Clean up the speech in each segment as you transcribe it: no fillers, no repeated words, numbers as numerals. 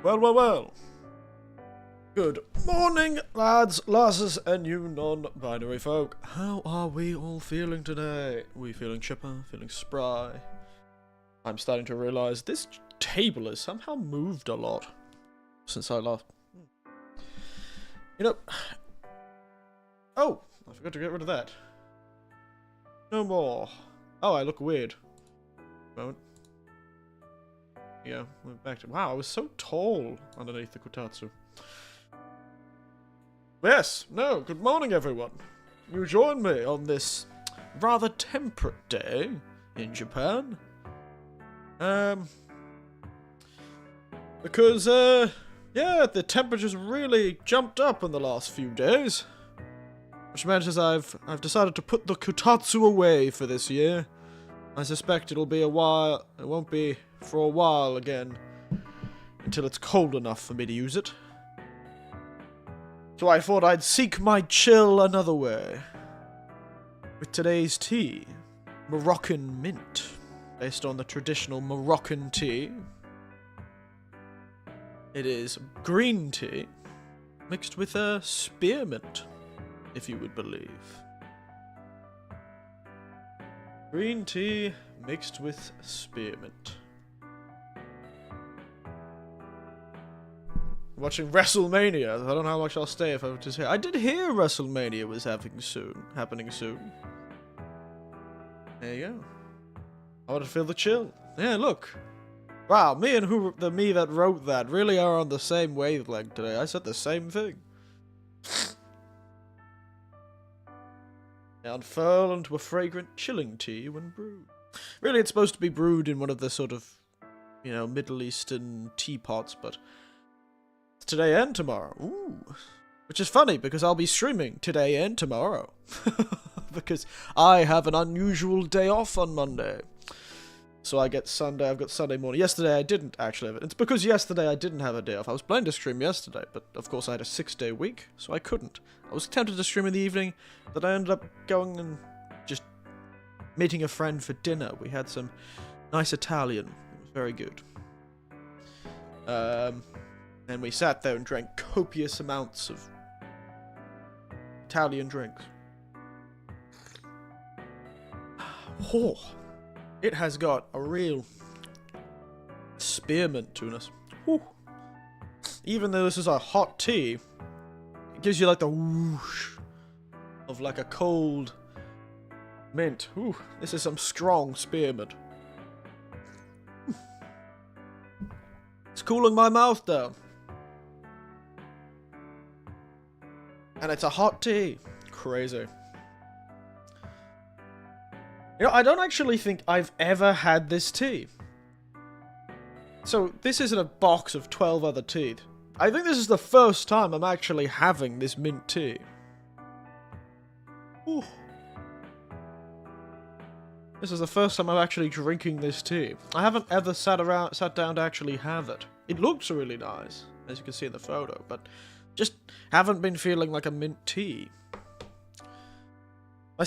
Well, well, well. Good morning, lads, lasses, and you non-binary folk. How are we all feeling today? We feeling chipper, feeling spry? I'm starting to realise this table has somehow moved a lot since I last... You know... Oh, I forgot to get rid of that. No more. Oh, I look weird. Moment. Yeah, we're back to... Wow, I was so tall underneath the kotatsu. Yes, no, good morning everyone. You join me on this rather temperate day in Japan. Because, yeah, the temperature's really jumped up in the last few days. Which means I've decided to put the kotatsu away for this year. I suspect it'll be a while, it won't be for a while again, until it's cold enough for me to use it. So I thought I'd seek my chill another way. With today's tea, Moroccan mint, based on the traditional Moroccan tea. It is green tea, mixed with spearmint, if you would believe. Green tea mixed with spearmint. Watching WrestleMania. I don't know how much I'll stay if I were to say. I did hear WrestleMania was happening soon. There you go. I want to feel the chill. Yeah, look. Wow, me and the me that wrote that really are on the same wavelength today. I said the same thing. They unfurl into a fragrant, chilling tea when brewed. Really, it's supposed to be brewed in one of the sort of, you know, Middle Eastern teapots, but it's today and tomorrow. Ooh. Which is funny, because I'll be streaming today and tomorrow. Because I have an unusual day off on Monday. So I get Sunday, I've got Sunday morning. Yesterday I didn't actually have it. It's because yesterday I didn't have a day off. I was planning to stream yesterday, but of course I had a 6-day week, so I couldn't. I was tempted to stream in the evening, but I ended up going and just meeting a friend for dinner. We had some nice Italian. It was very good. And we sat there and drank copious amounts of Italian drinks. Oh, it has got a real spearmint to us. Ooh. Even though this is a hot tea, it gives you like the whoosh of like a cold mint. Ooh, this is some strong spearmint. It's cooling my mouth down. And it's a hot tea. Crazy. You know, I don't actually think I've ever had this tea. So, this isn't a box of 12 other tea. I think this is the first time I'm actually having this mint tea. Ooh. This is the first time I'm actually drinking this tea. I haven't ever sat down to actually have it. It looks really nice, as you can see in the photo, but just haven't been feeling like a mint tea. My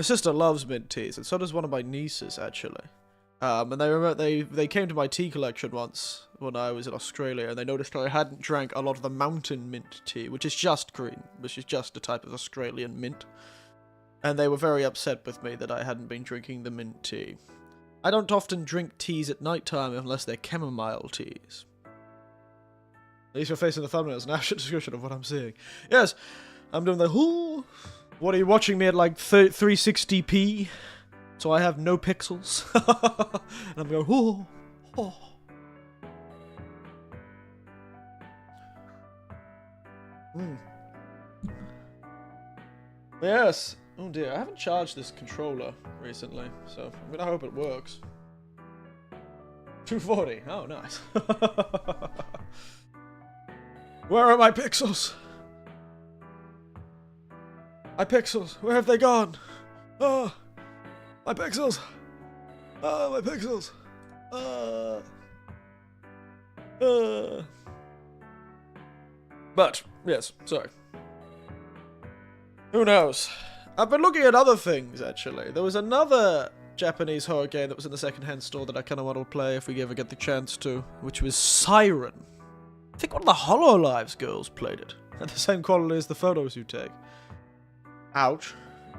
sister loves mint teas, and so does one of my nieces, actually. And they came to my tea collection once when I was in Australia, and they noticed I hadn't drank a lot of the mountain mint tea, which is just green, which is just a type of Australian mint. And they were very upset with me that I hadn't been drinking the mint tea. I don't often drink teas at night time unless they're chamomile teas. At least your face in the thumbnail is an actual description of what I'm seeing. Yes, I'm doing the whoo. What are you watching me at like 360p? So I have no pixels. And I'm going, whoo, oh. Yes. Oh dear, I haven't charged this controller recently, so I'm gonna hope it works. 240. Oh, nice. Where are my pixels? My pixels, where have they gone? Oh, my pixels. Oh, my pixels. But, yes, sorry. Who knows? I've been looking at other things, actually. There was another Japanese horror game that was in the second-hand store that I kind of want to play if we ever get the chance to, which was Siren. I think one of the HoloLives girls played it. At the same quality as the photos you take. Ouch.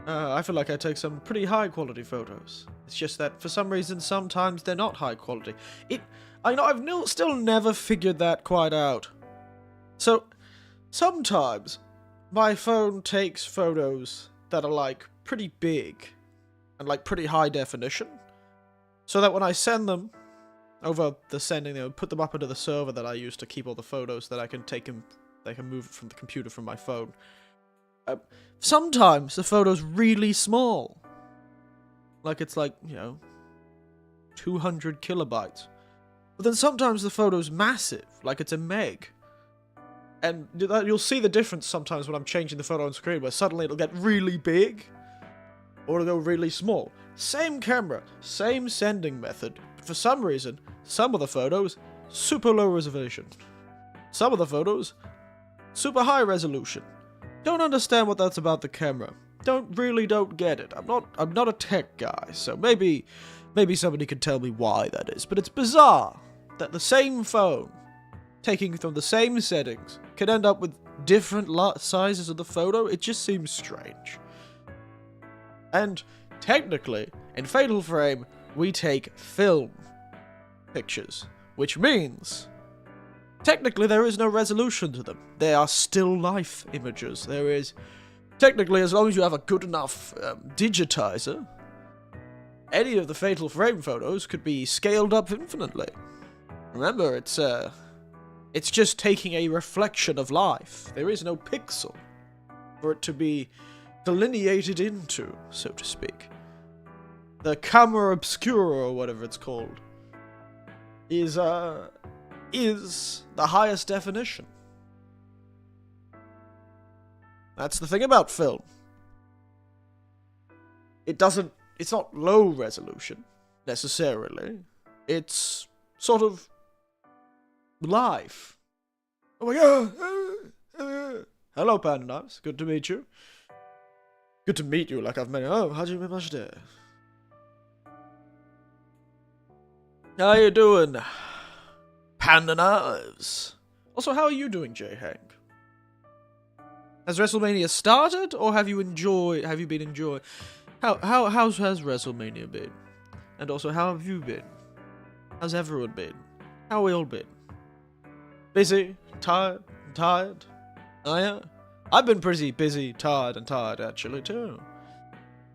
I feel like I take some pretty high quality photos. It's just that for some reason sometimes they're not high quality. I've still never figured that quite out. So, sometimes my phone takes photos that are like pretty big and like pretty high definition, so that when I send them over the sending, they would put them up into the server that I use to keep all the photos that I can take them. They can move it from the computer from my phone. Sometimes the photo's really small. Like it's like, 200 kilobytes. But then sometimes the photo's massive, like it's a meg. And you'll see the difference sometimes when I'm changing the photo on screen, where suddenly it'll get really big, or it'll go really small. Same camera, same sending method. For some reason, some of the photos, super low resolution. Some of the photos, super high resolution. Don't understand what that's about the camera. Don't get it. I'm not a tech guy, so maybe somebody could tell me why that is. But it's bizarre that the same phone, taking from the same settings, can end up with different sizes of the photo. It just seems strange. And technically, in Fatal Frame, we take film pictures, which means technically there is no resolution to them. They are still life images. There is, technically, as long as you have a good enough digitizer, any of the Fatal Frame photos could be scaled up infinitely. Remember, it's just taking a reflection of life. There is no pixel for it to be delineated into, so to speak. The camera obscura, or whatever it's called, is the highest definition. That's the thing about film. It's not low resolution, necessarily. It's sort of life. Oh my god! Hello, Panda Knives. Good to meet you. Good to meet you, like I've met you. Oh, hajimemashite. How you doing, Panda Knives? Also, how are you doing, J. Hank? Has WrestleMania started, or have you been enjoying? How has WrestleMania been? And also, how have you been? How's everyone been? How we all been? Busy? Tired? Oh yeah? I've been pretty busy, tired, actually, too.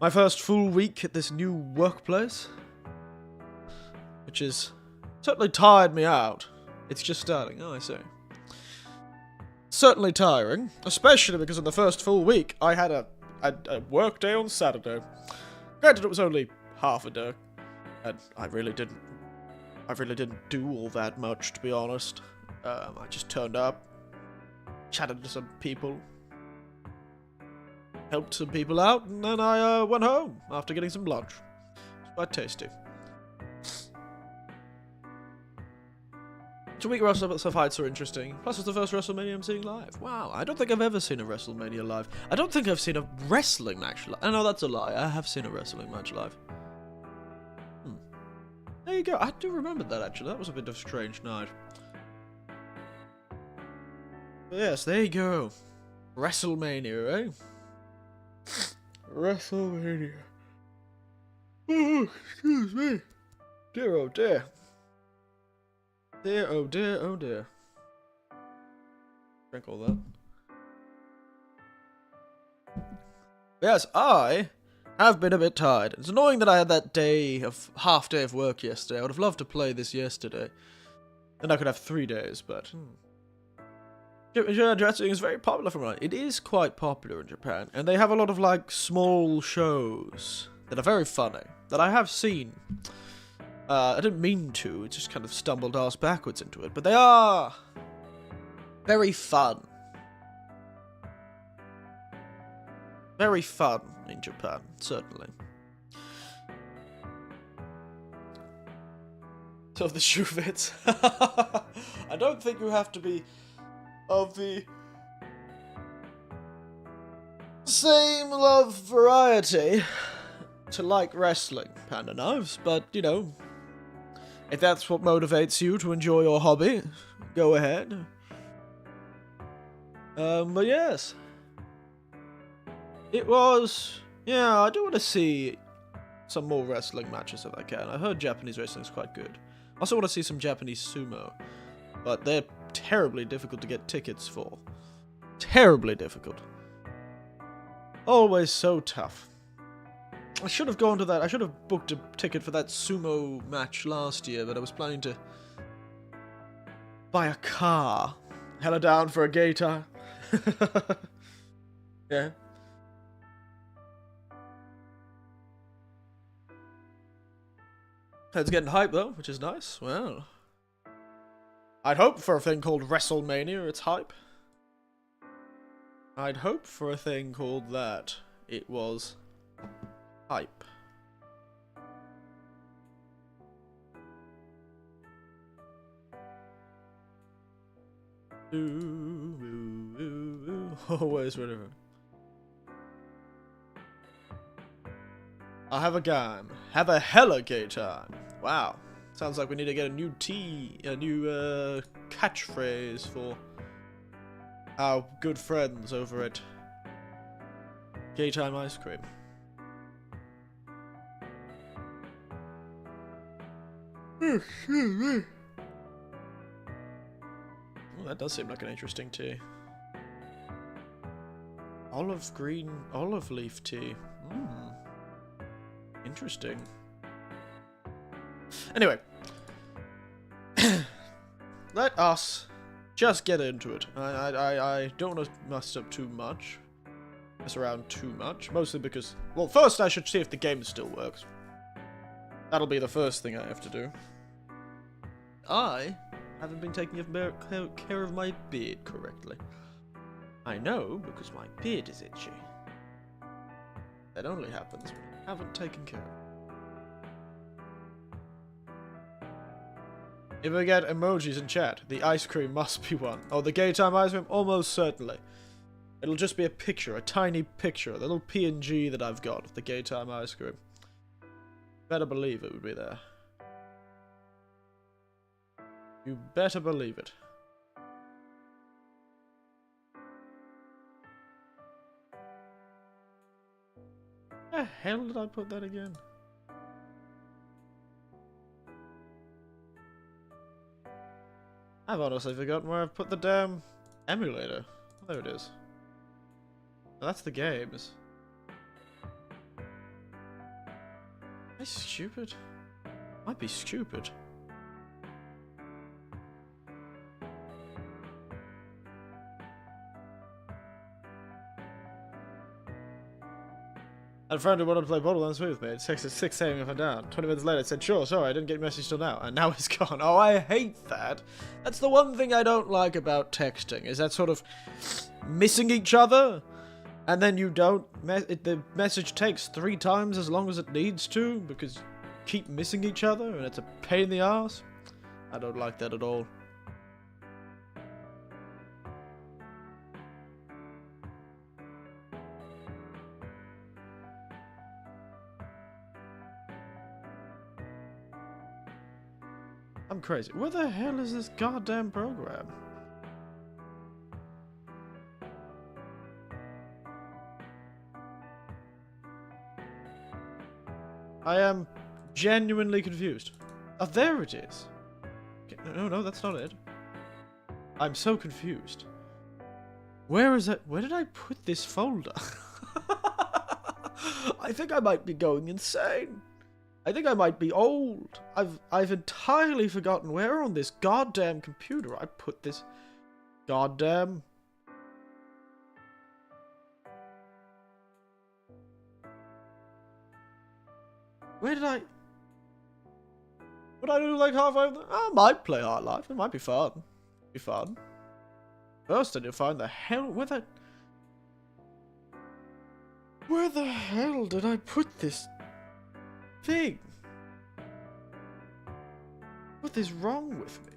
My first full week at this new workplace, which has certainly tired me out. It's just starting. Oh, I see. Certainly tiring, especially because in the first full week, I had a work day on Saturday. Granted, it was only half a day, and I really didn't do all that much, to be honest. I just turned up, chatted to some people, helped some people out, and then I went home after getting some lunch. It's quite tasty. It's a week where some fights are interesting. Plus, it's the first WrestleMania I'm seeing live. Wow, I don't think I've ever seen a WrestleMania live. I don't think I've seen a wrestling match live. Oh, no, that's a lie. I have seen a wrestling match live. There you go. I do remember that, actually. That was a bit of a strange night. But yes, there you go. WrestleMania, eh? WrestleMania. Oh, excuse me. Dear, oh dear. Dear, oh dear, oh dear. Drink all that. Yes, I have been a bit tired. It's annoying that I had that half day of work yesterday. I would have loved to play this yesterday. Then I could have 3 days, but... Japan dressing is very popular from right. It is quite popular in Japan, and they have a lot of, like, small shows that are very funny, that I have seen. I didn't mean to, it just kind of stumbled ass backwards into it, but they are very fun. Very fun in Japan, certainly. So the shoe fits. I don't think you have to be of the same love variety to like wrestling, Panda Knives, but, you know, if that's what motivates you to enjoy your hobby, go ahead. But yes. It was... Yeah, I do want to see some more wrestling matches if I can. I heard Japanese wrestling is quite good. I also want to see some Japanese sumo. But they're terribly difficult to get tickets for. Terribly difficult. Always so tough. I should have gone to that. I should have booked a ticket for that sumo match last year, but I was planning to buy a car. Hella down for a gay time. Yeah. It's getting hype though, which is nice. Well, I'd hope for a thing called WrestleMania, it's hype. I'd hope for a thing called that. It was hype. Always whatever. I'll have a game. Have a hella gay time. Wow. Sounds like we need to get a new catchphrase for our good friends over at Gay Time Ice Cream. Oh, that does seem like an interesting tea. Olive leaf tea. Interesting. Anyway, let us just get into it. I don't want to mess up too much. Mess around too much. Mostly because... Well, first I should see if the game still works. That'll be the first thing I have to do. I haven't been taking care of my beard correctly. I know, because my beard is itchy. That only happens when I haven't taken care of it. If I get emojis in chat, the ice cream must be one. Oh, the gay time ice cream? Almost certainly. It'll just be a picture, a tiny picture, a little PNG that I've got of the gay time ice cream. Better believe it would be there. You better believe it. Where the hell did I put that again? I've honestly forgotten where I've put the damn emulator. Oh, there it is. Oh, that's the games. Am I stupid? Might be stupid. I had a friend who wanted to play Borderlands with me. It texted 6 a.m. if I'm down. 20 minutes later, it said, sure, sorry, I didn't get your message till now. And now it's gone. Oh, I hate that. That's the one thing I don't like about texting, is that sort of missing each other. And then you don't... the message takes 3 times as long as it needs to, because you keep missing each other, and it's a pain in the ass. I don't like that at all. I'm crazy. Where the hell is this goddamn program? I am genuinely confused. Oh, there it is. No, that's not it. I'm so confused. Where is it? Where did I put this folder? I think I might be going insane. I think I might be old. I've entirely forgotten where on this goddamn computer I put this goddamn... Where did I... What did I do like halfway? I might play Hard Life. It might be fun. Be fun. First I need to find the hell... Where the hell did I put this thing? What is wrong with me?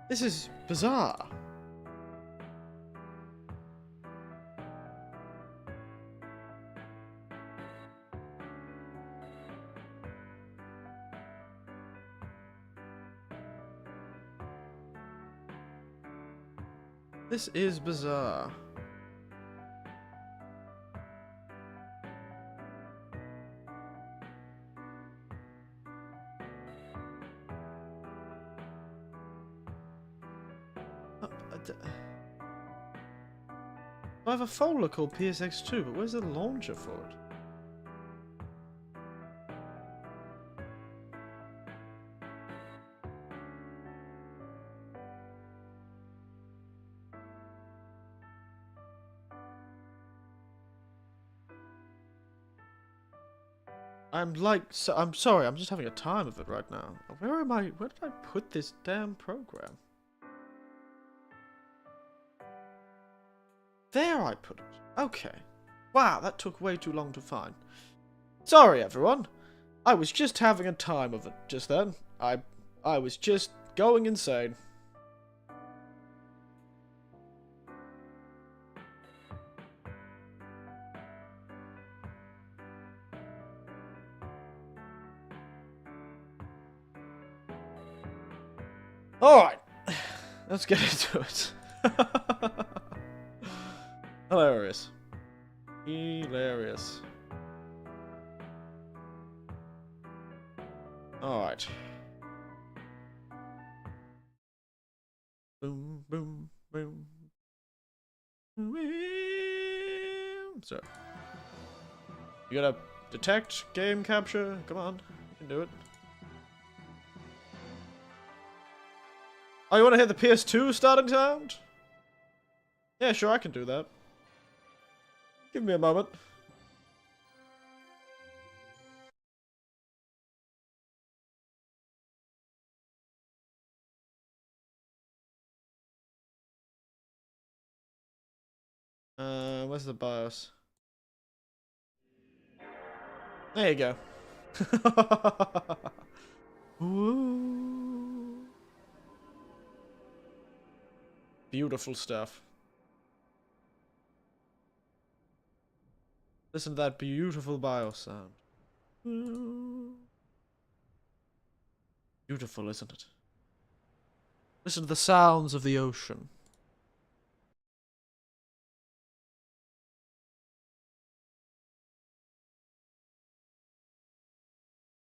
This is bizarre. This is bizarre. I have a folder called PSX2, but where's the launcher for it? I'm sorry, I'm just having a time of it right now. Where am I? Where did I put this damn program? There I put it. Okay. Wow, that took way too long to find. Sorry, everyone. I was just having a time of it just then. I was just going insane. Alright. Let's get into it. Hilarious. Hilarious. Alright. Boom, boom, boom. So. You gotta detect, game capture. Come on. You can do it. Oh, you wanna hear the PS2 starting sound? Yeah, sure, I can do that. Give me a moment. Where's the BIOS? There you go. Woo. Beautiful stuff. Listen to that beautiful BIOS sound. Beautiful, isn't it? Listen to the sounds of the ocean.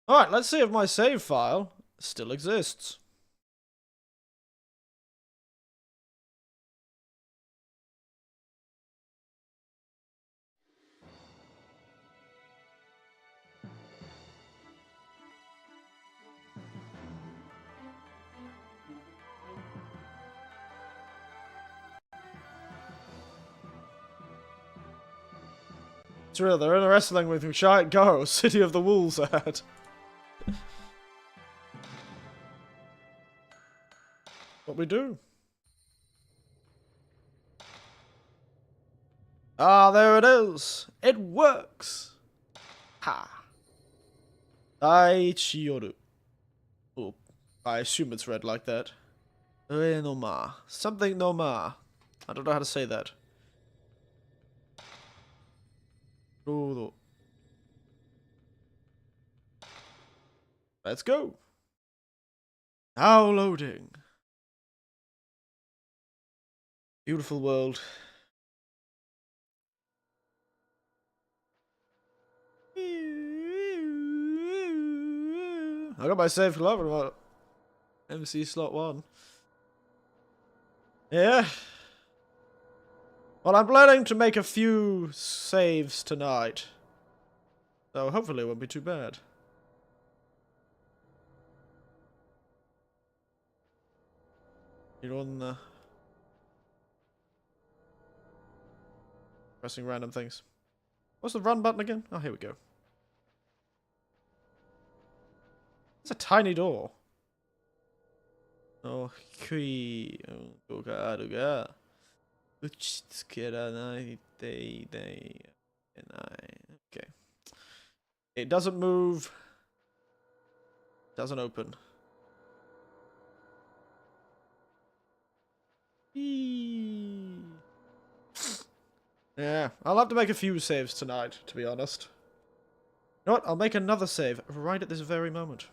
Alright, let's see if my save file still exists. It's real, they're in a wrestling with giant Garo, City of the Wolves ahead. What we do? Ah, there it is. It works. Ha. Aichiyoru. Oh, I assume it's read like that. Ue no ma. Something no ma. I don't know how to say that. Dodo. Let's go. Now loading. Beautiful world. I got my save club. MC slot 1. Yeah. Well, I'm planning to make a few saves tonight. So hopefully it won't be too bad. You're on the... pressing random things. What's the run button again? Oh, here we go. It's a tiny door. Oh, kui. Okay. It doesn't move. Doesn't open. Eee. Yeah, I'll have to make a few saves tonight, to be honest. You know what? I'll make another save right at this very moment.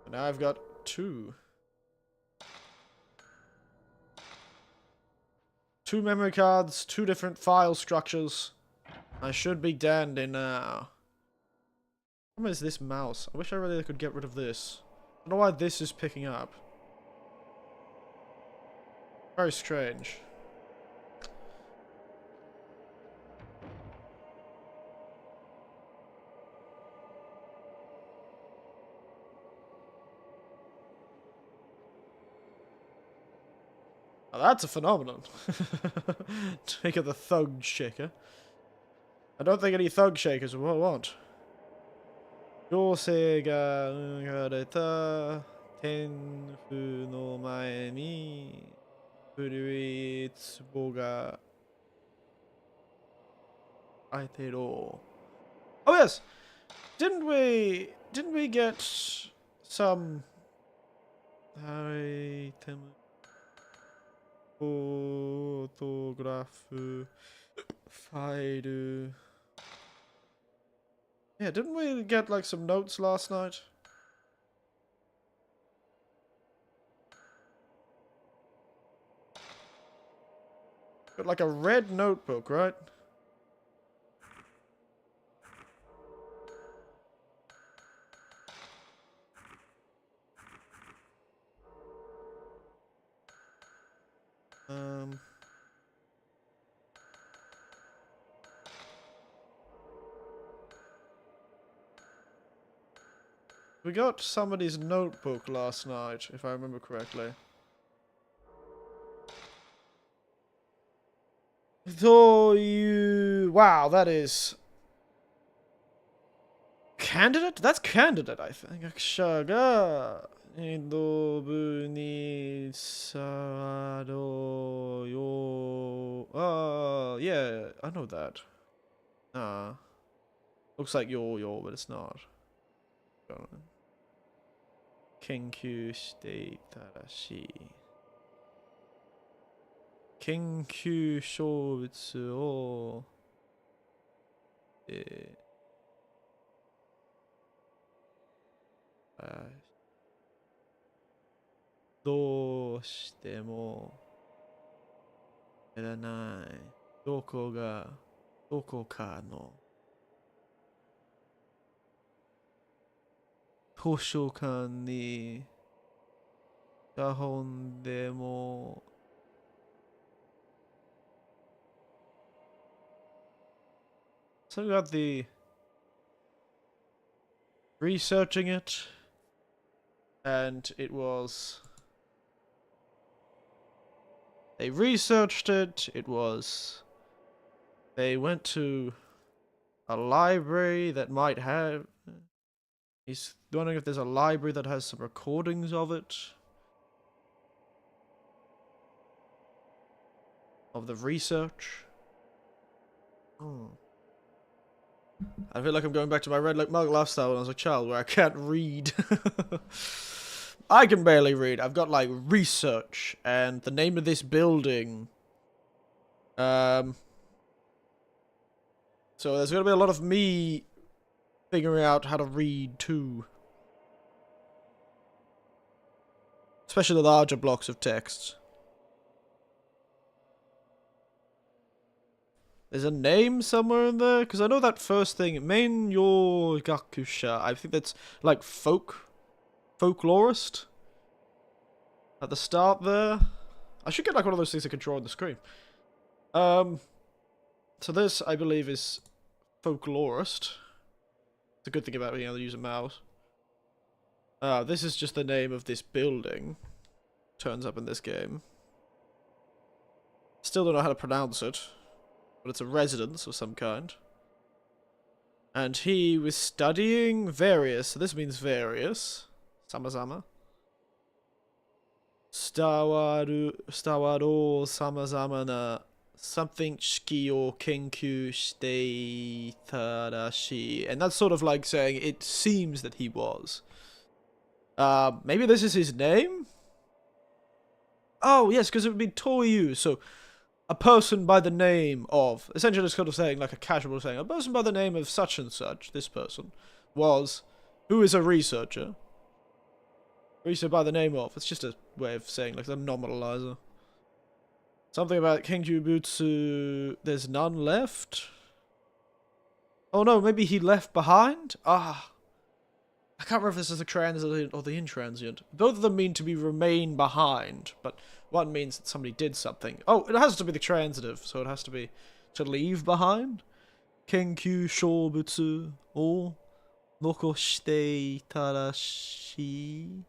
And now I've got 2. 2 memory cards, 2 different file structures. I should be dandy now. What is this mouse? I wish I really could get rid of this. I don't know why this is picking up. Very strange. Oh, that's a phenomenon. Take the thug shaker. I don't think any thug shakers will want. Yosei ga ugareta tenfu no mae ni furui tsubo ga aiteru. Oh yes! Didn't we get some item photograph file? Yeah, didn't we get like some notes last night? Got like a red notebook, right? We got somebody's notebook last night, if I remember correctly. Wow, that is... Candidate? That's candidate, I think. Akshaga. Idobu ni sawado yo. Yeah, I know that. Looks like yo, but it's not. Kenkyu shiteita rashii. Kenkyu shoubutsu o... どうしてもやらない。どこかの図書館に写本でもSo we got the researching it, and it was they researched it. It was they went to a library that might have. He's wondering if there's a library that has some recordings of it. Of the research. I feel like I'm going back to my red like mug lifestyle when I was a child, where I can't read. I can barely read. I've got like research and the name of this building. So there's gonna be a lot of me figuring out how to read too. Especially the larger blocks of text. There's a name somewhere in there? Because I know that first thing, Main Yo Gakusha, I think that's like folklorist. At the start there. I should get like one of those things I can draw on the screen. So this, I believe, is folklorist. It's a good thing about being able to use a mouse. This is just the name of this building. Turns up in this game. Still don't know how to pronounce it. But it's a residence of some kind. And he was studying various, so this means various. Sama-sama. 伝わろう samazama na something 式を研究していたらしい. And that's sort of like saying it seems that he was. Maybe this is his name? Oh, yes, because it would be Toyu, so a person by the name of, essentially it's kind of saying, like a casual saying, a person by the name of such and such, this person, was, who is a researcher. Researcher by the name of, it's just a way of saying, like, a nominalizer. Something about Kenjubutsu, there's none left? Oh no, maybe he left behind? Ah. I can't remember if this is the transient or the intransient. Both of them mean to be remain behind, but one means that somebody did something. Oh, it has to be the transitive, so it has to be to leave behind. Kenkyu shobutsu o nokoshite itarashi.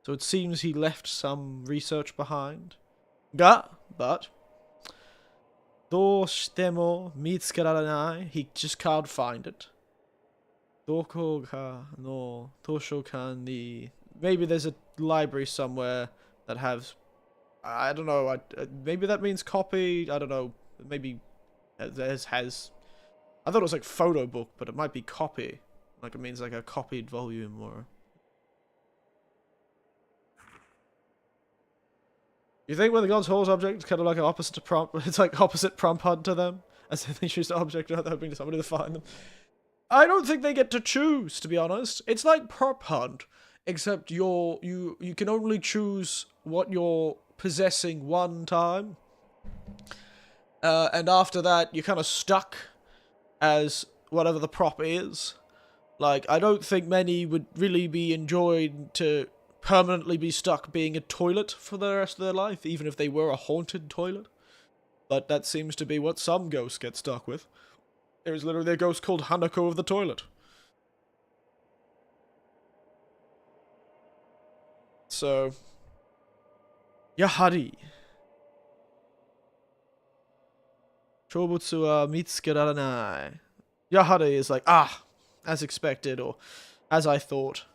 So it seems he left some research behind. But どうしても見つけられない. He just can't find it. どこかの図書館に maybe there's a library somewhere that has, I don't know, maybe that means copy, I don't know, maybe has I thought it was like photo book, but it might be copy, like it means like a copied volume or. You think when the gods holds object, it's kind of like an opposite prompt, it's like opposite prompt hunt to them, as if they choose the object without hoping to somebody to find them. I don't think they get to choose, to be honest. It's like prop hunt, except you can only choose what you're possessing one time. And after that, you're kind of stuck as whatever the prop is. Like, I don't think many would really be enjoyed to permanently be stuck being a toilet for the rest of their life, even if they were a haunted toilet. But that seems to be what some ghosts get stuck with. There is literally a ghost called Hanako of the toilet. So, Yahari. Chobutsu wa mitsukeraranai. Yahari is like, as expected, or as I thought.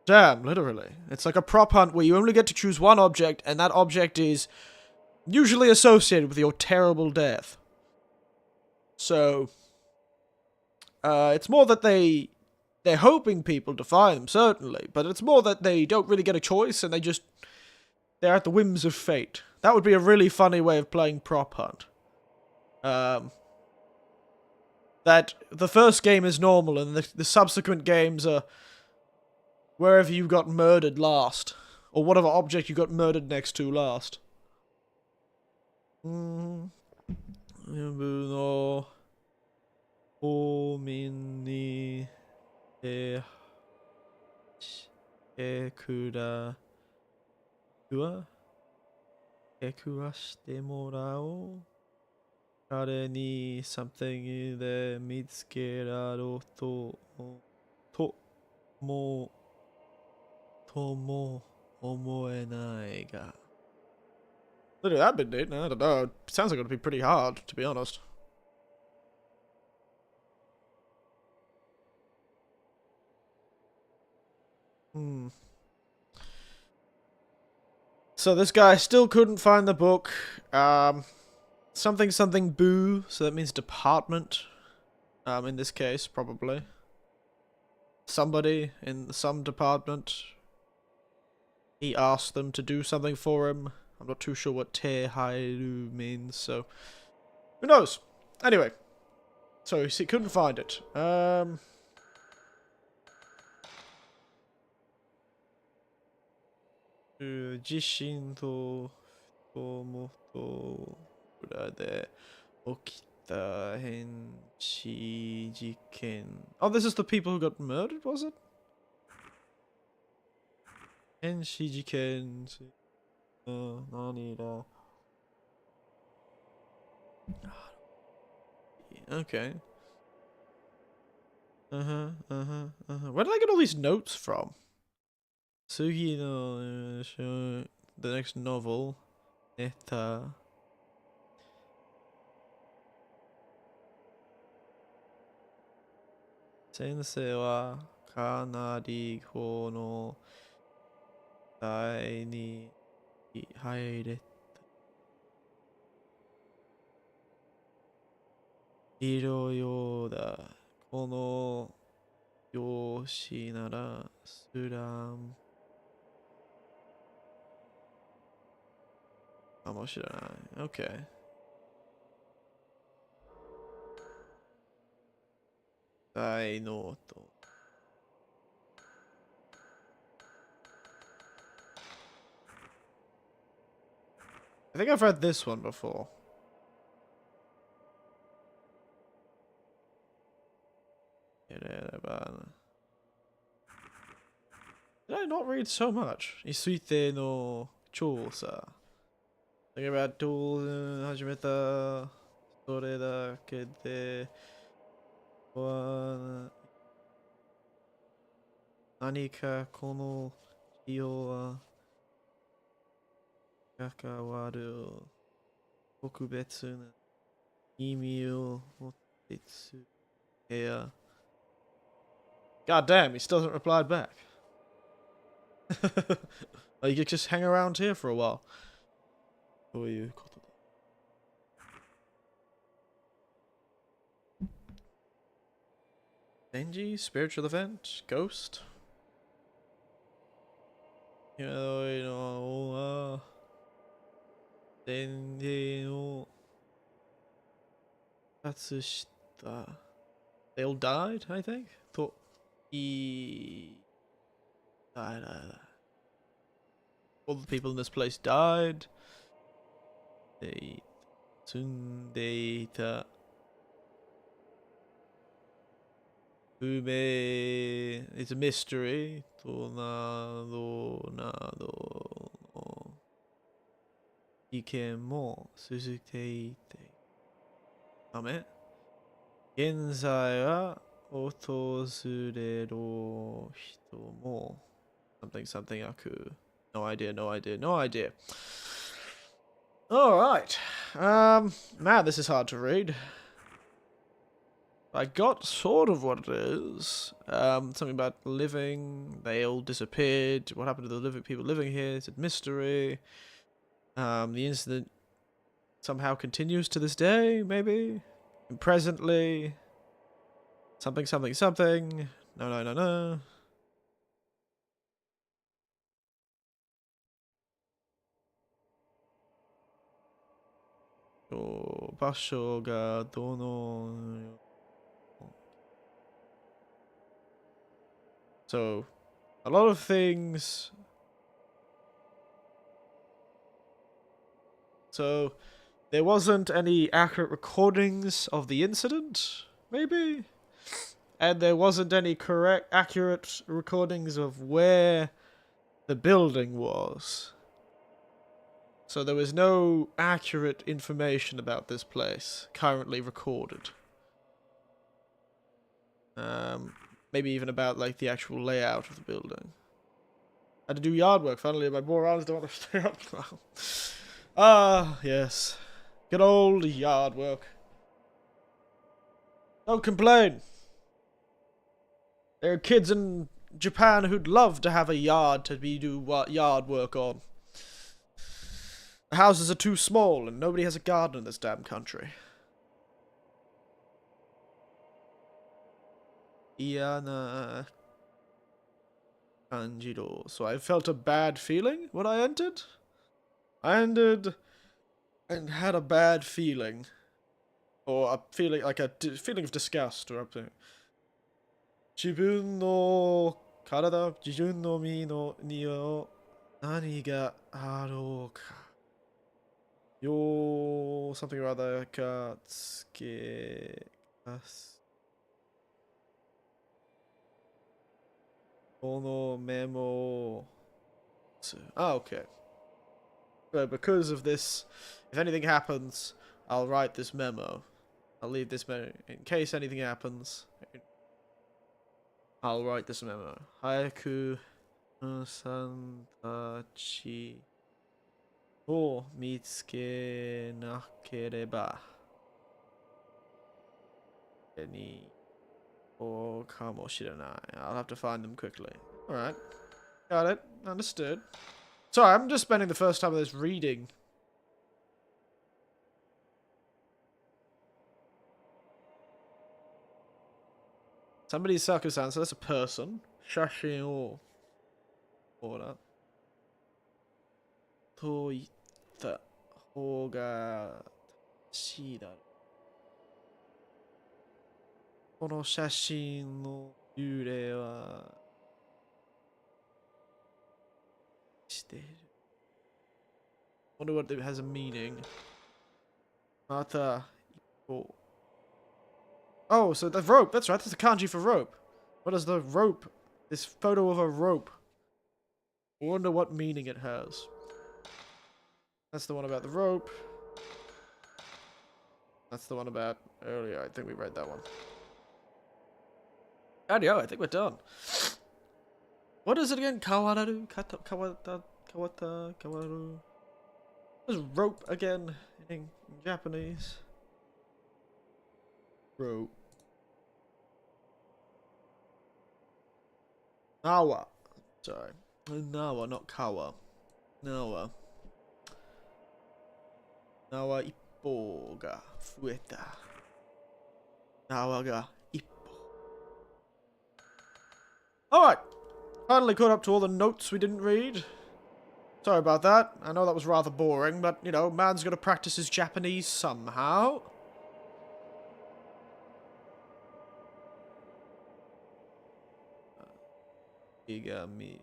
Damn, literally. It's like a prop hunt where you only get to choose one object, and that object is usually associated with your terrible death. So, it's more that they're hoping people to find them, certainly, but it's more that they don't really get a choice, and they're at the whims of fate. That would be a really funny way of playing prop hunt. That the first game is normal, and the subsequent games are wherever you got murdered last, or whatever object you got murdered next to last. No. おみにくわしてもらおう。彼に something で見つけらろうとも思えないが。Literally, that bit did. I don't know. It sounds like it would be pretty hard, to be honest. So this guy still couldn't find the book. Something boo, so that means department. In this case, probably. Somebody in some department. He asked them to do something for him. I'm not too sure what te hairu means, so who knows? Anyway, so he couldn't find it. 地震と太もと裏で起きた変死事件. Oh, this is the people who got murdered, was it? 変死事件。何だ? Okay. Where did I get all these notes from? Sugi no the next novel. Neta. Sensei wa kanari ko no dai ni 入れ。色ようだ。この用紙ならスランかもしれない。OK。大ノート。I think I've read this one before. Did I not read so much? についての調査。だけど、どう始めた。それだけでは何かこの費用は関わる特別な意味を持ってつけや。God damn, he still hasn't replied back. You could just hang around here for a while. そういうことだ。Denji, spiritual event, ghost. いや、いのは、伝言を発した。They all died, I think? と、all the people in this place died. で、住んでいた不明 it's a mystery となどなどの意見も続いていてため現在は訪れる人も something 悪 no idea no idea no idea alright man this is hard to read. I got sort of what it is. Something about living. They all disappeared. What happened to the people living here? It's a mystery. The incident somehow continues to this day, maybe? And presently. Something, something, something. No, no, no, no. Oh, 場所がどの So, a lot of things. So, there wasn't any accurate recordings of the incident, maybe? And there wasn't any accurate recordings of where the building was. So there was no accurate information about this place currently recorded. Maybe even about like the actual layout of the building. I had to do yard work finally, my morons don't want to stay up now. Ah, yes. Good old yard work. Don't complain. There are kids in Japan who'd love to have a yard to do yard work on. The houses are too small and nobody has a garden in this damn country. Iana Kanjiro. So I felt a bad feeling when I entered. I entered and had a bad feeling. Or a feeling, like a feeling of disgust or something. 自分の体、自分の身のには何があろうか。よ something or other かつけかす。このメモ。Ah, okay. So because of this, if anything happens, I'll write this memo. I'll leave this memo in case anything happens. I'll write this memo. 早くさんたちを見つけなければ。にかもしれない. I'll have to find them quickly. Alright. Got it. Understood. Sorry, I'm just spending the first time of this reading. Somebody's Saku-san, so that's a person. Shashin o. Ora. Toita. Hoga. Shida. この写真の幽霊はしている。Wonder what it has a meaning. また一方。Oh, so the rope. That's right. That's the kanji for rope. What is the rope? This photo of a rope. I wonder what meaning it has. That's the one about the rope. That's the one about earlier. I think we read that one. Adio, I think we're done. What is it again? Kawararu? Kawata? Kawaru? What is rope again in Japanese? Rope. Nawa. Sorry. Nawa, not kawa. Nawa. Nawa ippo ga fueta. Nawa ga ippo. Alright. Finally caught up to all the notes we didn't read. Sorry about that. I know that was rather boring, but, you know, man's gotta practice his Japanese somehow. Igami.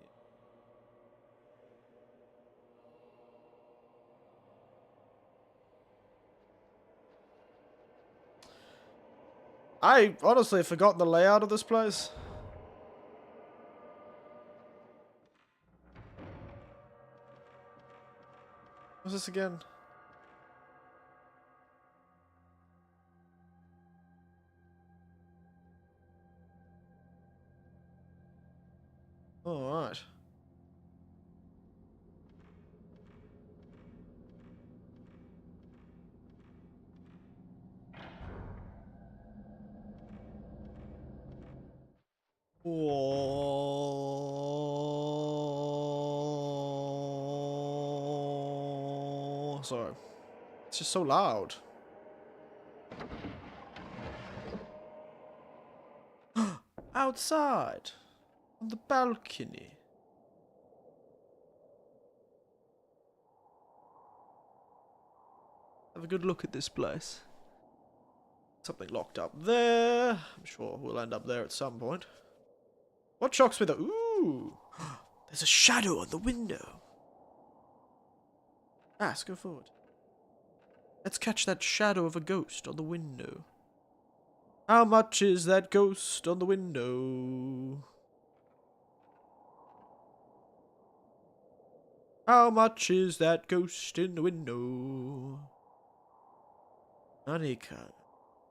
I honestly have forgotten the layout of this place. What's this again? All right. Oh, sorry. It's just so loud. Outside. On the balcony. Have a good look at this place. Something locked up there. I'm sure we'll end up there at some point. What shocks me though? Ooh! There's a shadow on the window. Let's go forward. Let's catch that shadow of a ghost on the window. How much is that ghost on the window? How much is that ghost in the window? Nanika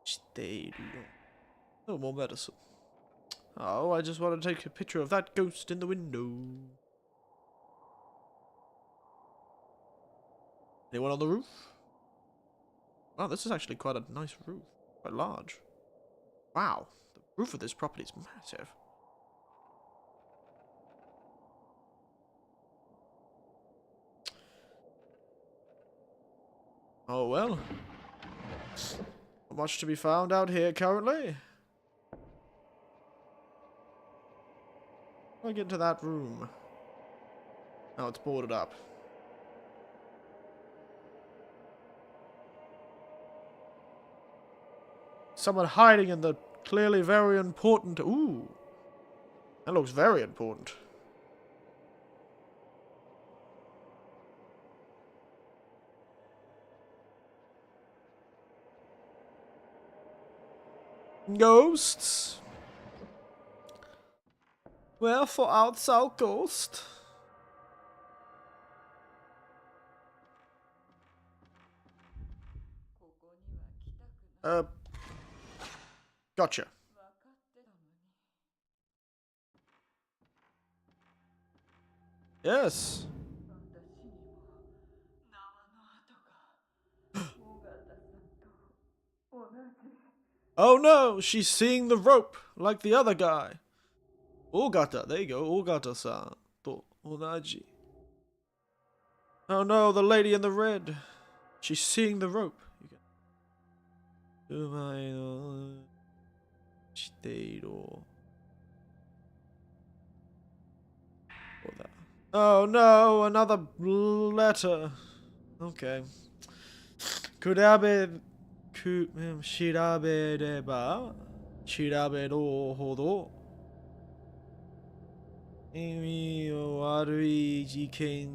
shiteiru. No more medicine. Oh, I just want to take a picture of that ghost in the window. Anyone on the roof? Wow, this is actually quite a nice roof. Quite large. Wow, the roof of this property is massive. Oh well. Not much to be found out here currently. I get into that room. Oh, it's boarded up. Someone hiding in the clearly very important... Ooh. That looks very important. Ghosts? Wherefore art thou ghost? Gotcha. Yes. Oh no, she's seeing the rope, like the other guy. Ogata, there you go, Ogata-san. To onaji. Oh no, the lady in the red. She's seeing the rope. Oh no, another letter. Okay. 調べれば調べるほど意味悪い事件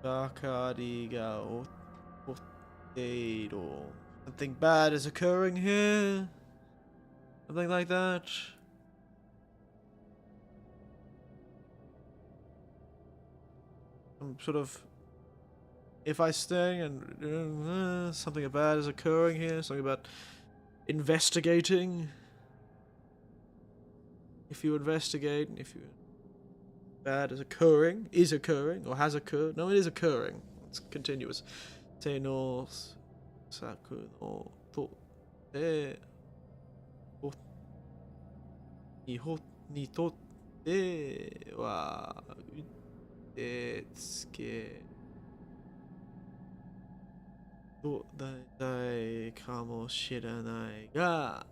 ばかりが起こっている. Something bad is occurring here. Something like that. I'm sort of. If I stay and something bad is occurring here, something about investigating. If you investigate, if you bad is occurring, or has occurred. No, it is occurring. It's continuous. Te no saku no to te ni totte wa utsuke to daidai kamoshiranai ga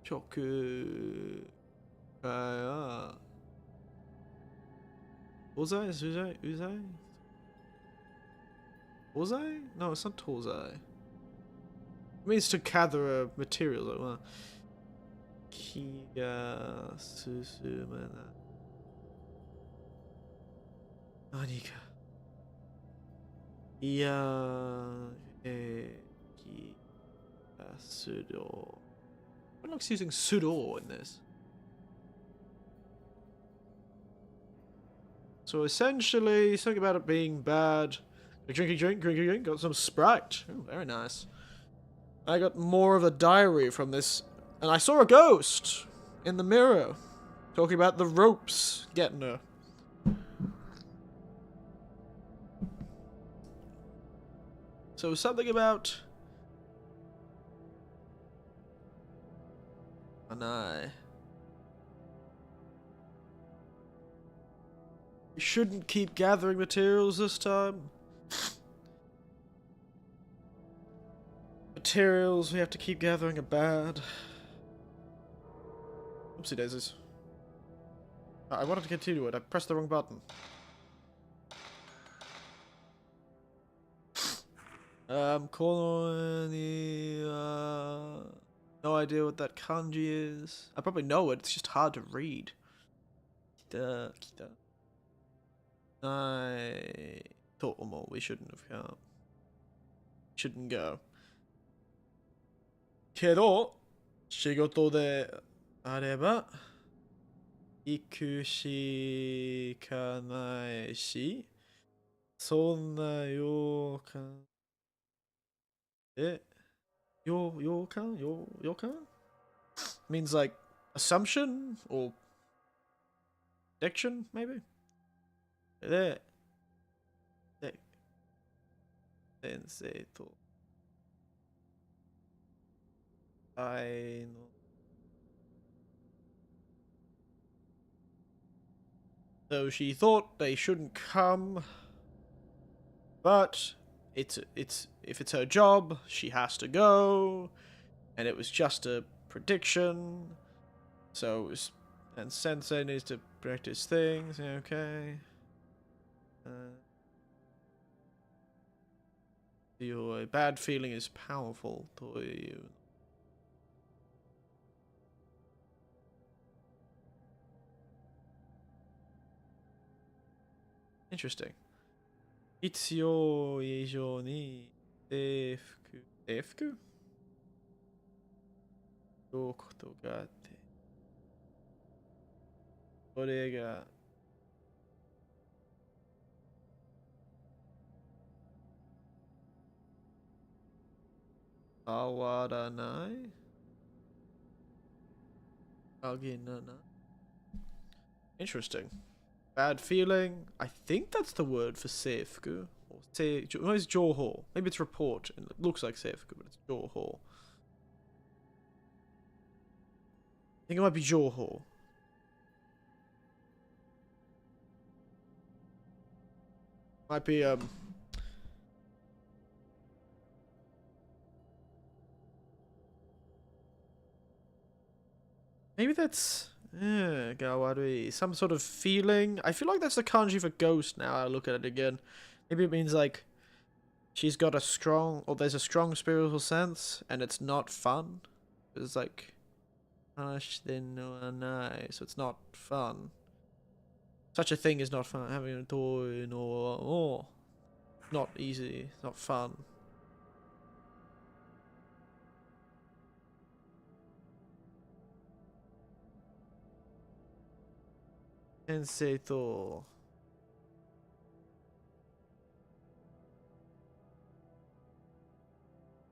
choku ga Uzai? Uzai? Uzai? No, it's not Tozai. It means to gather materials. Like, well, Kiga susumana. Nanika. Iya ki sudo. What looks using sudo in this? So essentially, something about it being bad. Drink. Got some Sprite. Oh, very nice. I got more of a diary from this. And I saw a ghost in the mirror. Talking about the ropes getting her. So something about... an eye. We shouldn't keep gathering materials this time. Materials we have to keep gathering are bad. Oopsie daisies. I wanted to continue it. I pressed the wrong button. No idea what that kanji is. I probably know it. It's just hard to read. Kita. We shouldn't have come. Shouldn't go. けど、仕事であれば、行くしかないし、そんな予感で、予感 means like assumption or prediction, maybe? で、先生と愛の So she thought they shouldn't come, but if it's her job, she has to go, and it was just a prediction. So it was, and Sensei needs to practice things. Okay. Your bad feeling is powerful to you. Interesting. 必要以上に制服のことがあって、それが変わらない。あげなな。Interesting. Bad feeling. I think that's the word for seifuku. Or what is joho? Maybe it's report, and it looks like seifuku, but it's joho. I think it might be joho. Might be, maybe that's... Gawari. Some sort of feeling. I feel like that's the kanji for ghost now I look at it again. Maybe it means, like, she's got a strong... Or there's a strong spiritual sense, and it's not fun. It's like... So it's not fun. Such a thing is not fun. Having a toy or not easy, not fun. Sensei to.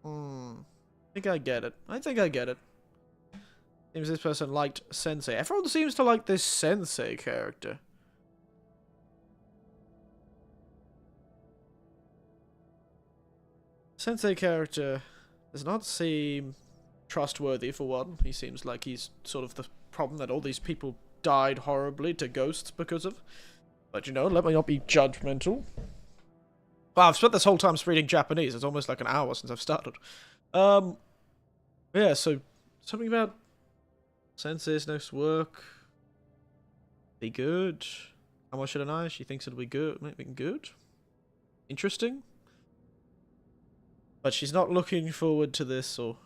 I think I get it. I think I get it. Seems this person liked Sensei. Everyone seems to like this Sensei character. Sensei character does not seem trustworthy for one. He seems like he's sort of the problem that all these people died horribly to ghosts because of. But you know, let me not be judgmental. Wow, I've spent this whole time reading Japanese. It's almost like an hour since I've started. Yeah, so something about Sensei's next work. Be good. How much should I know? She thinks it'll be good. Maybe good? Interesting? But she's not looking forward to this, or...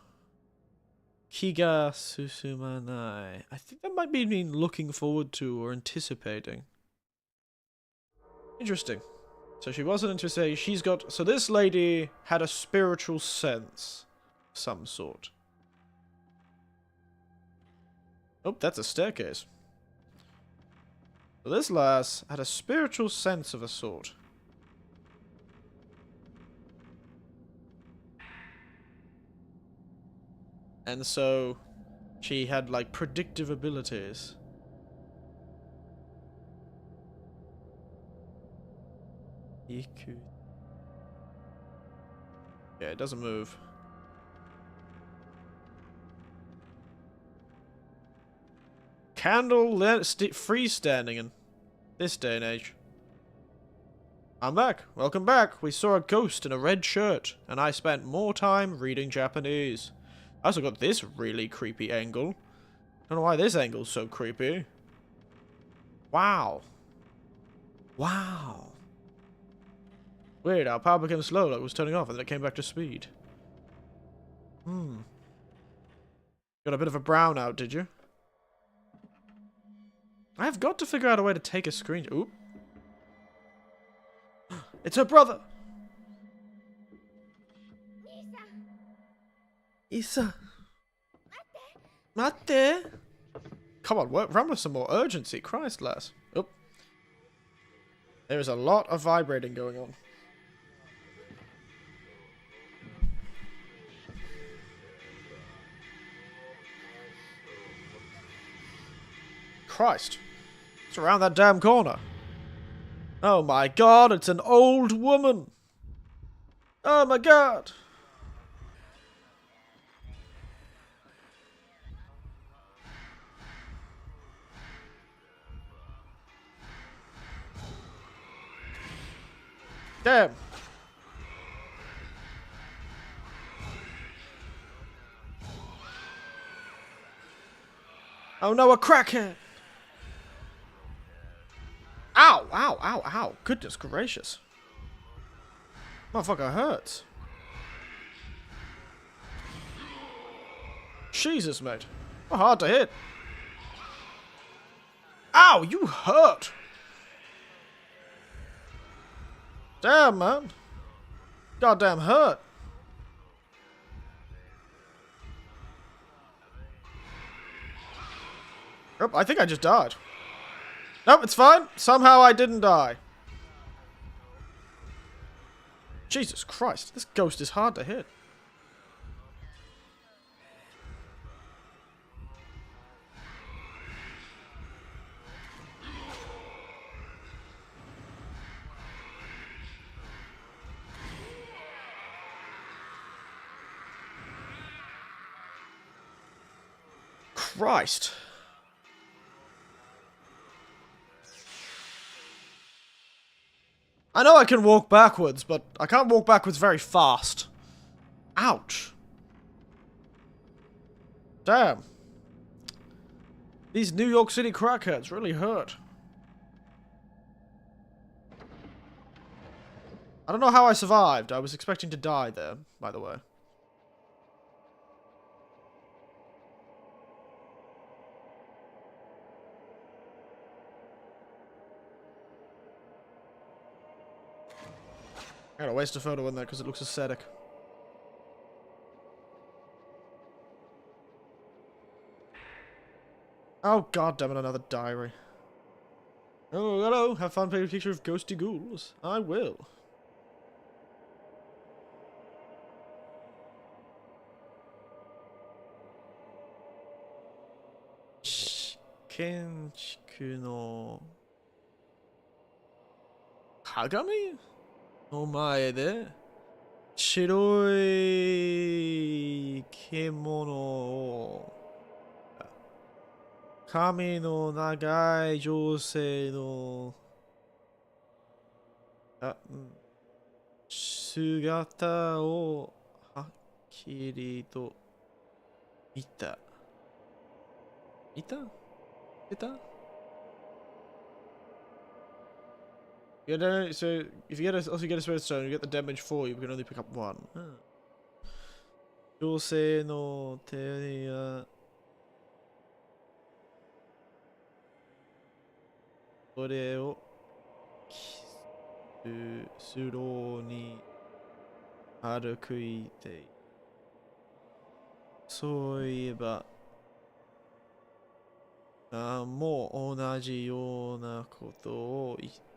Kiga susumanai. I think that might mean looking forward to or anticipating. Interesting. So she wasn't anticipating. She's got... So this lady had a spiritual sense of some sort. Oh, that's a staircase. So this lass had a spiritual sense of a sort. And so she had like predictive abilities. Iku. Yeah, it doesn't move. Candle freestanding in this day and age. I'm back. Welcome back. We saw a ghost in a red shirt, and I spent more time reading Japanese. I also got this really creepy angle. Don't know why this angle's so creepy. Wow. Wow. Weird, our power became slow, like it was turning off, and then it came back to speed. Got a bit of a brownout, did you? I've got to figure out a way to take a screen. Oop. It's her brother! Isa. Mate. Come on, run with some more urgency. Christ, lass. Oop. There is a lot of vibrating going on. Christ. It's around that damn corner. Oh my god, it's an old woman. Oh my god. Damn. Oh no, a crackhead. Ow, ow, ow, ow. Goodness gracious. Motherfucker hurts. Jesus, mate. Hard to hit. Ow, you hurt. Damn, man. Goddamn hurt. Oh, I think I just died. Nope, it's fine. Somehow I didn't die. Jesus Christ, this ghost is hard to hit. Christ. I know I can walk backwards, but I can't walk backwards very fast. Ouch. Damn. These New York City crackheads really hurt. I don't know how I survived. I was expecting to die there, by the way. I gotta waste a photo in there because it looks aesthetic. Oh god damn it, another diary. Oh, hello. Have fun taking a picture of ghosty ghouls. I will. Kenchiku no Kagami? の前で白い獣を髪の長い女性の姿をはっきりと見た。見た？見た？ You know, so if you also get a spirit stone, you get the damage for you, but you can only pick up one. 女性の手にはそれをスローに歩いてそういえばもう同じようなことを言ったよ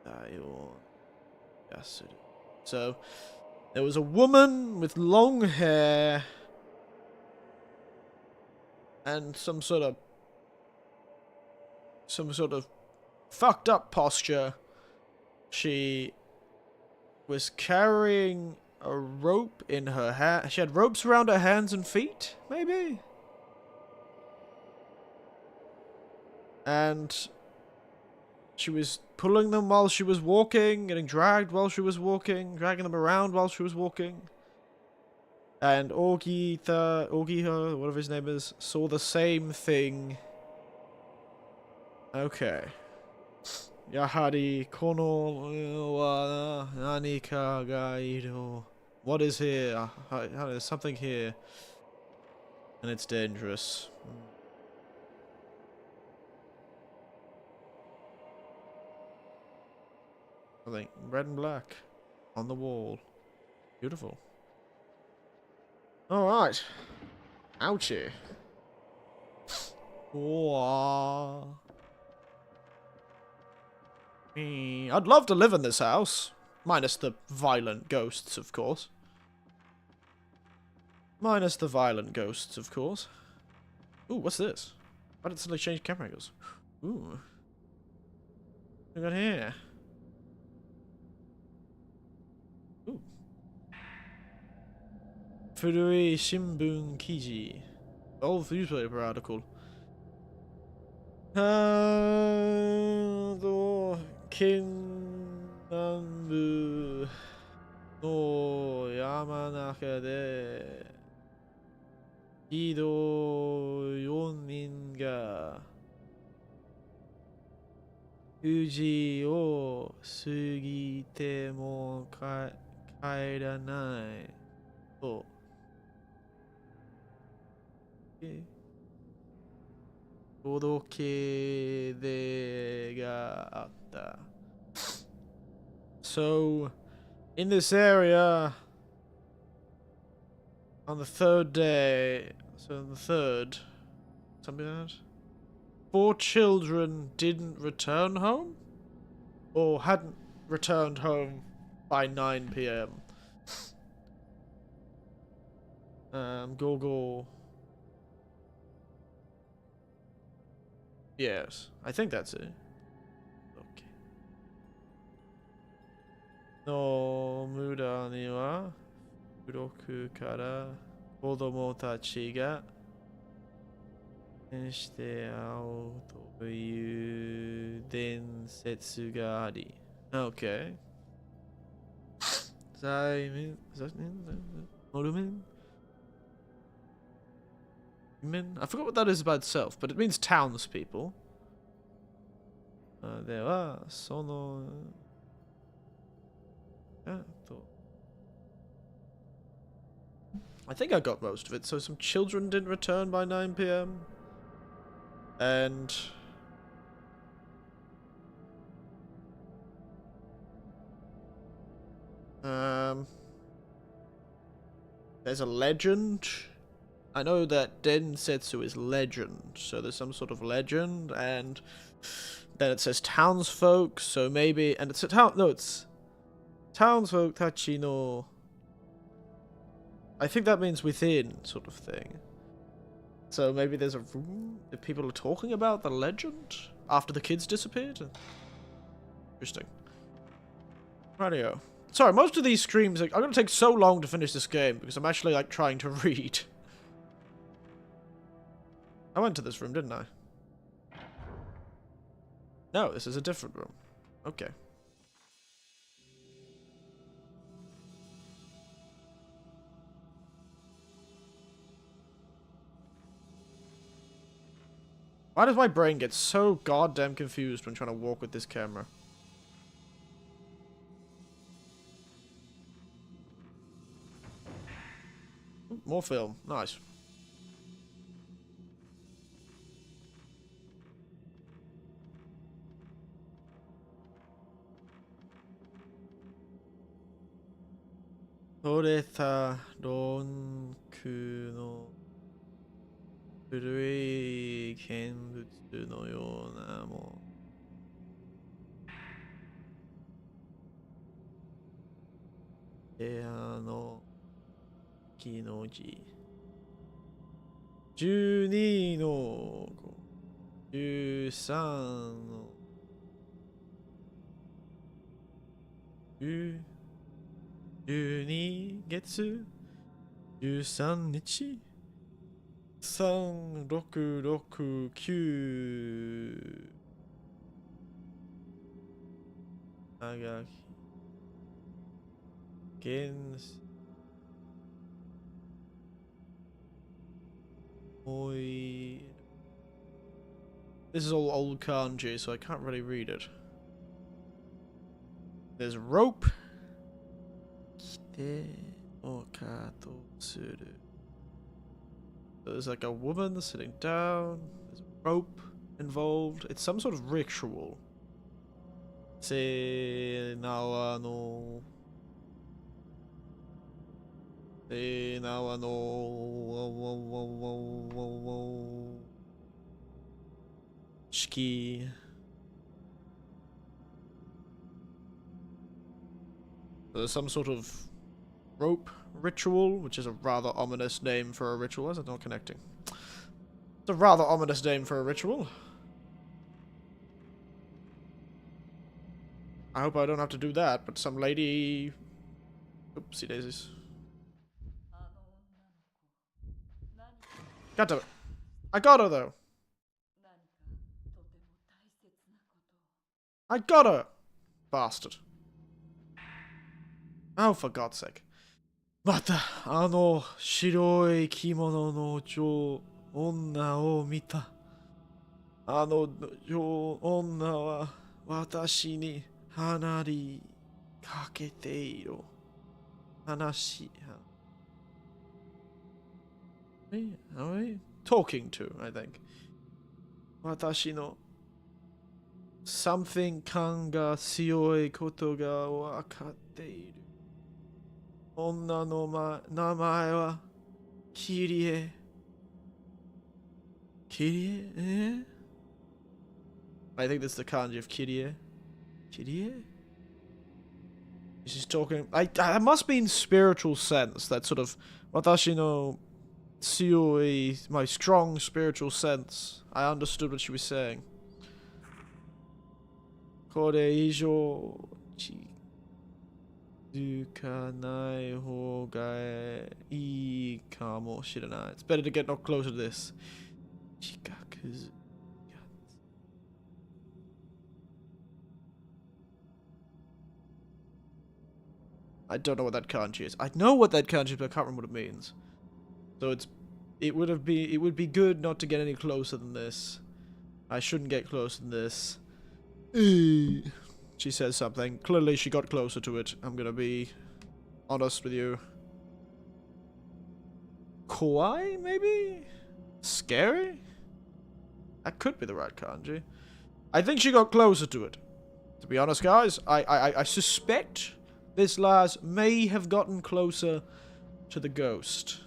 うな気がする。So, there was a woman with long hair and some sort of fucked up posture. She was carrying a rope in her hand. She had ropes around her hands and feet, maybe? And she was pulling them while she was walking, getting dragged while she was walking, dragging them around while she was walking. And Ogiha, whatever his name is, saw the same thing. Okay. Yahari kono wa nanika ga iru. What is here? There's something here. And it's dangerous. Something red and black on the wall. Beautiful. Alright. Ouchie. Whoa. I'd love to live in this house. Minus the violent ghosts, of course. Minus the violent ghosts, of course. Ooh, what's this? Why did it suddenly change camera angles? Ooh. What we got here? Ooh. Furui Shimbun Kiji. Old newspaper article. Kinanbu no Yamanaka de Hido 4人が9時を過ぎても帰らないと。届け出があった。So, in this area, on the third day, so on the third, something like that, 4 children didn't return home? Or hadn't returned home by 9 PM. Go. Yes, I think that's it. Okay. の村には古くから子供たちがして会うという伝説があり。Okay. Simon. I forgot what that is about itself, but it means townspeople. There are sono. I think I got most of it. So some children didn't return by 9 p.m. And there's a legend. I know that Densetsu is legend, so there's some sort of legend, and then it says townsfolk, so maybe, and it's a town, no, it's townsfolk tachi no, I think that means within, sort of thing. So maybe there's a room that people are talking about the legend after the kids disappeared? Interesting. Radio. Sorry, most of these streams, like, are going to take so long to finish this game, because I'm actually, like, trying to read. I went to this room, didn't I? No, this is a different room. Okay. Why does my brain get so goddamn confused when trying to walk with this camera? Ooh, more film. Nice. Toreta Ronku no 古い見物のようなもん。部屋の木の木。12の13の12月13日3669長木現おい This is all old kanji, so I can't really read it. There's rope. There's like a woman sitting down. There's a rope involved. It's some sort of ritual. Se nawa no Shiki. There's some sort of rope ritual, which is a rather ominous name for a ritual. Why is it not connecting? It's a rather ominous name for a ritual. I hope I don't have to do that, but some lady... Oopsie daisies. God damn it. I got her, though. I got her! Bastard. Oh, for God's sake. また、白い着物の女を見た。女は私に話しかけている。talking to, I think. 私の something 感が強いことがわかっている。女の名前はキリエ。Kirie? I think that's the kanji of Kirie. Kirie? She's talking... I must be in spiritual sense, that sort of... Watashi no tsuyoi, my strong spiritual sense. I understood what she was saying. Kore ijo... It's better to get no closer to this. I don't know what that kanji is. I know what that kanji is, but I can't remember what it means. So it would be good not to get any closer than this. I shouldn't get closer than this. She says something. Clearly she got closer to it. I'm gonna be honest with you. Kawaii, maybe? Scary? That could be the right kanji. I think she got closer to it. To be honest, guys, I suspect this lass may have gotten closer to the ghost.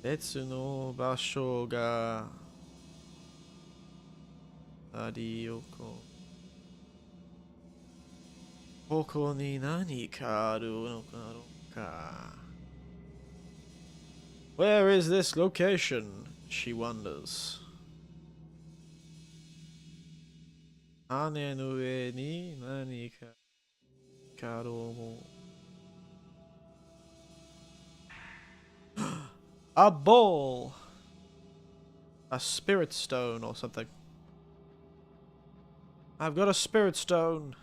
Betsu no basho ga arioko. Koko ni nani ka aru no ka? Where is this location? She wonders. Ane no ue ni nani ka karomo. A ball! A spirit stone or something. I've got a spirit stone.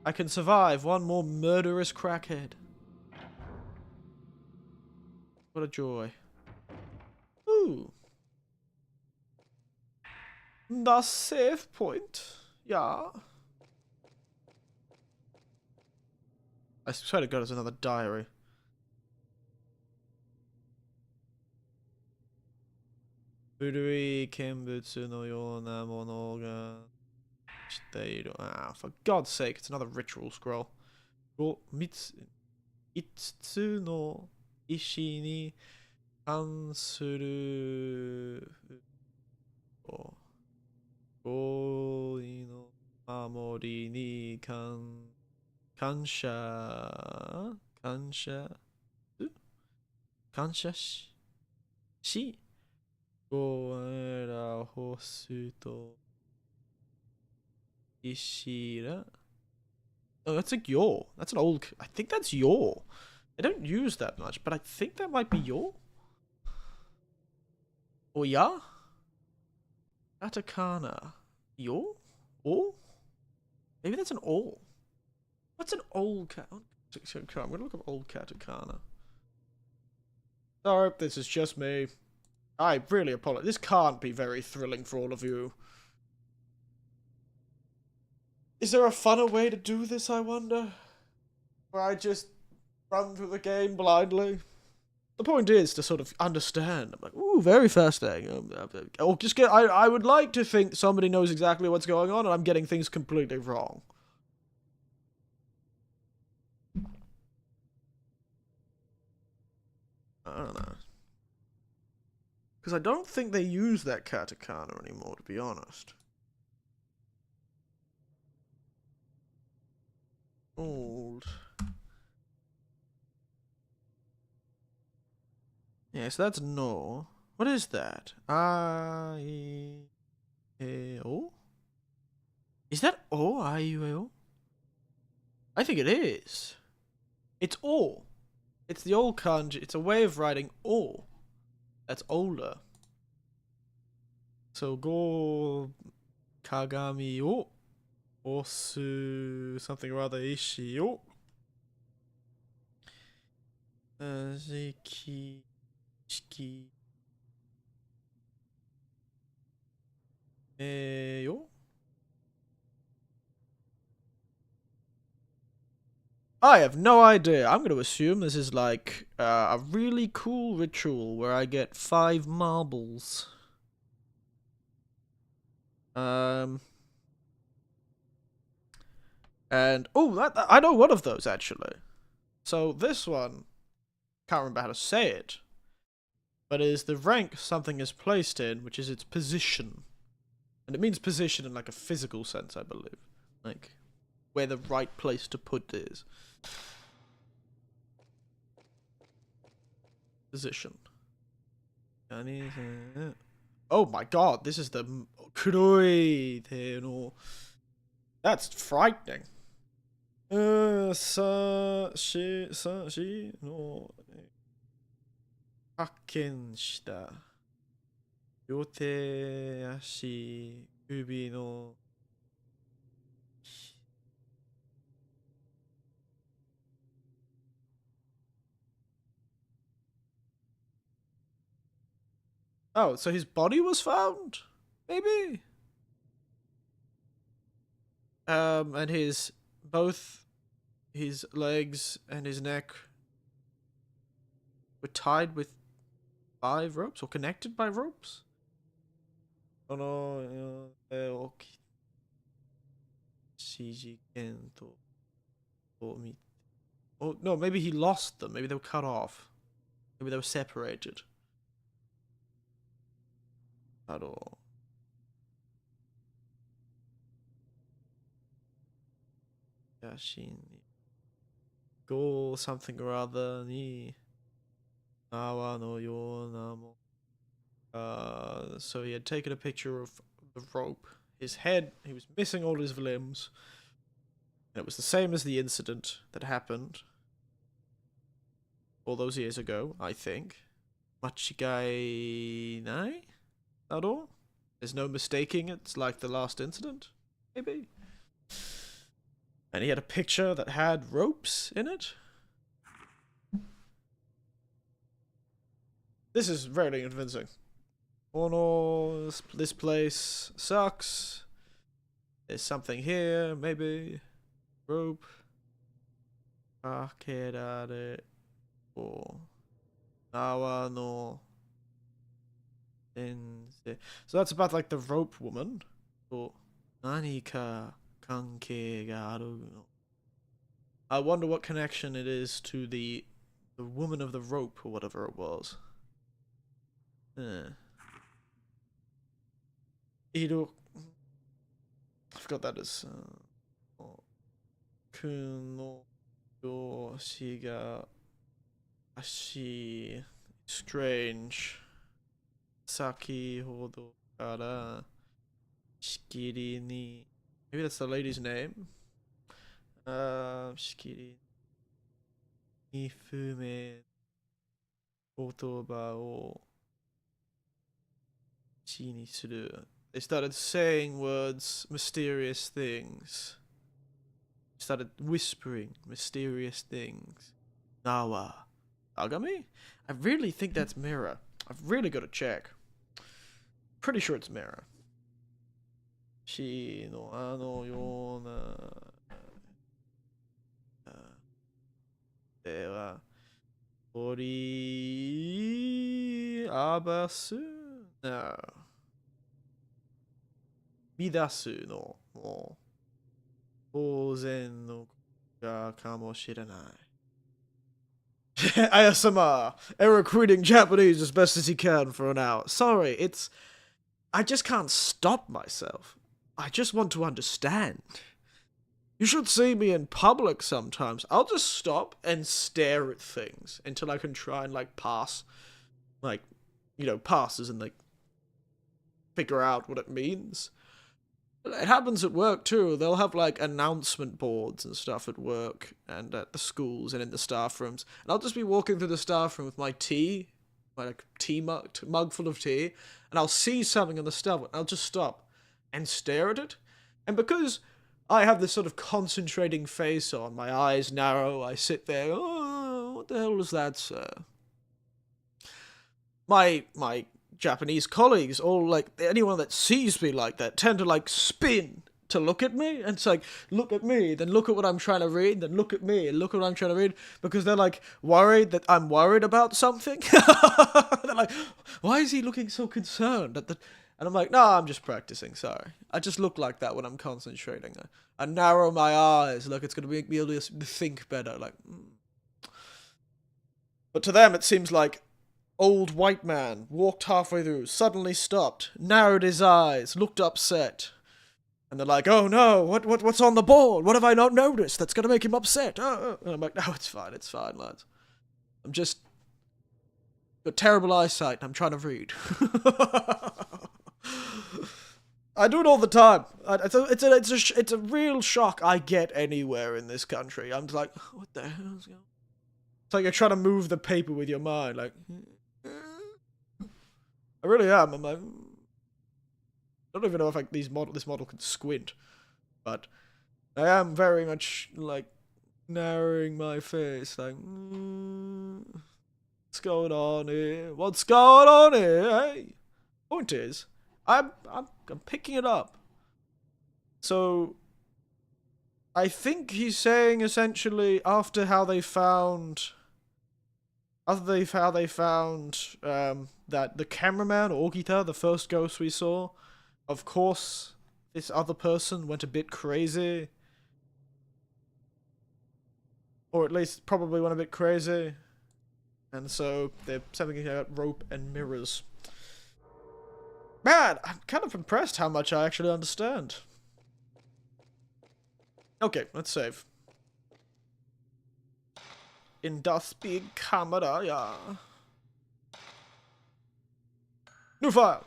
I can survive one more murderous crackhead. What a joy. Ooh. The save point. Yeah. I swear to God, it's another diary. Furui kenbutsu no yona mono ga shiteiru. Ah, for God's sake, it's another ritual scroll. Go itsu no ishi ni kansuru. Goi no mamori ni kansha shi. Goera hosu to ishira. Oh, that's like yo. That's an old. I think that's yo. I don't use that much, but I think that might be yo. Oh yeah. Katakana. Yo? Oh? Maybe that's an all. What's an old cat? I'm gonna look up old katakana. Sorry, this is just me. I really apologize. This can't be very thrilling for all of you. Is there a funner way to do this, I wonder? Where I just run through the game blindly? The point is to sort of understand. I'm like, ooh, very fascinating. Or just get. I would like to think somebody knows exactly what's going on, and I'm getting things completely wrong. I don't know. Because I don't think they use that katakana anymore, to be honest. Old. Yeah, so that's no. What is that? O? Is that O? O? I think it is. It's O. It's the old kanji. It's a way of writing O. That's older. So go kagami o osu something or other ishi o ziki shiki yo. I have no idea. I'm going to assume this is like a really cool ritual where I get 5 marbles. And oh, that I know one of those actually. So this one, can't remember how to say it, but is the rank something is placed in, which is its position, and it means position in like a physical sense, I believe, like where the right place to put is. Position. Oh my God! This is the kuroi. That's frightening. しの発見した両手足首の Oh, so his body was found? Maybe? And both his legs and his neck were tied with 5 ropes or connected by ropes? Oh no, oh no, maybe he lost them. Maybe they were cut off. Maybe they were separated. At all. Go something or other ni nawa no yona mo. So he had taken a picture of the rope, his head, he was missing all his limbs. And it was the same as the incident that happened all those years ago, I think. Machigai nai? At all? There's no mistaking it's like the last incident? Maybe? And he had a picture that had ropes in it? This is very convincing. Oh no, this place sucks. There's something here, maybe. Rope. Akerare. Oh. Nawa no. So that's about like the rope woman. Oh. Nani ka kanke ga aru no. I wonder what connection it is to the woman of the rope or whatever it was. Ido. I forgot that is. Kuno yoshi ga ashi. Strange. Saki hodo kara shikiri ni. Maybe that's the lady's name. Shikiri ni fume kotoba o chi ni suru. They started saying words, mysterious things. Started whispering mysterious things. Nawa. Agami? I really think that's Mirror. I've really got to check. Pretty sure it's Mirror. Shi no ano yona. De wa. Ori. Abasu? No. Midasu no. Mo. Ozen no ga kamoshiranai. ASMR. Eric reading Japanese as best as he can for an hour. Sorry, I just can't stop myself. I just want to understand. You should see me in public sometimes. I'll just stop and stare at things until I can try and, like, pass. Like, pass as in, like, figure out what it means. It happens at work too. They'll have like announcement boards and stuff at work and at the schools and in the staff rooms. And I'll just be walking through the staff room with my tea, my like tea mug full of tea, and I'll see something on the stuff and I'll just stop and stare at it. And because I have this sort of concentrating face on, my eyes narrow, I sit there, oh, what the hell was that, sir? My Japanese colleagues, all like anyone that sees me like that, tend to like spin to look at me, and it's like, look at me, then look at what I'm trying to read, then look at me, and look at what I'm trying to read, because they're like worried that I'm worried about something. They're like, why is he looking so concerned at the? And I'm like, no, I'm just practicing. Sorry, I just look like that when I'm concentrating. I narrow my eyes, like it's gonna make me able to think better. Like, but to them, it seems like. Old white man, walked halfway through, suddenly stopped, narrowed his eyes, looked upset. And they're like, oh no, what's on the board? What have I not noticed that's gonna make him upset? And I'm like, no, it's fine, lads. I'm just got terrible eyesight and I'm trying to read. I do it all the time. It's a real shock I get anywhere in this country. I'm just like, what the hell's going on? It's like you're trying to move the paper with your mind. Like, I really am. I'm like, I don't even know if this model can squint, but I am very much like narrowing my face. Like, what's going on here? What's going on here? Hey, point is, I'm picking it up. So, I think he's saying essentially after how they found that the cameraman or Ogita, the first ghost we saw, of course, this other person went a bit crazy, or at least probably went a bit crazy, and so they're sending out rope and mirrors. Man, I'm kind of impressed how much I actually understand. Okay, let's save. In das big camera, yeah. New file.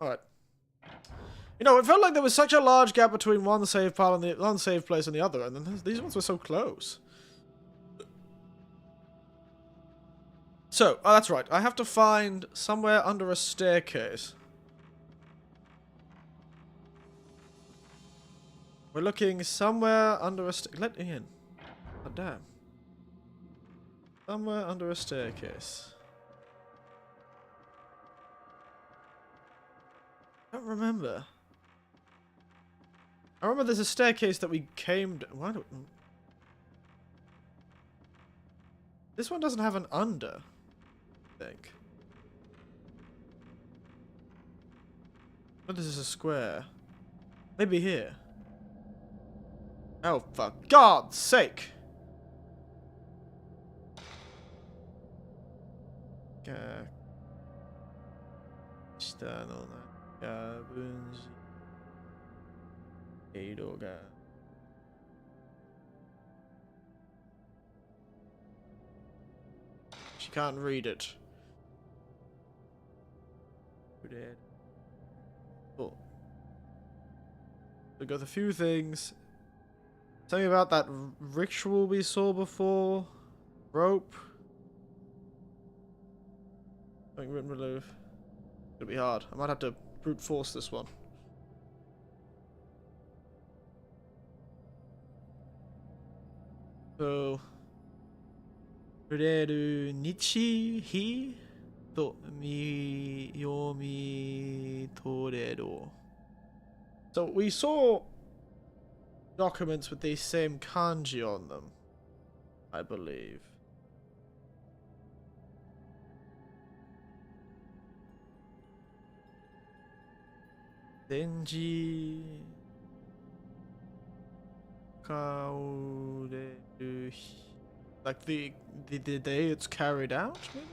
Alright. You know, it felt like there was such a large gap between one save file and the one save place and the other, and then these ones were so close. So, oh, that's right. I have to find somewhere under a staircase. We're looking somewhere under a let me in. Oh, damn. Somewhere under a staircase. I don't remember. I remember there's a staircase that we came to. Why don't... This one doesn't have an under, I think. But this is a square. Maybe here. Oh, for God's sake! She can't read it. Oh. We got a few things. Something about that ritual we saw before. Rope. Something written below. It'll be hard. I might have to brute force this one. So, Kureru nichi hi to mi yomi toreru. So we saw documents with these same kanji on them, I believe. Denji kaoreru, like the day it's carried out, maybe?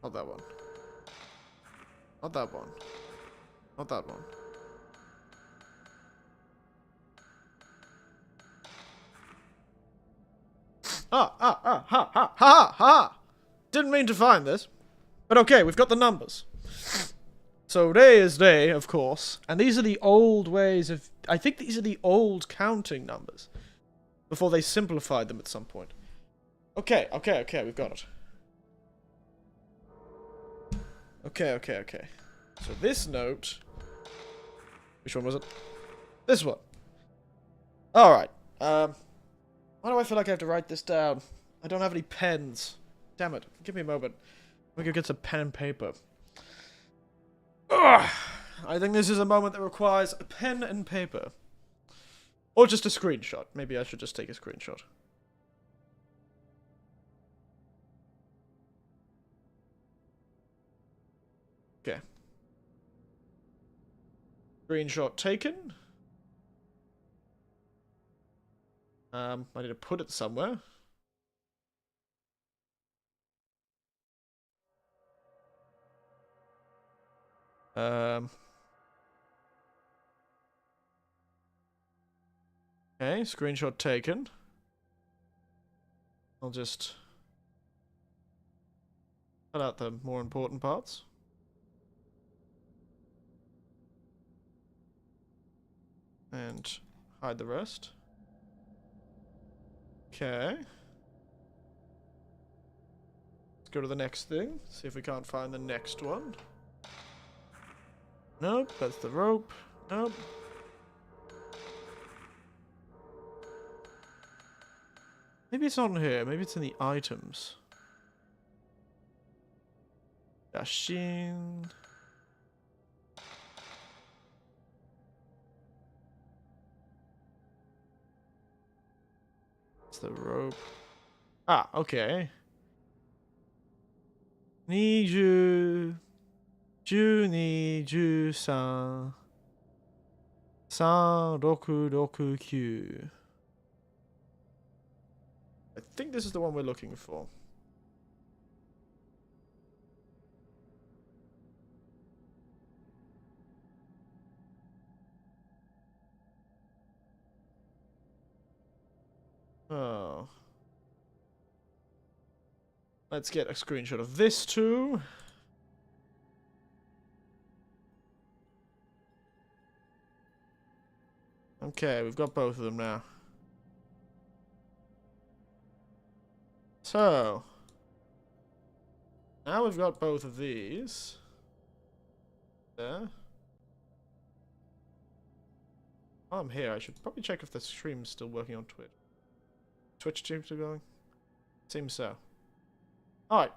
Not that one. Not that one. Not that one. Ha! Didn't mean to find this. But okay, we've got the numbers. So day is day, of course. And these are the old ways of... I think these are the old counting numbers. Before they simplified them at some point. Okay, we've got it. Okay. So this note... Which one was it? This one. Alright. Why do I feel like I have to write this down? I don't have any pens. Damn it. Give me a moment. Let me go get some pen and paper. Ugh! I think this is a moment that requires a pen and paper. Or just a screenshot. Maybe I should just take a screenshot. Okay. Screenshot taken. I need to put it somewhere. Okay, screenshot taken. I'll just cut out the more important parts. And hide the rest. Okay. Let's go to the next thing. See if we can't find the next one. Nope, that's the rope. Nope. Maybe it's on here. Maybe it's in the items. Dashin. It's the rope. Ah, okay. 20、12、13、3669. I think this is the one we're looking for. Oh. Let's get a screenshot of this too. Okay, we've got both of them now. So, now we've got both of these. There. While I'm here, I should probably check if the stream's still working on Twitch. Twitch stream still going? Seems so. Alright,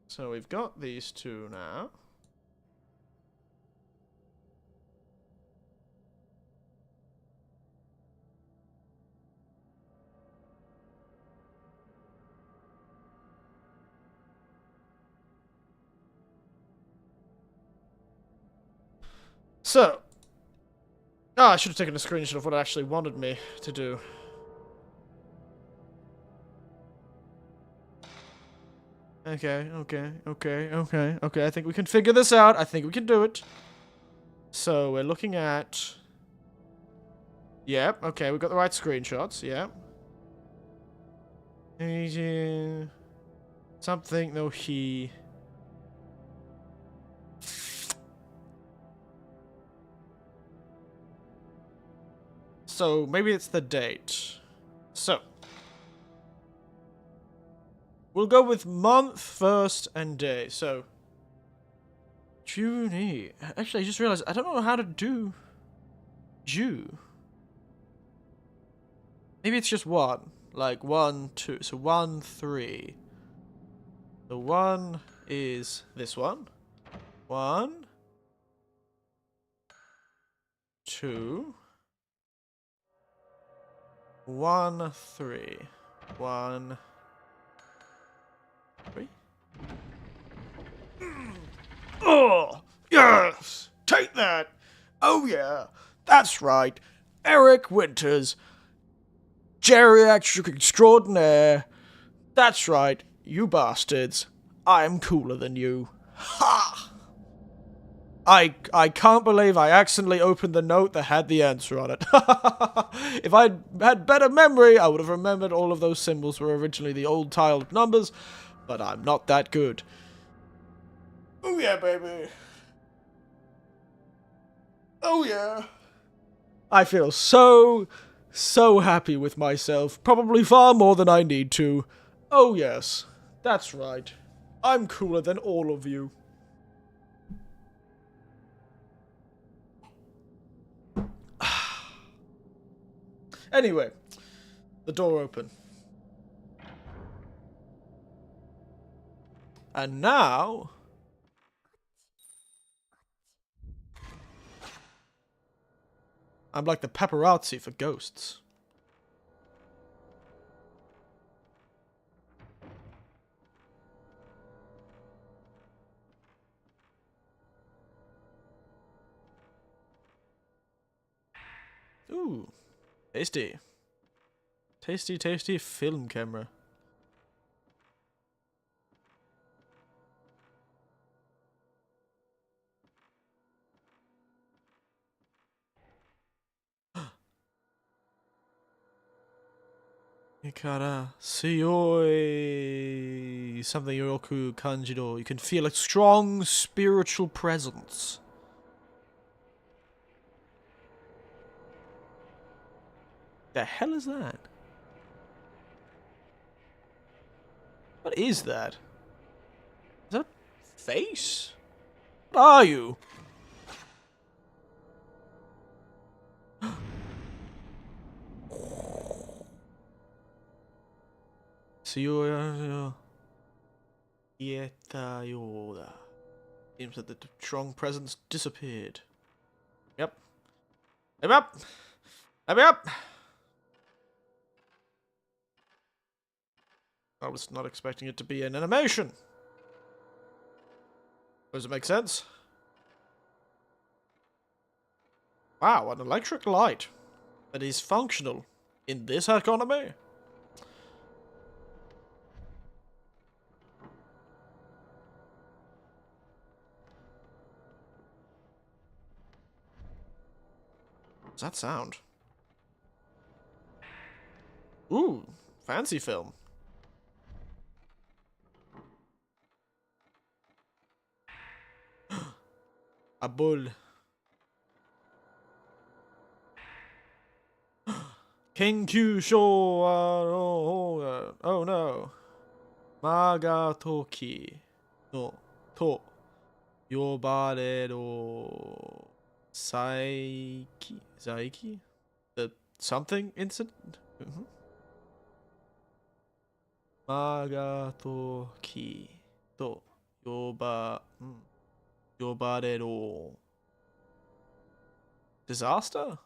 so we've got these two now. So, I should have taken a screenshot of what it actually wanted me to do. Okay, I think we can figure this out. I think we can do it. So, we're looking at... Yep, okay, we've got the right screenshots, yep. Something, no, he... So, maybe it's the date. So. We'll go with month first and day. So. June. Actually, I just realized I don't know how to do June. Maybe it's just one. Like 1, 2. So 1, 3. The 1 is this one. 1, 2. 1, 3. 1, 3. Oh, yes! Take that! Oh, yeah! That's right! Eric Winters, geriatric extraordinaire. That's right, you bastards. I'm cooler than you. Ha! I can't believe I accidentally opened the note that had the answer on it. If I'd had better memory, I would have remembered all of those symbols were originally the old tiled numbers, but I'm not that good. Oh yeah, baby. Oh yeah. I feel so happy with myself. Probably far more than I need to. Oh yes, that's right. I'm cooler than all of you. Anyway, the door open. And now... I'm like the paparazzi for ghosts. Ooh. Tasty. Tasty, tasty film camera. Ikara Suyoi something Yoku Kanjiro. You can feel a strong spiritual presence. The hell is that? What is that? Is that a face? What are you? Seems that the strong presence disappeared. Yep. Let me up! Let me up! I was not expecting it to be an animation. Does it make sense? Wow, an electric light that is functional in this economy. What's that sound? Ooh, fancy film. A bull. Kenkyusho oh no. Magatoki no to yobareru Saiki? The something incident? Magatoki to yobareru disaster?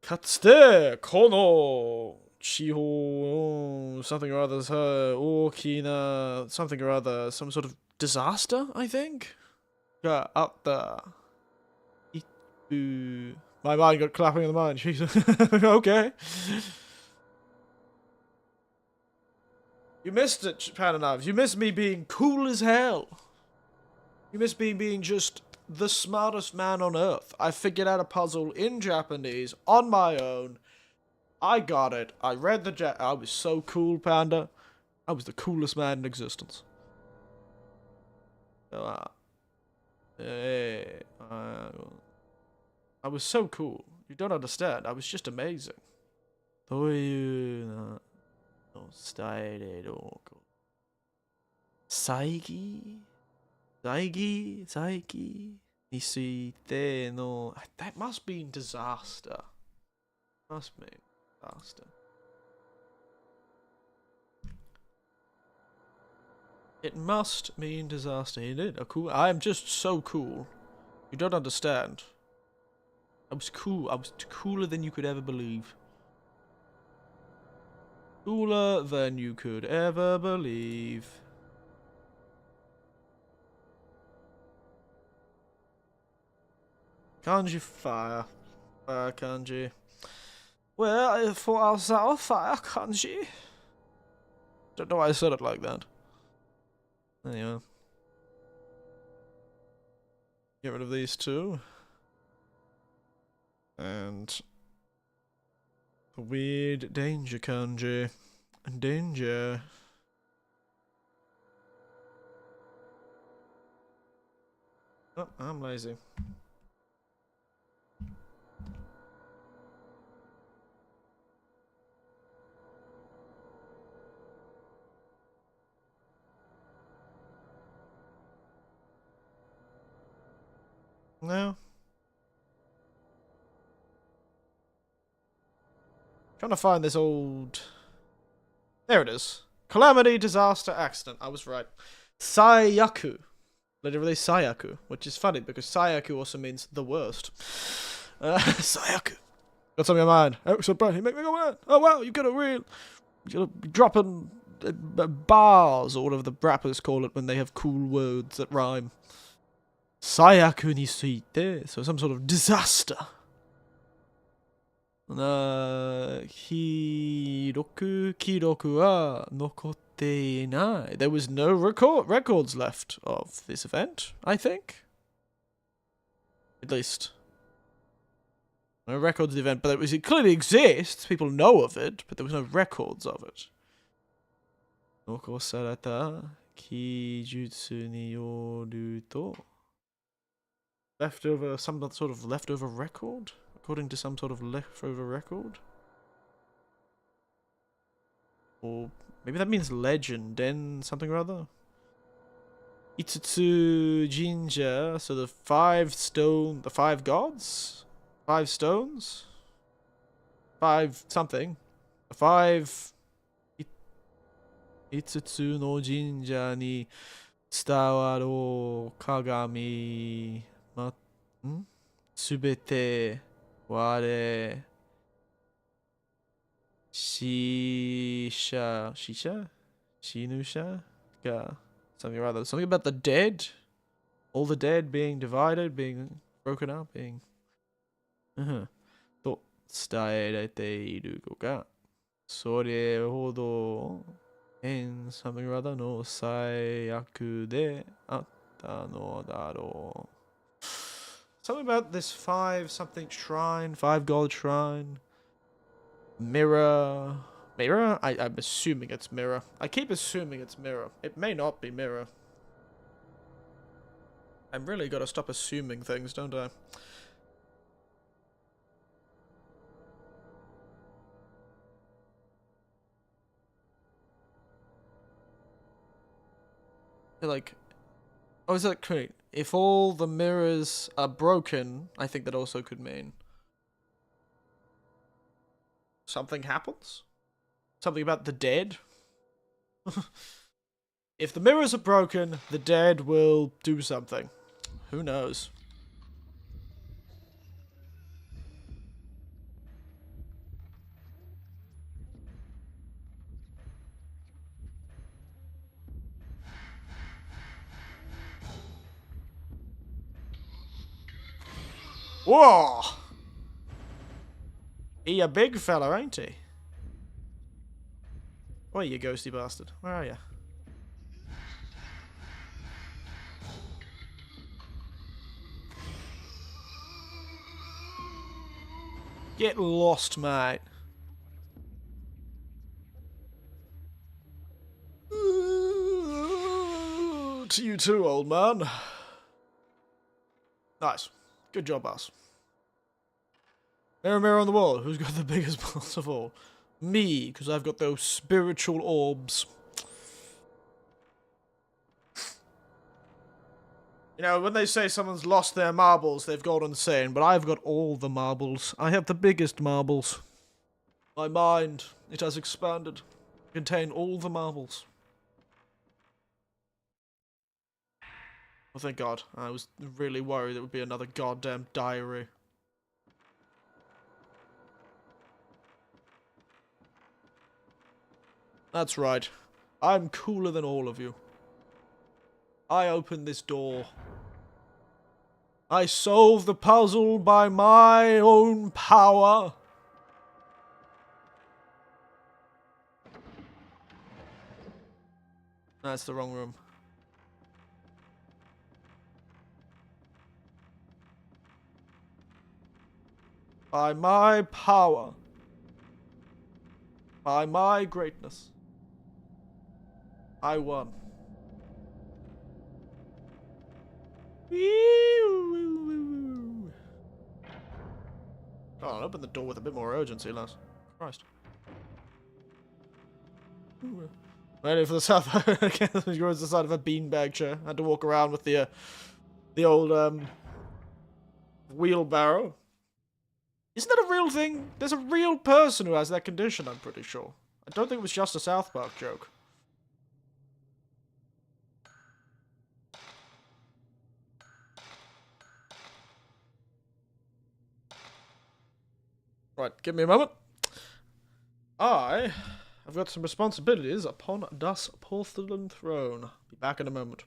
Katsude kono chiho something or other okina something or other, some sort of disaster, I think? Got up there. My mind got clapping in the mind. Jesus. Okay. You missed it, Pananovs. You missed me being cool as hell. You missed me being just the smartest man on earth. I figured out a puzzle in Japanese on my own. I got it. I read the I was so cool, Panda. I was the coolest man in existence. So, I was so cool. You don't understand. I was just amazing. Saigi Nisuite no. That must mean disaster. Must mean disaster. It must mean disaster. He did. Cool. I am just so cool. You don't understand. I was cool. I was cooler than you could ever believe. Cooler than you could ever believe. Kanji fire. Fire kanji. Well, for ourselves, fire kanji. Don't know why I said it like that. Anyway. Get rid of these two. And the weird danger kanji. Danger. Oh, I'm lazy. No. Trying to find this old... There it is. Calamity, disaster, accident. I was right. Sayaku. Literally Sayaku. Which is funny because Sayaku also means the worst. Sayaku. Got something in mind. Oh, so bad. You make me go mad. Oh wow, you got a real... You're dropping bars or whatever the rappers call it when they have cool words that rhyme. Sayaku ni suite, so some sort of disaster. Hiroku kiroku wa nokotte inai. There was no records left of this event, I think. At least. No records of the event, but it clearly exists. People know of it, but there was no records of it. Noko sarata kijutsu ni yoru to. Leftover, some sort of leftover record? According to some sort of leftover record? Or maybe that means legend, then something or other? Itsutsu Jinja, so the 5 gods? 5 stones? 5 something. 5 Itsutsu no Jinja ni tsudawaru kagami Subete ware shisha shinusha ga something or other. Something about the dead? All the dead being divided, being broken up, being... To tsudaerete iru ga sore hodo en something or other no saiyaku de atta no daro. Something about this 5 something shrine, 5 gold shrine. Mirror. Mirror? I'm assuming it's mirror. I keep assuming it's mirror. It may not be mirror. I'm really gotta stop assuming things, don't I? Like, oh, is that correct? If all the mirrors are broken, I think that also could mean something happens? Something about the dead? If the mirrors are broken, the dead will do something. Who knows? Whoa! He a big fella, ain't he? Where are you, ghosty bastard? Where are you? Get lost, mate. To you too, old man. Nice. Good job, boss. Mirror, mirror on the wall. Who's got the biggest balls of all? Me, because I've got those spiritual orbs. You know, when they say someone's lost their marbles, they've gone insane, but I've got all the marbles. I have the biggest marbles. My mind, it has expanded. Contain all the marbles. Oh, thank God. I was really worried it would be another goddamn diary. That's right. I'm cooler than all of you. I opened this door. I solved the puzzle by my own power. That's the wrong room. By my power. By my greatness. I won. Oh, I'll open the door with a bit more urgency, lass. Christ. Ready for the south. You're on the side of a beanbag chair. I had to walk around with the old wheelbarrow. Isn't that a real thing? There's a real person who has that condition, I'm pretty sure. I don't think it was just a South Park joke. Right, give me a moment. I've got some responsibilities upon das porcelain throne. Be back in a moment.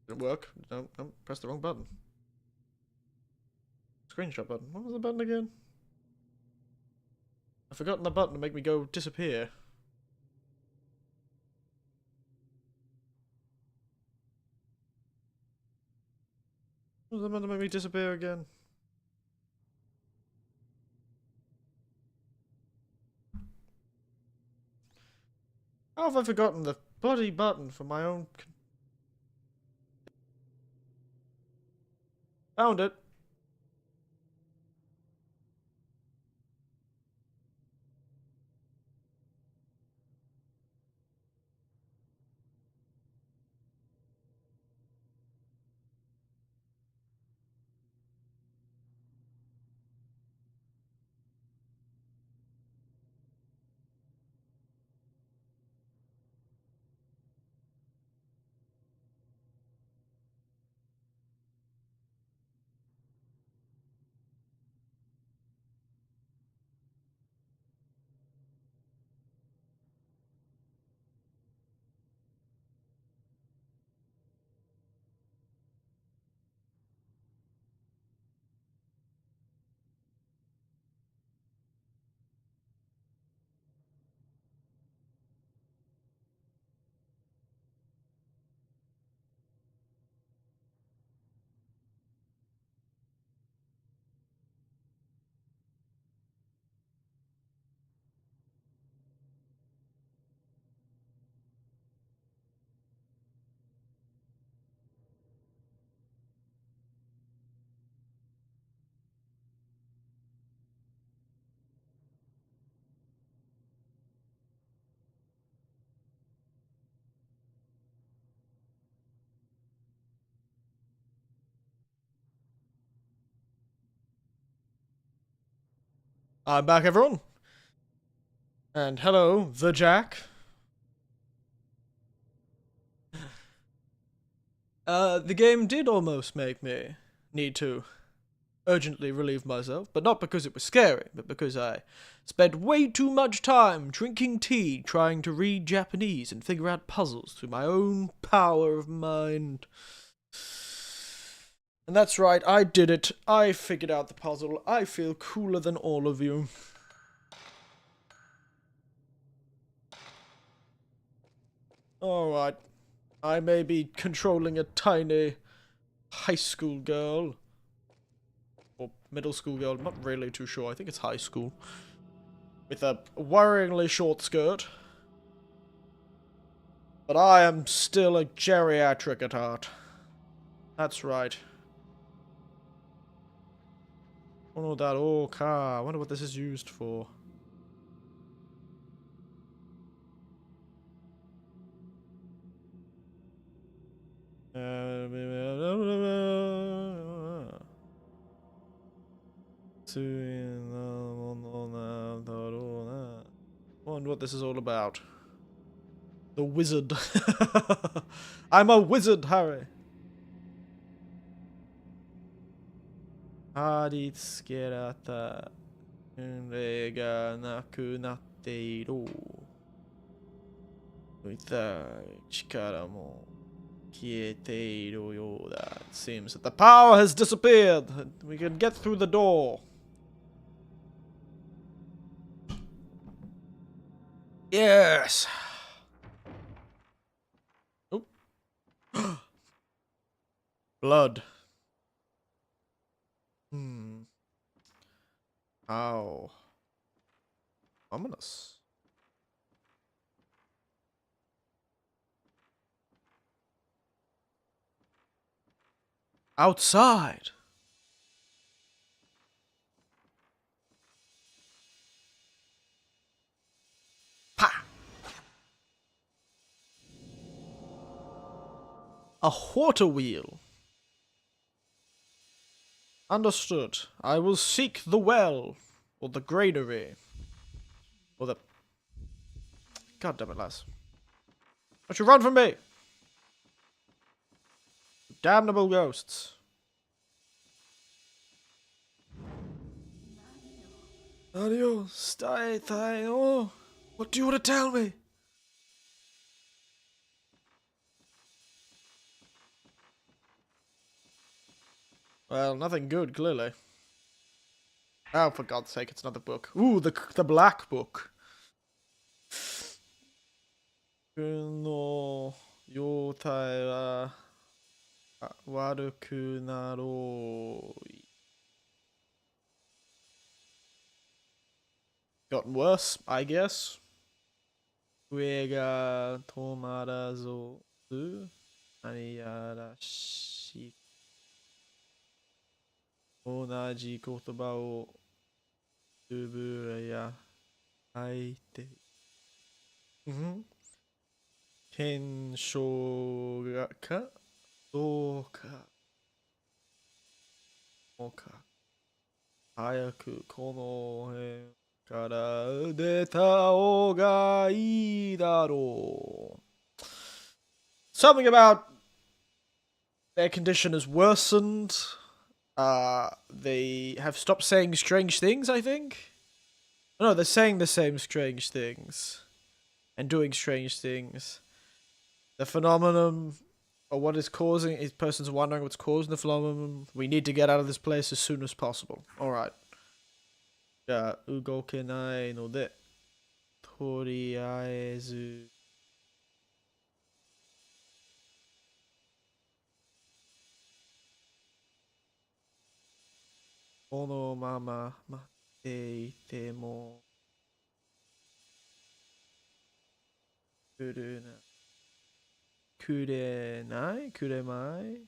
Didn't work. No, pressed the wrong button. Screenshot button. What was the button again? I've forgotten the button to make me go disappear. What was the button to make me disappear again? How have I forgotten the bloody button for my own... Found it. I'm back, everyone. And hello, the Jack. The game did almost make me need to urgently relieve myself, but not because it was scary, but because I spent way too much time drinking tea trying to read Japanese and figure out puzzles through my own power of mind. And that's right, I did it. I figured out the puzzle. I feel cooler than all of you. Alright. I may be controlling a tiny high school girl. Or middle school girl, I'm not really too sure. I think it's high school. With a worryingly short skirt. But I am still a geriatric at heart. That's right. Oh, that old car. I wonder what this is used for. Wonder what this is all about. The wizard. I'm a wizard, Harry. 貼り付けられた運命がなくなっている。痛い力も消えているようだ。It seems that the power has disappeared. We can get through the door. Yes. Oh. Blood. How ominous. Outside. Pa. A water wheel. Understood. I will seek the well, or the granary, or the... God damn it, lass. Don't you run from me! Damnable ghosts. Adios, oh, what do you want to tell me? Well, nothing good, clearly. Oh, for God's sake, it's another book. Ooh, the black book. No yotai wa waruku naroi. Gotten worse, I guess. Ue ga tomarazu nani arashi onaji kotoba o tsubura ya aite. Kensho ga ka douka oka hayaku kono hen kara deta o ga ii daro. Something about their condition has worsened. They have stopped saying strange things, I think. No, they're saying the same strange things and doing strange things. The phenomenon, or what is causing, is persons wondering what's causing the phenomenon. We need to get out of this place as soon as possible. Alright. Ja, ugokenai no de, toriaezu. Kono mama matte ite mo kuruna. Kurenai? Kuremai?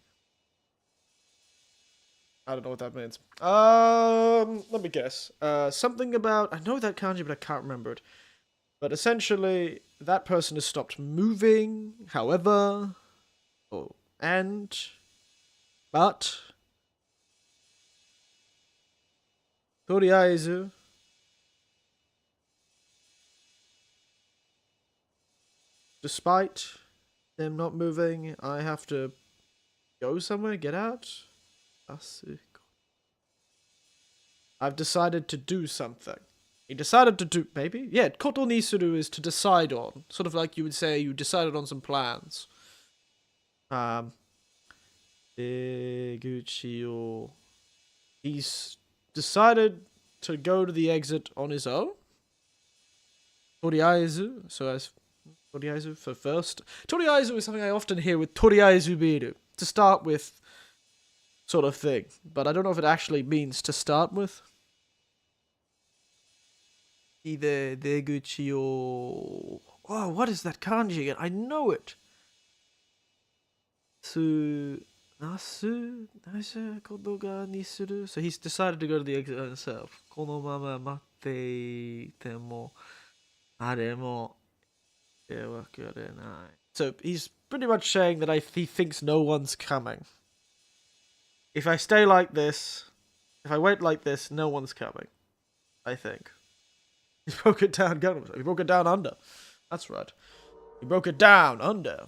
I don't know what that means. Let me guess. Something about... I know that kanji, but I can't remember it. But essentially, that person has stopped moving, however... Oh, and... But... Toriaizu... Despite them not moving, I have to go somewhere, get out. I've decided to do something. He decided to do, maybe? Yeah, koto ni suru is to decide on. Sort of like you would say you decided on some plans. Deguchi. He's decided to go to the exit on his own. Toriaizu, so as Toriaizu for first. Toriaizu is something I often hear with Toriaizu biru. To start with, sort of thing. But I don't know if it actually means to start with. Ide deguchi o... Oh, what is that kanji again? I know it. Nasu koto ga ni suru. So he's decided to go to the exit himself. Kono mama matte ite mo are mo ewakurenai. So he's pretty much saying that he thinks no one's coming. If I stay like this, if I wait like this, no one's coming. I think. He broke it down, he broke it down under. That's right. He broke it down under.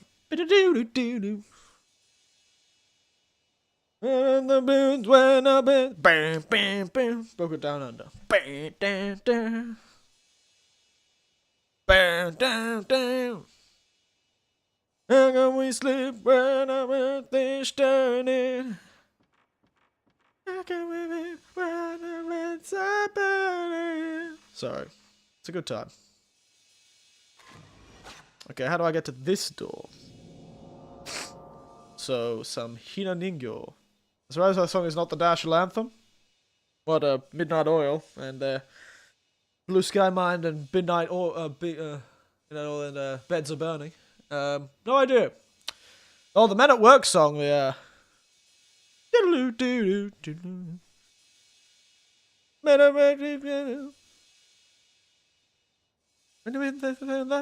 And the blues went up and bam, bam, bam. Broke it down under. Bam, down, down. Bam, down, down. How can we sleep when our earth turning? How can we live when our earth's burning? Sorry. It's a good time. Okay, how do I get to this door? So, some Hina Ningyo. As far as that song is not the national anthem. What, Midnight Oil and Blue Sky Mind and Midnight Oil, and Beds Are Burning. No idea. Oh, the Men at Work song, yeah.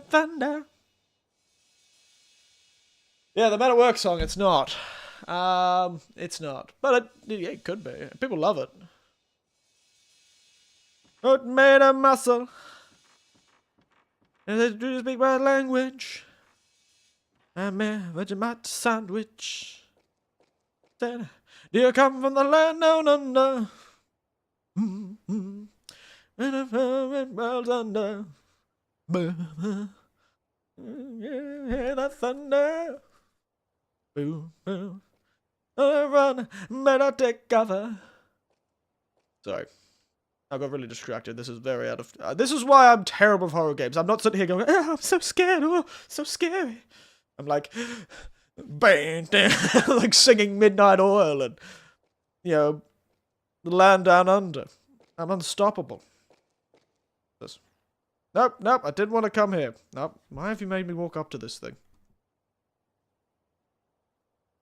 Thunder. Yeah, the Men at Work song, it's not. It's not. But it could be. People love it. Not made of muscle. And they do speak my language. I'm a Vegemite sandwich. Said, do you come from the land down under? And I've heard world's under. Hear that thunder. Boom, boom. Run, better take cover. Sorry. I got really distracted. This is very out of... this is why I'm terrible with horror games. I'm not sitting here going, oh, I'm so scared. Oh, so scary. I'm like, bang, like singing Midnight Oil and, you know, The Land Down Under. I'm unstoppable. This. Nope, nope, I didn't want to come here. Nope. Why have you made me walk up to this thing?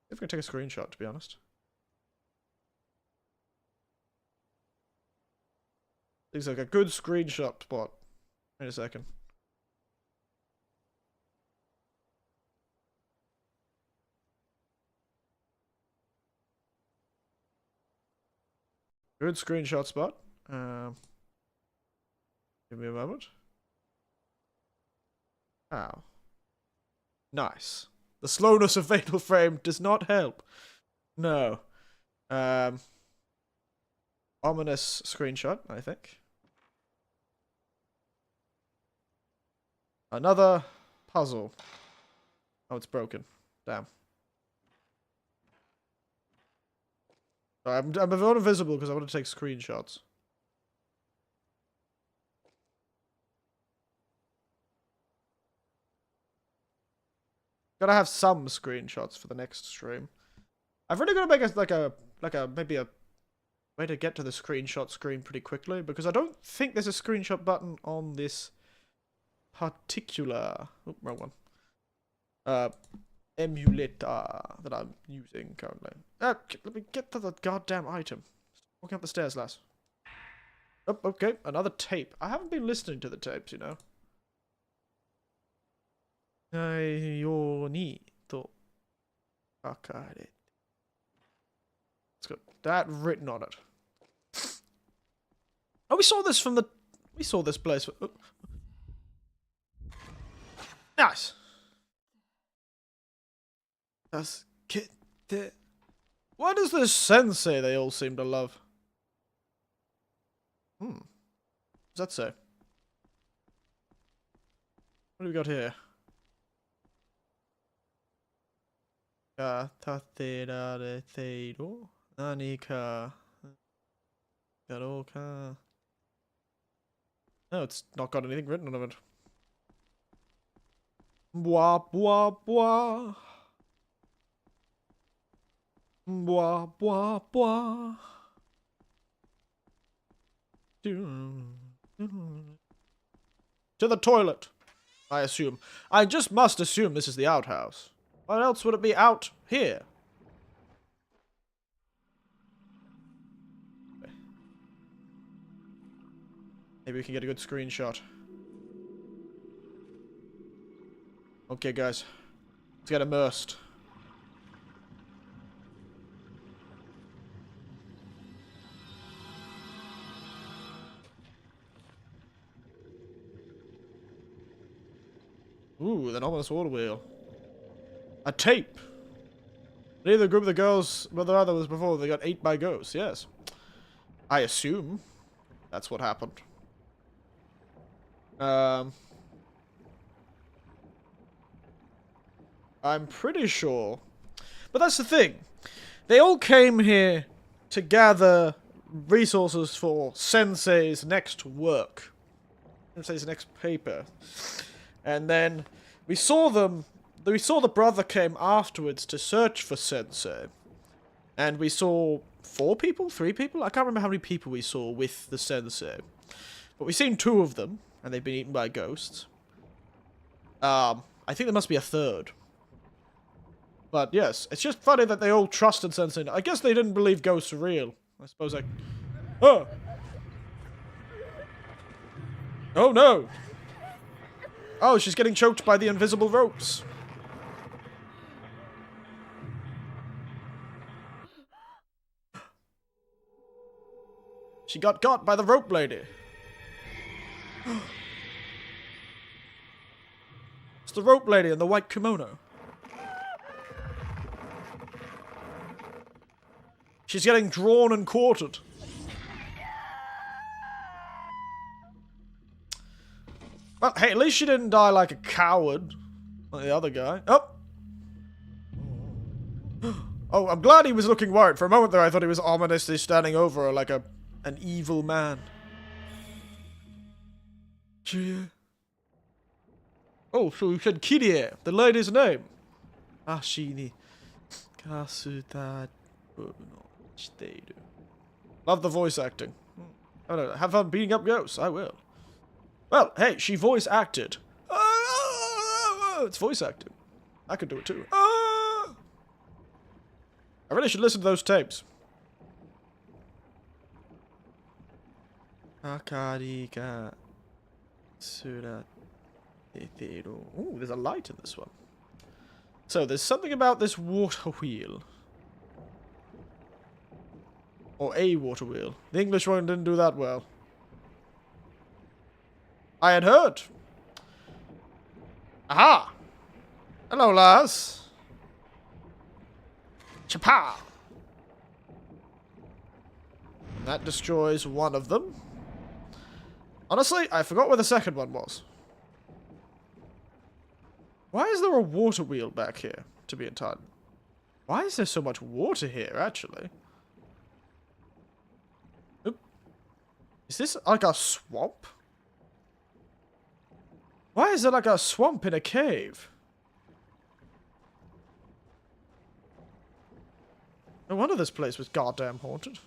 I'm going to take a screenshot, to be honest. Seems like a good screenshot spot. Wait a second. Good screenshot spot. Give me a moment. Ow. Nice. The slowness of Fatal Frame does not help. No. Ominous screenshot, I think. Another puzzle. Oh, it's broken. Damn. I'm invisible because I want to take screenshots. Gotta have some screenshots for the next stream. I've really got to make maybe a way to get to the screenshot screen pretty quickly, because I don't think there's a screenshot button on this particular wrong one. Emulator that I'm using currently. Let me get to the goddamn item. Walking up the stairs, lass. Oh, okay, another tape. I haven't been listening to the tapes, you know. It's got that written on it. Oh, we saw this from the... We saw this place. Oh. Nice. Let's get the... What is this sensei they all seem to love? What does that say? What do we got here? No, it's not got anything written on it. Blah, blah, blah. Blah, blah, blah. To the toilet, I assume. I just must assume this is the outhouse. What else would it be out here? Maybe we can get a good screenshot. Okay, guys. Let's get immersed. Ooh, the ominous water wheel. A tape. Neither group of the girls, well, the other was before they got ate by ghosts. Yes, I assume that's what happened. I'm pretty sure, but that's the thing. They all came here to gather resources for Sensei's next work, Sensei's next paper, and then we saw them. We saw the brother came afterwards to search for Sensei. And we saw 4 people? 3 people? I can't remember how many people we saw with the Sensei. But we've seen 2 of them, and they've been eaten by ghosts. I think there must be a 3rd. But yes, it's just funny that they all trusted Sensei. I guess they didn't believe ghosts were real. I suppose I... Oh! Oh no! Oh, she's getting choked by the invisible ropes. She got by the rope lady. It's the rope lady in the white kimono. She's getting drawn and quartered. Well, hey, at least she didn't die like a coward like the other guy. Oh! Oh, I'm glad he was looking worried. For a moment there, I thought he was ominously standing over her like an evil man. Cheer. Oh, so you said Kirie, the lady's name. Ashini. Kasuta. Love the voice acting. Oh, no, have fun beating up ghosts. I will. Well, hey, she voice acted. It's voice acting. I could do it too. I really should listen to those tapes. Akarika Sura. Ooh, there's a light in this one. So, there's something about this water wheel. Or a water wheel. The English one didn't do that well. I had heard. Aha! Hello, Lars. Chapa! That destroys one of them. Honestly, I forgot where the second one was. Why is there a water wheel back here, to be entirely? Why is there so much water here, actually? Oop. Is this like a swamp? Why is there like a swamp in a cave? No wonder this place was goddamn haunted.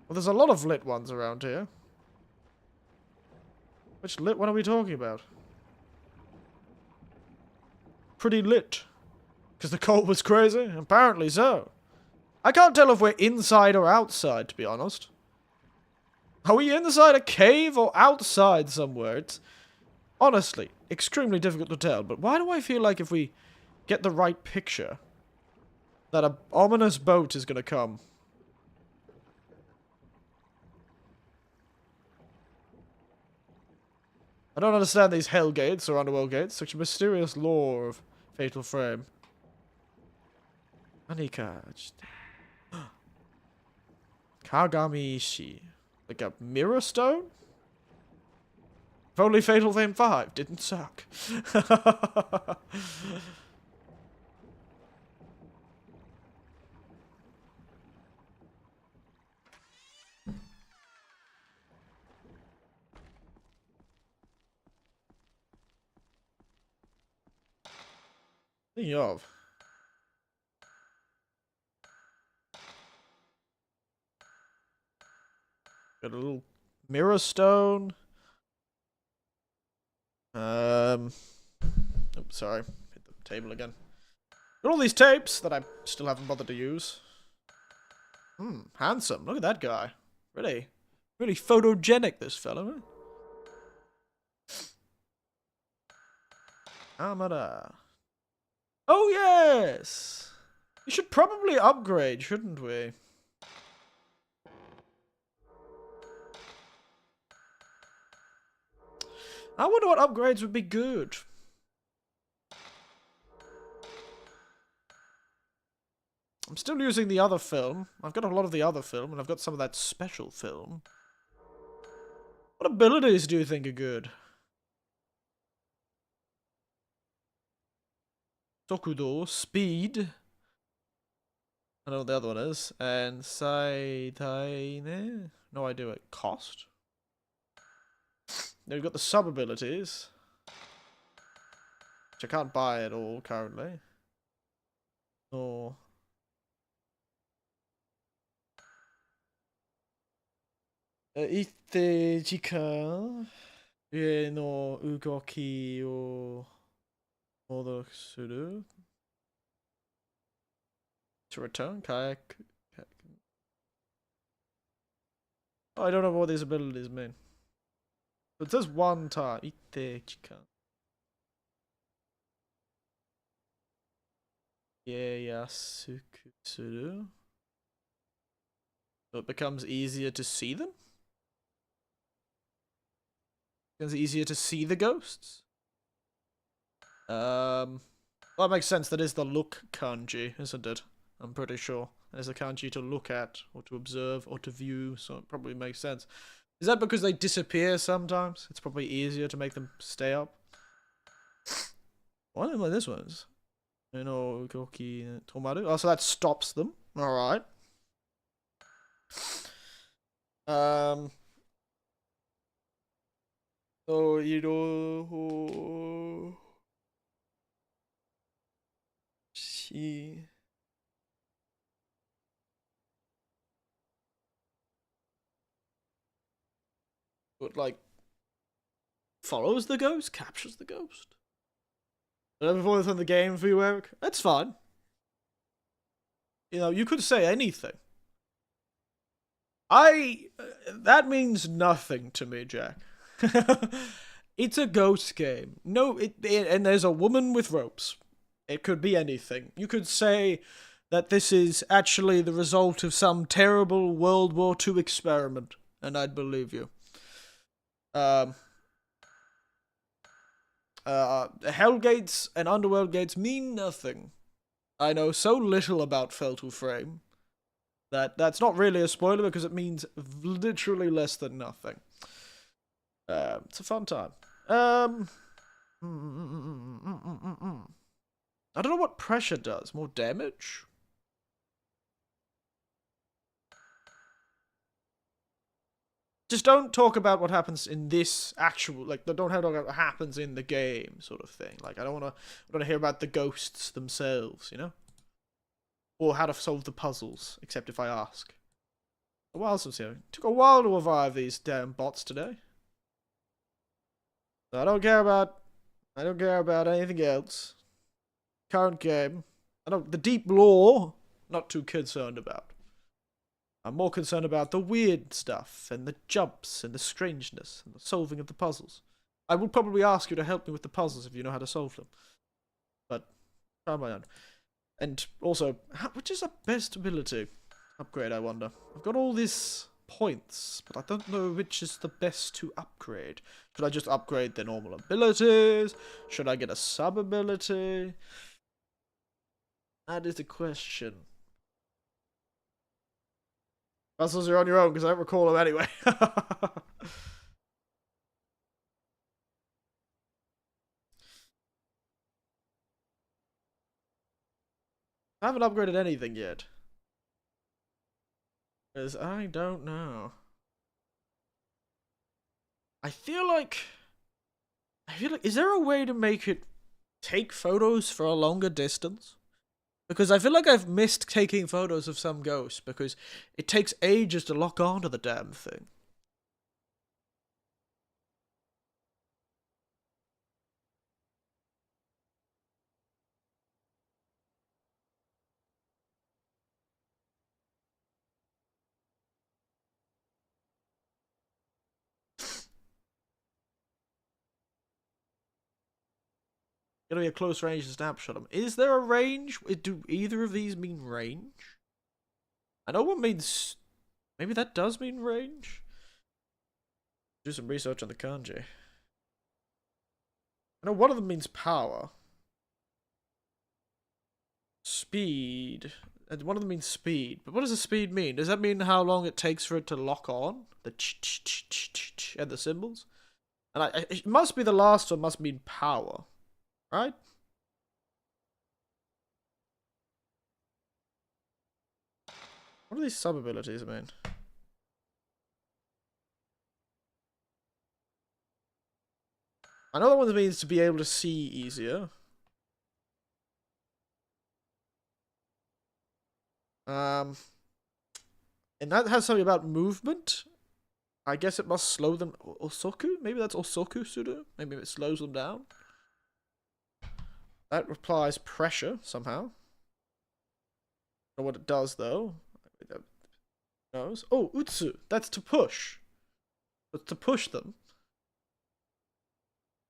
Well, there's a lot of lit ones around here. Which lit one are we talking about? Pretty lit. Because the cult was crazy? Apparently so. I can't tell if we're inside or outside, to be honest. Are we inside a cave or outside somewhere? It's honestly extremely difficult to tell. But why do I feel like if we get the right picture, that an ominous boat is going to come? I don't understand these hell gates or underworld gates. Such a mysterious lore of Fatal Frame. Anika. Kagami Ishi. Like a mirror stone? If only Fatal Frame 5 didn't suck. Speaking of. Got a little mirror stone. Oops, sorry. Hit the table again. Got all these tapes that I still haven't bothered to use. Handsome. Look at that guy. Really photogenic, this fellow. Amara. Oh, yes! We should probably upgrade, shouldn't we? I wonder what upgrades would be good. I'm still using the other film. I've got a lot of the other film, and I've got some of that special film. What abilities do you think are good? Tokudo, speed. I don't know what the other one is. And Saitaine. No idea what cost. Then we've got the sub abilities. Which I can't buy at all currently. Or Ite Jika no Ugoki o Modosuru. To return kayak. Oh, I don't know what these abilities mean. But it says one time. Ite Jika. Ieyasu suru. So it becomes easier to see them? It becomes easier to see the ghosts? Well, that makes sense. That is the look kanji, isn't it? I'm pretty sure. There's a kanji to look at, or to observe, or to view, so it probably makes sense. Is that because they disappear sometimes? It's probably easier to make them stay up. Why don't like this one's? You know, Koki Tomaru. Oh, so that stops them. Alright. So, you know... She... But, like, follows the ghost? Captures the ghost? Whatever from the game for you, Eric? That's fine. You know, you could say anything. That means nothing to me, Jack. It's a ghost game. No, and there's a woman with ropes. It could be anything. You could say that this is actually the result of some terrible World War II experiment, and I'd believe you. Hellgates and Underworld gates mean nothing. I know so little about Fatal Frame that's not really a spoiler because it means literally less than nothing. It's a fun time. I don't know what pressure does. More damage? Just don't talk about what happens in this actual, like, don't talk about what happens in the game, sort of thing. Like, I don't want to hear about the ghosts themselves, you know? Or how to solve the puzzles, except if I ask. A while since here. It took a while to revive these damn bots today. So I don't care about anything else. Current game. The deep lore, not too concerned about. I'm more concerned about the weird stuff, and the jumps, and the strangeness, and the solving of the puzzles. I will probably ask you to help me with the puzzles if you know how to solve them. But, try my own. And also, which is the best ability upgrade, I wonder? I've got all these points, but I don't know which is the best to upgrade. Should I just upgrade the normal abilities? Should I get a sub-ability? That is the question. Puzzles are on your own, because I don't recall them anyway. I haven't upgraded anything yet. Because I don't know. I feel like... Is there a way to make it take photos for a longer distance? Because I feel like I've missed taking photos of some ghosts, because it takes ages to lock onto the damn thing. Gonna be a close range snapshot of them. Is there a range? Do either of these mean range? I know what means... Maybe that does mean range? Do some research on the kanji. I know one of them means power. Speed. And one of them means speed. But what does the speed mean? Does that mean how long it takes for it to lock on? The ch-ch-ch-ch-ch and the symbols? And it must be the last one must mean power. Right? What are these sub-abilities, I mean? I know that one means to be able to see easier. And that has something about movement. I guess it must slow them. Osoku? Maybe that's Osoku Sudo? Maybe it slows them down. That applies pressure somehow. I don't know what it does though. Knows. Oh, Utsu. That's to push. It's to push them.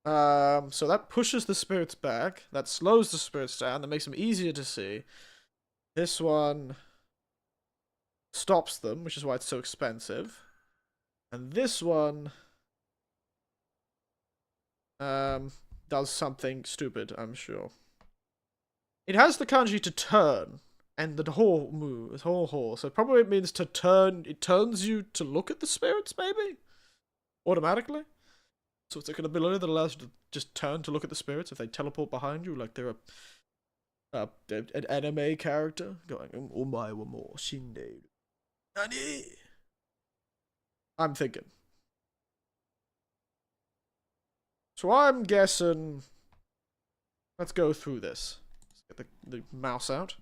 So that pushes the spirits back. That slows the spirits down. That makes them easier to see. This one stops them, which is why it's so expensive. And this one does something stupid, I'm sure. It has the kanji to turn, and the whole move, whole. So probably it means to turn. It turns you to look at the spirits, maybe automatically. So it's like an ability that allows you to just turn to look at the spirits if they teleport behind you, like they're an anime character going, "Omae wa mou shindeiru." Nani? I'm thinking. So I'm guessing. Let's go through this. Let's get the mouse out.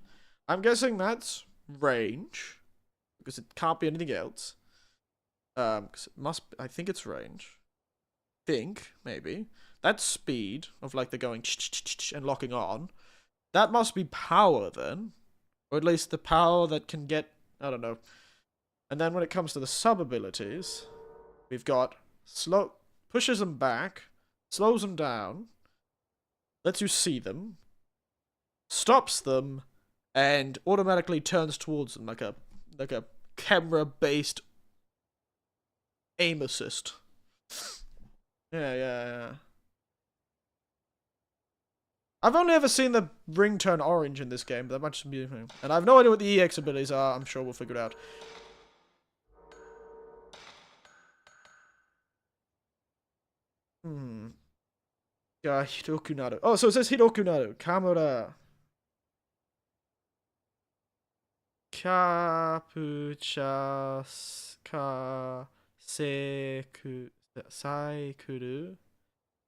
I'm guessing that's range, because it can't be anything else. Because it must. I think it's range. Maybe that's speed of like they're going and locking on. That must be power then, or at least the power that can get. I don't know. And then when it comes to the sub abilities, we've got slow pushes them back, slows them down, lets you see them, stops them, and automatically turns towards them like a camera-based aim assist. Yeah. I've only ever seen the ring turn orange in this game, but that might just be, and I have no idea what the EX abilities are. I'm sure we'll figure it out. Yeah, Hirokunaru. Oh, so it says Hirokunaru. Kamura. Captcha ka seku saikuru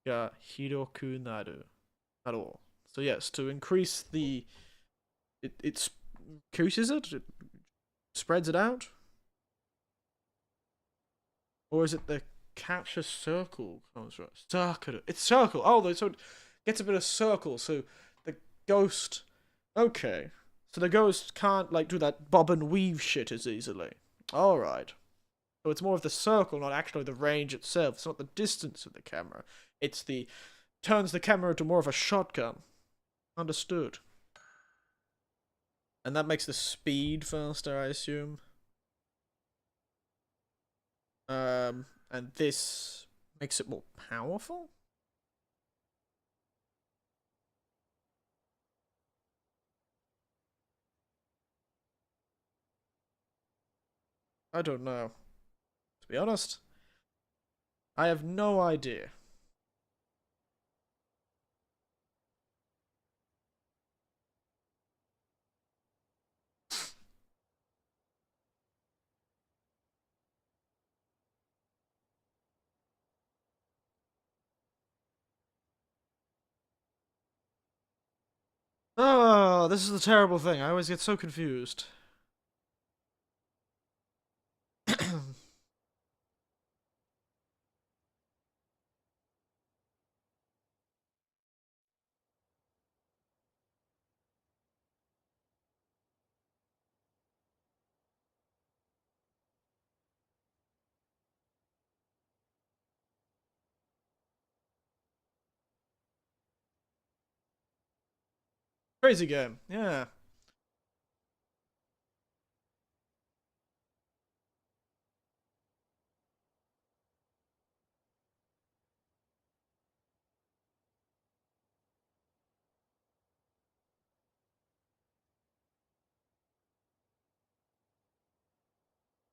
ga hirokunaru. So yes, to increase the it increases it spreads it out. Or is it the capture circle comes from? Circle. It's circle. Oh, so it gets a bit of circle. So the ghost. Okay. So the ghost can't like do that bob and weave shit as easily. All right. So it's more of the circle, not actually the range itself. It's not the distance of the camera. It's the turns the camera into more of a shotgun. Understood. And that makes the speed faster, I assume. And this makes it more powerful? I don't know. To be honest, I have no idea. Oh, this is the terrible thing. I always get so confused. Crazy game. Yeah.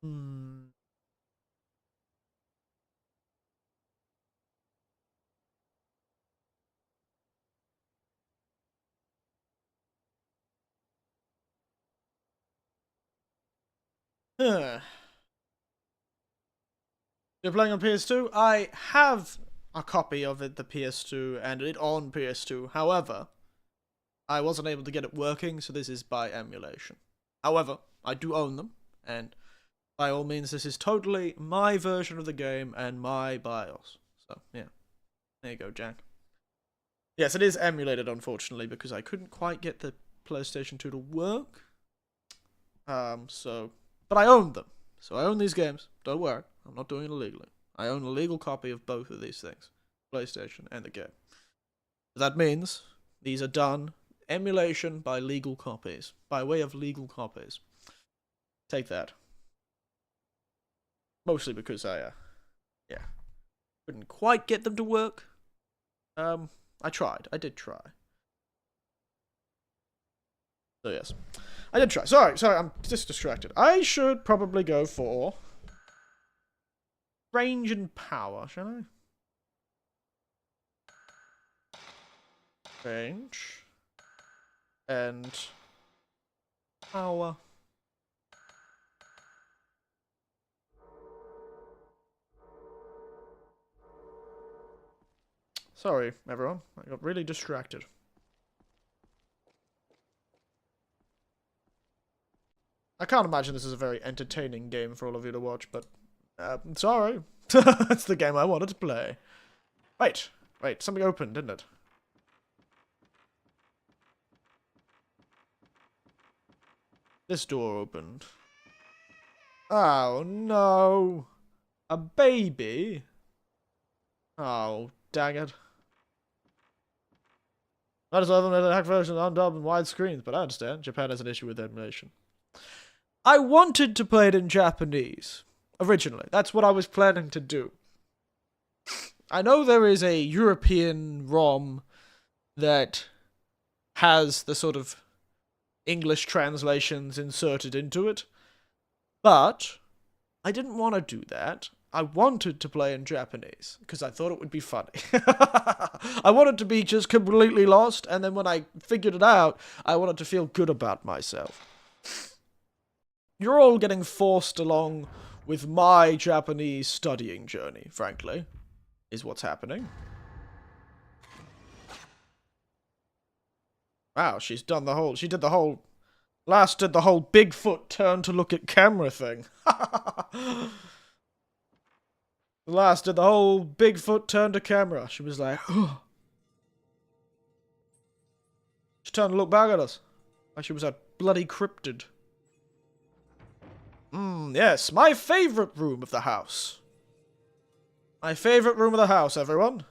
Hmm. Huh. You're playing on PS2? I have a copy of it, the PS2, and it on PS2. However, I wasn't able to get it working, so this is by emulation. However, I do own them, and by all means, this is totally my version of the game and my BIOS. So, yeah. There you go, Jack. Yes, it is emulated, unfortunately, because I couldn't quite get the PlayStation 2 to work. But I own them. So I own these games. Don't worry. I'm not doing it illegally. I own a legal copy of both of these things. PlayStation and the game. That means these are done emulation by legal copies. By way of legal copies. Take that. Mostly because yeah, couldn't quite get them to work. I tried. I did try. So yes, I did try. Sorry, I'm just distracted. I should probably go for range and power, shall I? Range and power. Sorry, everyone. I got really distracted. I can't imagine this is a very entertaining game for all of you to watch, but sorry. That's the game I wanted to play. Wait, something opened, didn't it? This door opened. Oh no! A baby? Oh, dang it. Not as often as a hack version undubbed and wide screens, but I understand. Japan has an issue with animation. I wanted to play it in Japanese. Originally. That's what I was planning to do. I know there is a European ROM that has the sort of English translations inserted into it, but I didn't want to do that. I wanted to play in Japanese, because I thought it would be funny. I wanted to be just completely lost, and then when I figured it out, I wanted to feel good about myself. You're all getting forced along with my Japanese studying journey, frankly, is what's happening. Wow, she did the whole Bigfoot turn to look at camera thing. Last did the whole Bigfoot turn to camera. She was like, oh. She turned to look back at us. Like she was a bloody cryptid. Yes, my favourite room of the house. My favourite room of the house, everyone.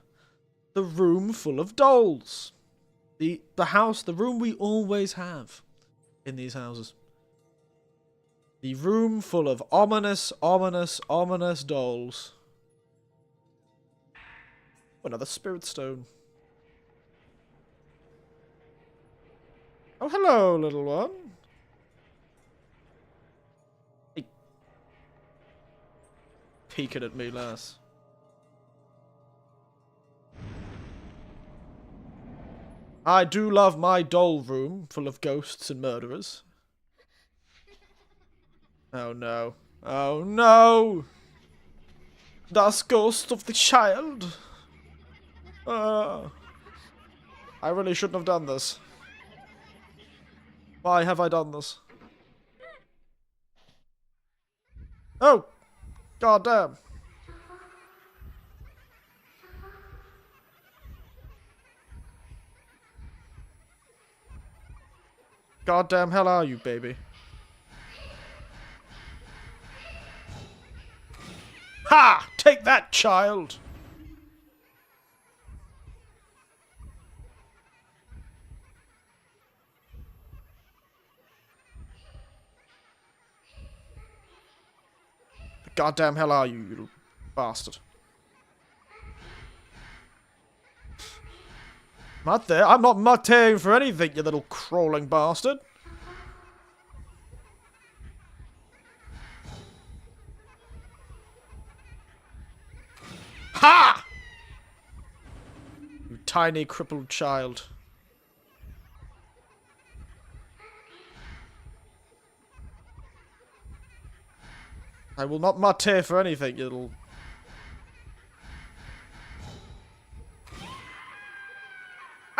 The room full of dolls. The room we always have in these houses. The room full of ominous, ominous, ominous dolls. Another spirit stone. Oh, hello, little one. Hey. Peeking at me, lass. I do love my doll room full of ghosts and murderers. Oh no. Oh no! Das ghost of the child. I really shouldn't have done this. Why have I done this? Oh! God damn. Goddamn hell are you, baby? Ha! Take that, child! The goddamn hell are you, you little bastard? Mate, I'm not mateing for anything, you little crawling bastard. Ha! You tiny crippled child. I will not mate for anything, you little...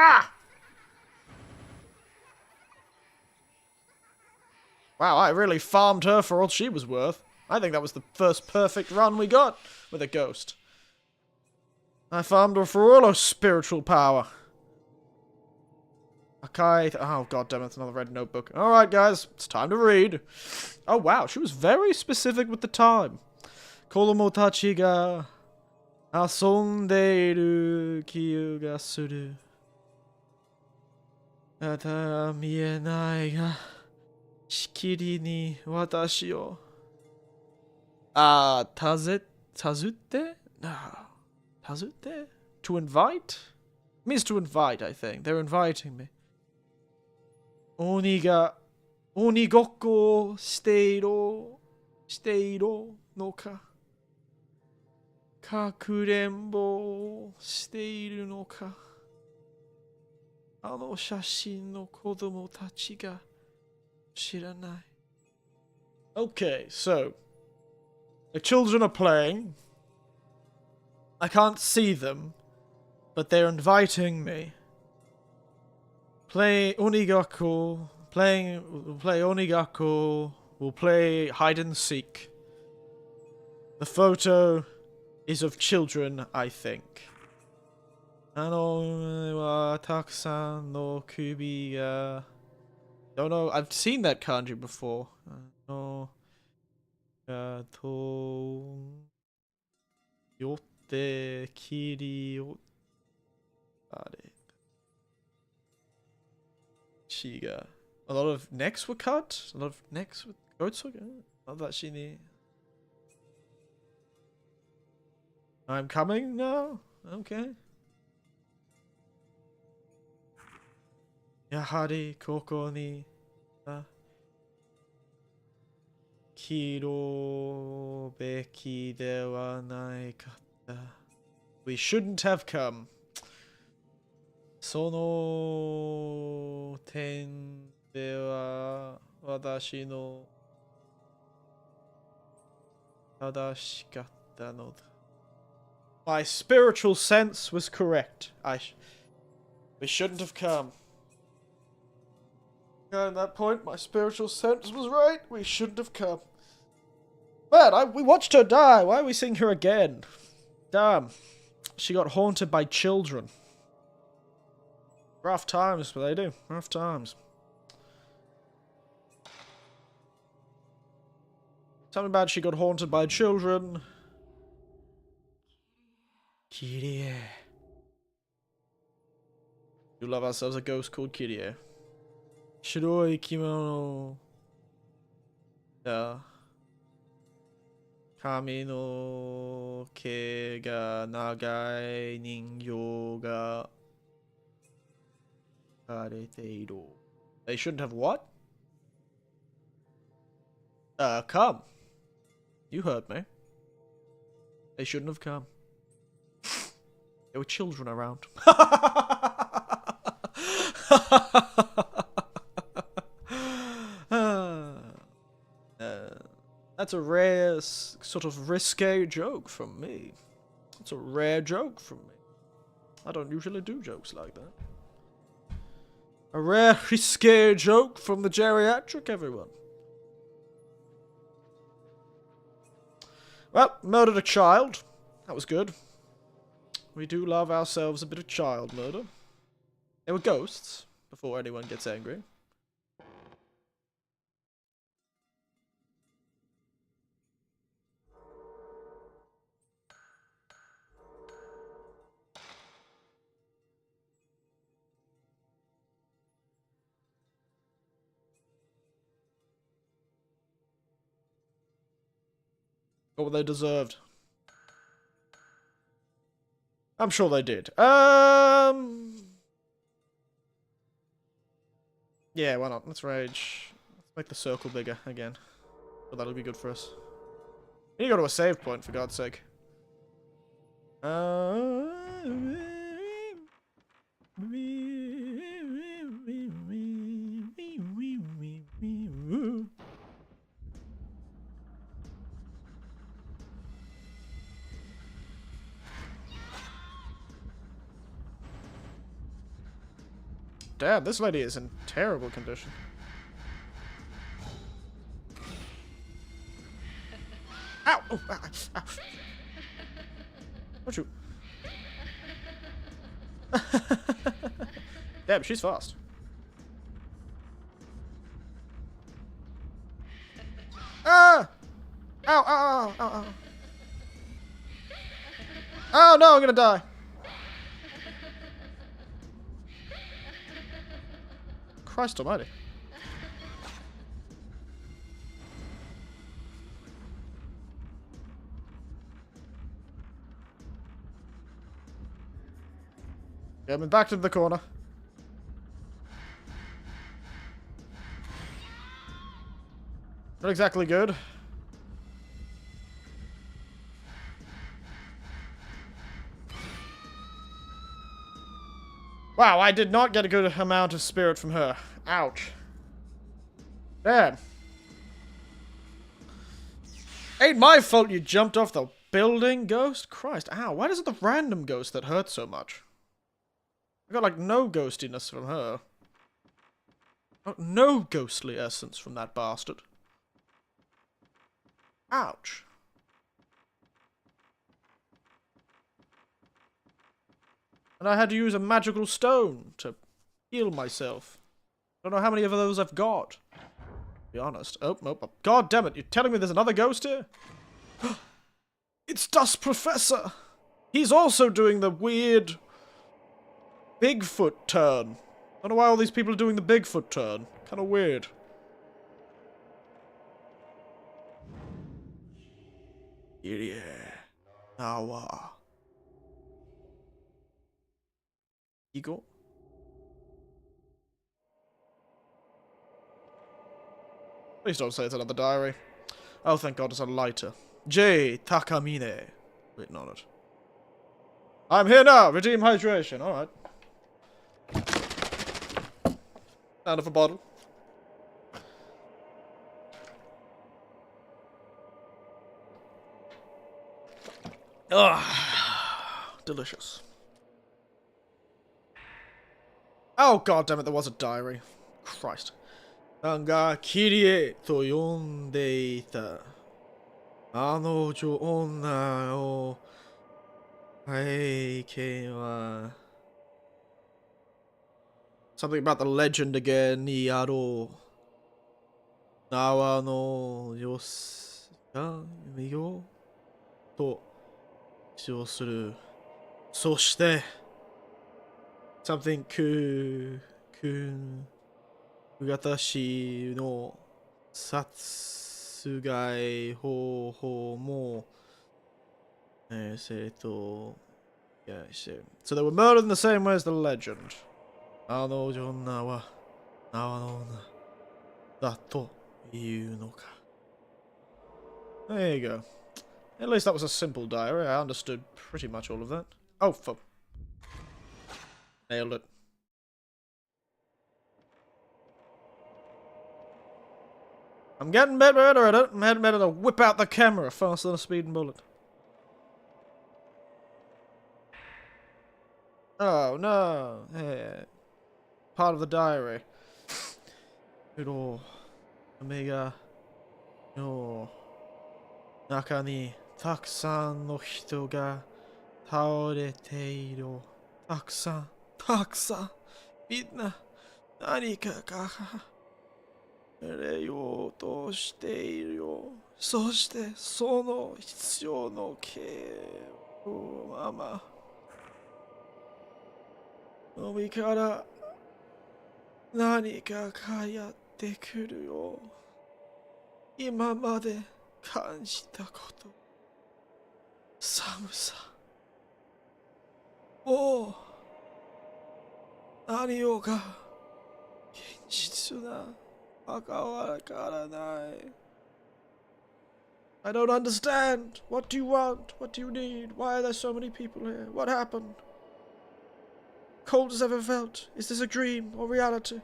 Ah! Wow, I really farmed her for all she was worth. I think that was the first perfect run we got with a ghost. I farmed her for all her spiritual power. Okay, oh god damn it, it's another red notebook. Alright guys, it's time to read. Oh wow, she was very specific with the time. Kodomo tachi ga asonde kiyu ga suru. Ata mienai ga shikiri ni watashi o Tazute? No. Tazute? To invite? It means to invite, I think. They're inviting me. Onigoko steiro no ka. Kakurenbo steiru no ka. Ano shashin no kodomo tachi ga shiranai. Okay, so the children are playing. I can't see them, but they're inviting me. Play Onigako. We'll play Onigako. We'll play hide and seek. The photo is of children, I think. Ano wa takusan no kubi ga. Don't know. I've seen that kanji before. Ano ga to yotte kiri o are. Shiga. A lot of necks were cut. A lot of necks with goats were cut. Not that shini. I'm coming now. Okay. Yahari koko ni kiro beki de wa nai katta. We shouldn't have come. Sono ten de wa watashi no tadashikatta no da. My spiritual sense was correct. We shouldn't have come. At that point, my spiritual sense was right. We shouldn't have come. Man, we watched her die. Why are we seeing her again? Damn. She got haunted by children. Rough times, but they do. Rough times. Something about she got haunted by children. Kirie. We love ourselves a ghost called Kirie. Shiroi kimono. Kami no ke ga nagai ningyo ga kareteiru. They shouldn't have what? Come. You heard me. They shouldn't have come. There were children around. That's a rare sort of risque joke from me. It's a rare joke from me. I don't usually do jokes like that. A rare risque joke from the geriatric, everyone. Well, murdered a child. That was good. We do love ourselves a bit of child murder. They were ghosts, before anyone gets angry. Got what they deserved. I'm sure they did. Yeah, why not? Let's rage. Let's make the circle bigger again. But that'll be good for us. We need to go to a save point, for God's sake. Damn, this lady is in terrible condition. Ow! Oh, ow, ow. Don't you? Damn, she's fast. Ah! Ow, ow, ow, ow, ow. Oh no, I'm gonna die. Christ almighty. Get me back to the corner. Not exactly good. Wow, I did not get a good amount of spirit from her. Ouch. Damn. Ain't my fault you jumped off the building, ghost. Christ, ow. Why is it the random ghost that hurts so much? I got, like, no ghostiness from her. No ghostly essence from that bastard. Ouch. And I had to use a magical stone to heal myself. Don't know how many of those I've got. To be honest. Oh. God damn it, you're telling me there's another ghost here? It's Dust Professor! He's also doing the weird Bigfoot turn. I don't know why all these people are doing the Bigfoot turn. Kinda weird. Yeah. Nawa. Eagle? Please don't say it's another diary. Oh, thank God it's a lighter. J. Takamine. Written on it. I'm here now! Redeem hydration. Alright. Out of a bottle. Ugh. Delicious. Oh, god damn it, there was a diary. Christ. さんがキリエと呼んでいた。あの女の背景は something about the legend again にやろう。縄の様子が見ようと主張する。そして something 私の殺害方法もyeah, so they were murdered in the same way as the legend. あの女は縄の女だというのか。There you go. At least that was a simple diary. I understood pretty much all of that. Oh, fuck. Nailed it. I'm getting better at it. I'm getting better to whip out the camera faster than a speeding bullet. Oh, no. Yeah. Part of the diary. Omega. No. 中にたくさんの人が倒れている。たくさん。みんな何かがれようとしているよ。そしてその必要の刑をまま海から何かがやってくるよ。今まで感じたこと。寒さ。もう何をか現実なわからない。I don't understand. What do you want? What do you need? Why are there so many people here? What happened? Cold as ever felt. Is this a dream or reality?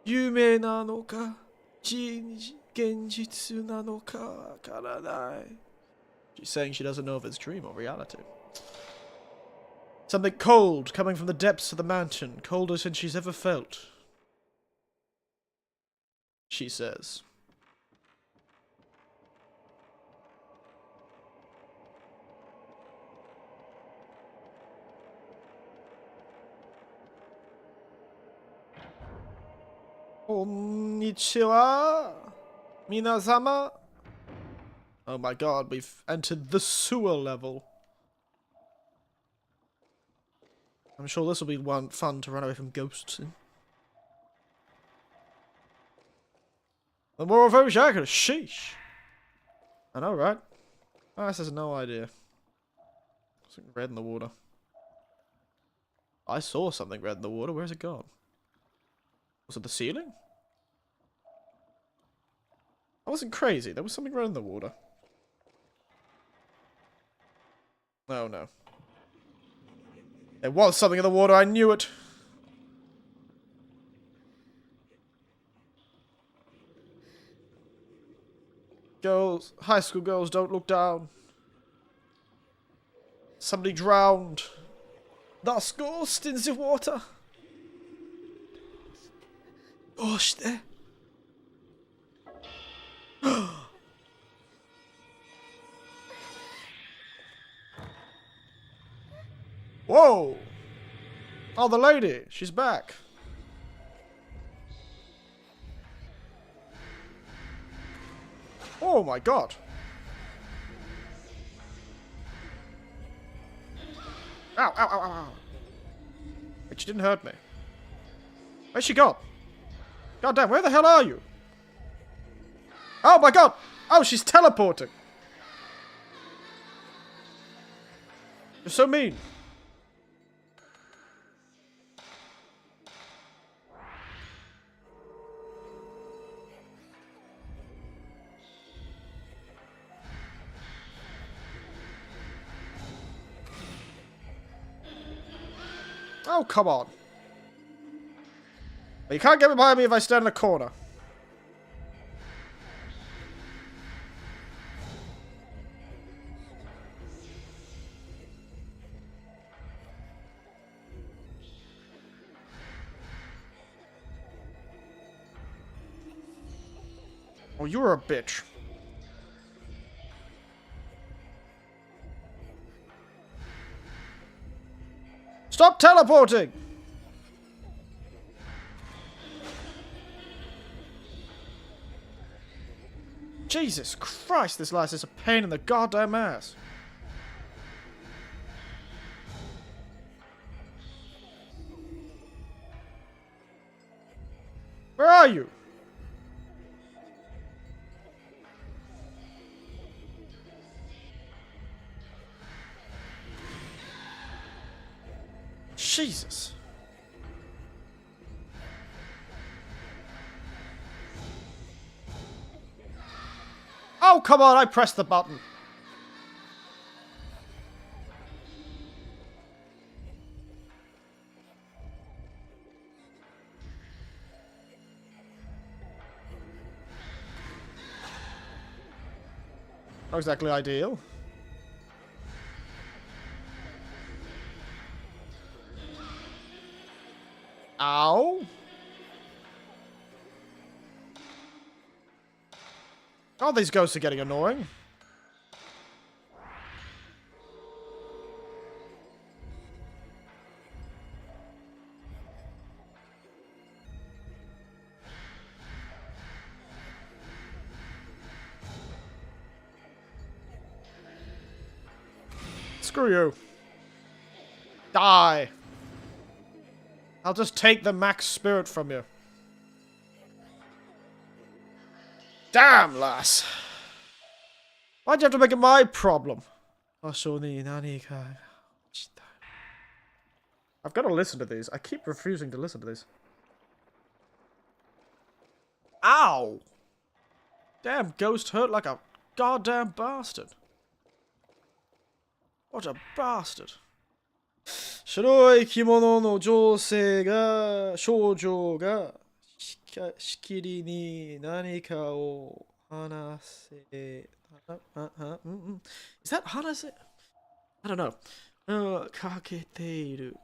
夢なのか現実なのかわからない。She's saying she doesn't know if it's dream or reality. Something cold coming from the depths of the mountain, colder than she's ever felt. She says. Konnichiwa, minasama. Oh my god, we've entered the sewer level. I'm sure this will be fun to run away from ghosts in. The more of those jackets, sheesh. I know, right? This has no idea. Something red in the water. I saw something red in the water. Where's it gone? Was it the ceiling? I wasn't crazy. There was something red in the water. Oh no. There was something in the water. I knew it. Girls, high school girls, don't look down. Somebody drowned. That's ghost in the water. Gosh, there. Whoa! Oh, the lady. She's back. Oh my god. Ow, ow, ow, ow, ow. Wait, she didn't hurt me. Where's she gone? God damn, where the hell are you? Oh my god! Oh, she's teleporting! You're so mean. Oh, come on. You can't get behind me if I stand in the corner. Oh, you're a bitch. Stop teleporting! Jesus Christ, this lass is a pain in the goddamn ass. Where are you? Jesus. Oh, come on, I pressed the button. Not exactly ideal. Ow. Oh, these ghosts are getting annoying. Screw you. Die. I'll just take the max spirit from you. Damn, lass. Why'd you have to make it my problem? I've got to listen to these. I keep refusing to listen to these. Ow! Damn, ghost hurt like a goddamn bastard. What a bastard. 白い着物の女性が、少女が、しきりに何かを話せ、Is that 話せ? I don't know. かけている。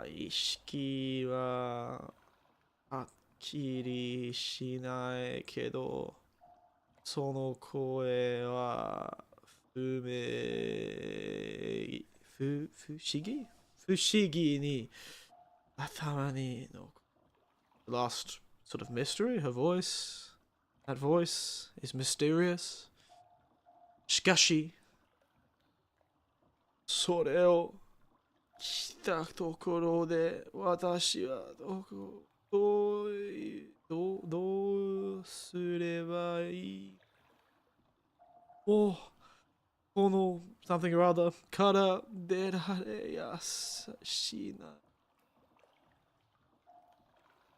意識は、はっきりしないけど、その声は、不思議に頭に残る。Lost sort of mystery, her voice. That voice is mysterious. しかし、それを聞いたところで、私はどうすればいい？お、Kono something or other. Kara derare yasashina.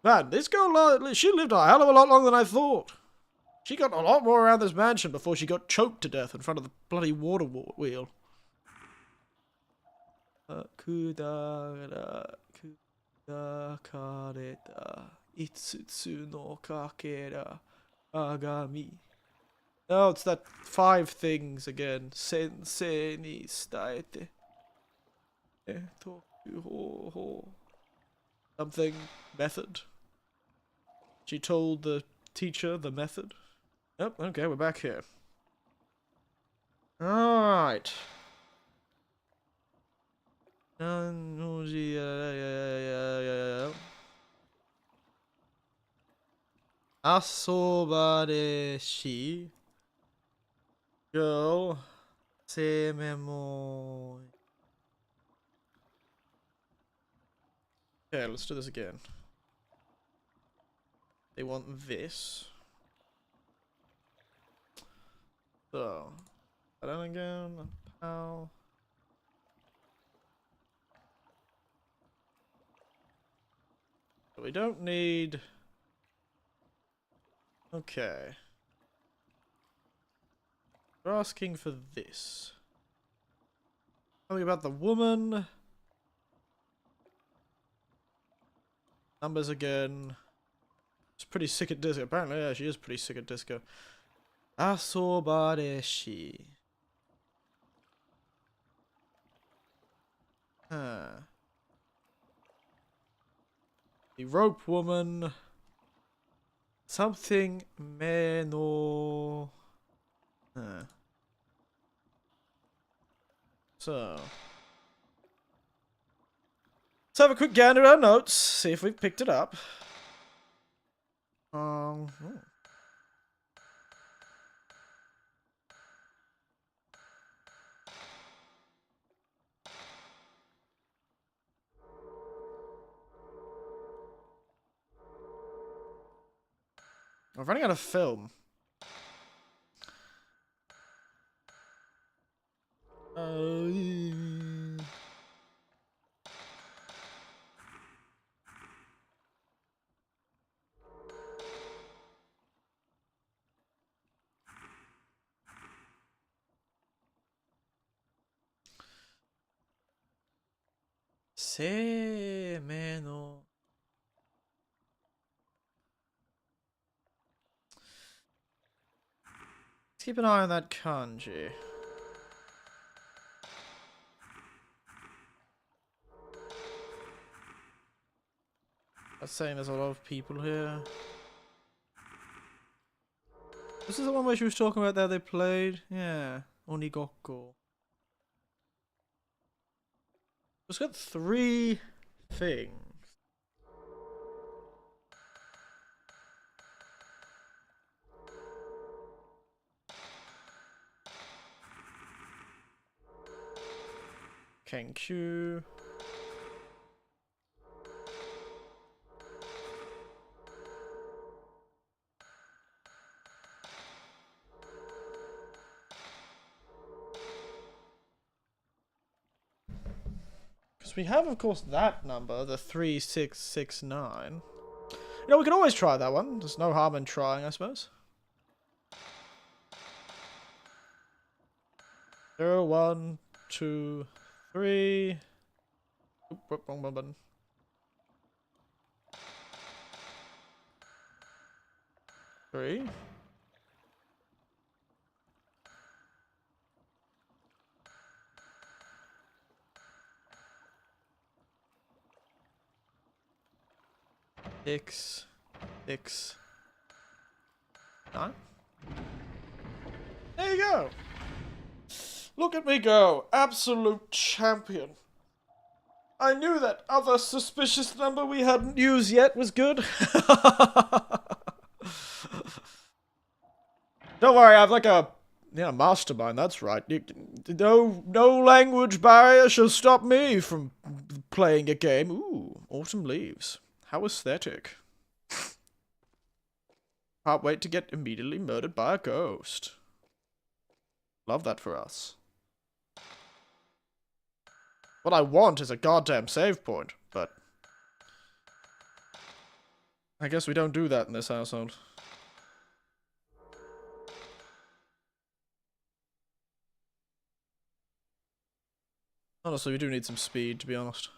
Man, this girl, she lived a hell of a lot longer than I thought. She got a lot more around this mansion before she got choked to death in front of the bloody water wheel. Kudakareta itsutsu no kakera agami. Oh, it's that 5 things again. Sensei ni staete. Something method. She told the teacher the method. Oh, okay, we're back here. Alright. Asobare shi. Go. Sememo. Okay, let's do this again. They want this. So, that again. Pow. We don't need. Okay. We're asking for this. Something about the woman. Numbers again. She's pretty sick at disco. Apparently, yeah, she is pretty sick at disco. Asobareshi. Huh. The rope woman. Something meno. Huh. So. Let's have a quick gander at our notes. See if we've picked it up. Oh. I'm running out of film. Semeno. Let's keep an eye on that kanji. That's saying there's a lot of people here. This is the one where she was talking about that they played? Yeah. Onigoko. It's got 3 things. Kenkyu. Because we have, of course, that number, the 3669. You know, we can always try that one. There's no harm in trying, I suppose. 0, 1, 2, 3. Oop, wrong button. 3. Six, 9. There you go. Look at me go. Absolute champion. I knew that other suspicious number we hadn't used yet was good. Don't worry, I have like a mastermind, that's right. No language barrier shall stop me from playing a game. Ooh, autumn leaves. How aesthetic. Can't wait to get immediately murdered by a ghost. Love that for us. What I want is a goddamn save point, but I guess we don't do that in this household. Honestly, we do need some speed, to be honest.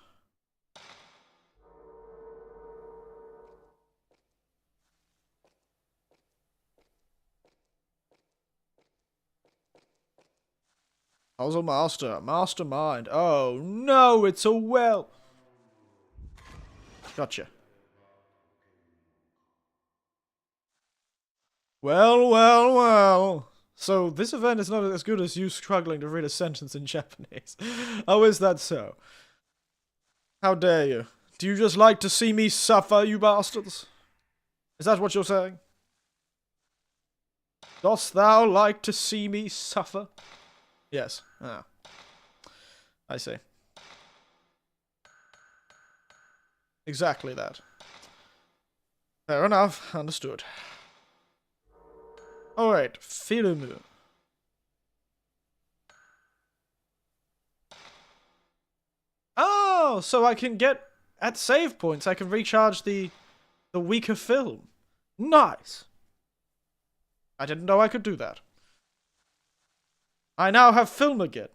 How's a master? Mastermind. Oh no, it's a well. Gotcha. Well, well, well. So, this event is not as good as you struggling to read a sentence in Japanese. How is that so? How dare you? Do you just like to see me suffer, you bastards? Is that what you're saying? Dost thou like to see me suffer? Yes. Ah. I see. Exactly that. Fair enough. Understood. Alright, film. Oh, so I can get, at save points, I can recharge the weaker film. Nice. I didn't know I could do that. I now have film again.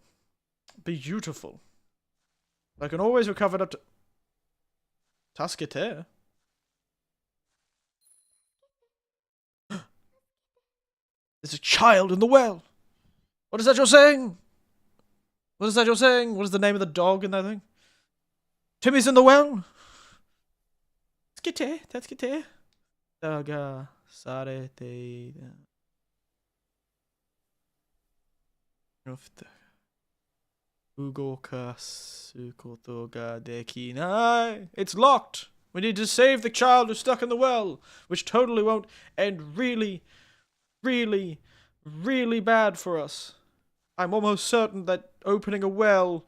Beautiful. I can always recover it up to... Tasquete? There's a child in the well. What is that you're saying? What is that you're saying? What is the name of the dog in that thing? Timmy's in the well? Tasquete. Daga sarete. It's locked. We need to save the child who's stuck in the well, which totally won't end really, really, really bad for us. I'm almost certain that opening a well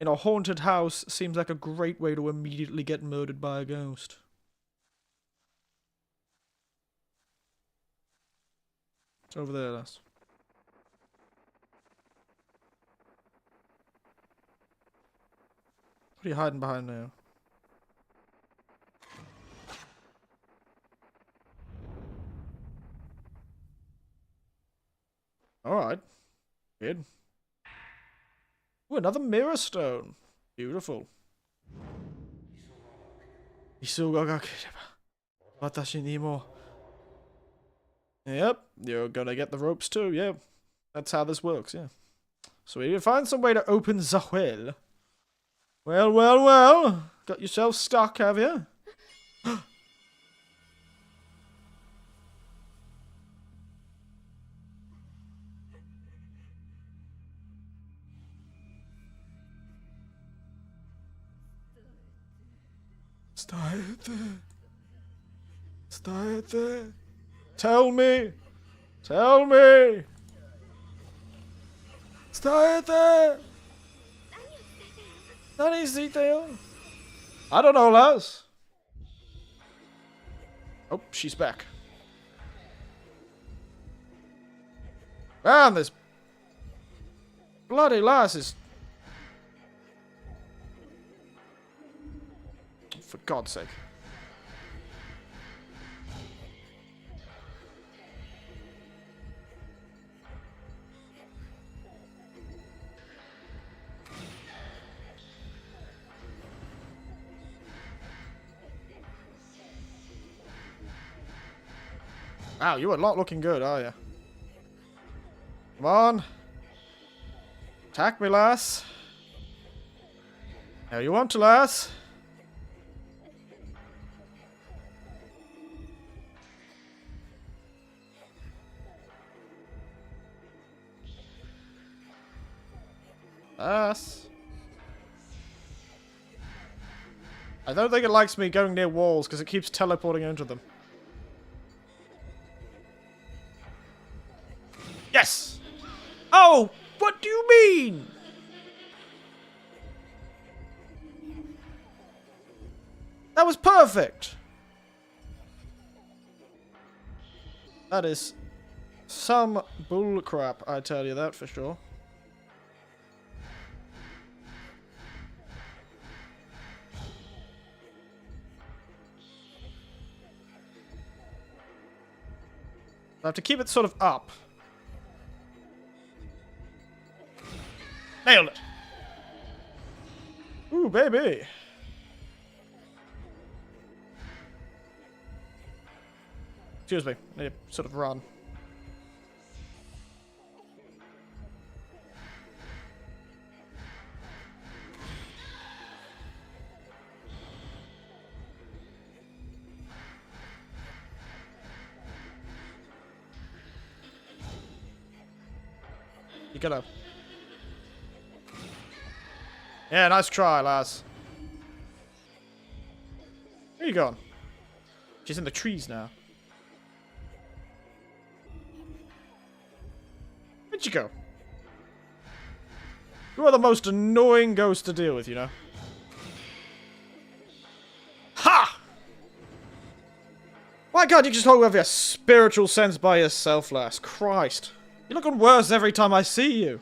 in a haunted house seems like a great way to immediately get murdered by a ghost. It's over there, lass. What are you hiding behind now? Alright. Good. Ooh, another mirror stone. Beautiful. Yep, you're gonna get the ropes too, yeah. That's how this works, yeah. So we need to find some way to open the well. Well, well, well. Got yourself stuck, have you? Stay. Tell me. Stay there. I don't know, lass. Oh, she's back. Man, this bloody lass is... For God's sake. Wow, you are not looking good, are you? Come on. Attack me, lass. How you want to, lass? Lass. I don't think it likes me going near walls because it keeps teleporting into them. Yes! Oh! What do you mean? That was perfect! That is some bullcrap, I tell you that for sure. I have to keep it sort of up. Nailed it! Ooh, baby! Excuse me, I need to sort of run. You gotta... Yeah, nice try, lass. Where are you going? She's in the trees now. Where'd you go? You are the most annoying ghost to deal with, you know? Ha! Why can't you just hold over your spiritual sense by yourself, lass? Christ. You're looking worse every time I see you.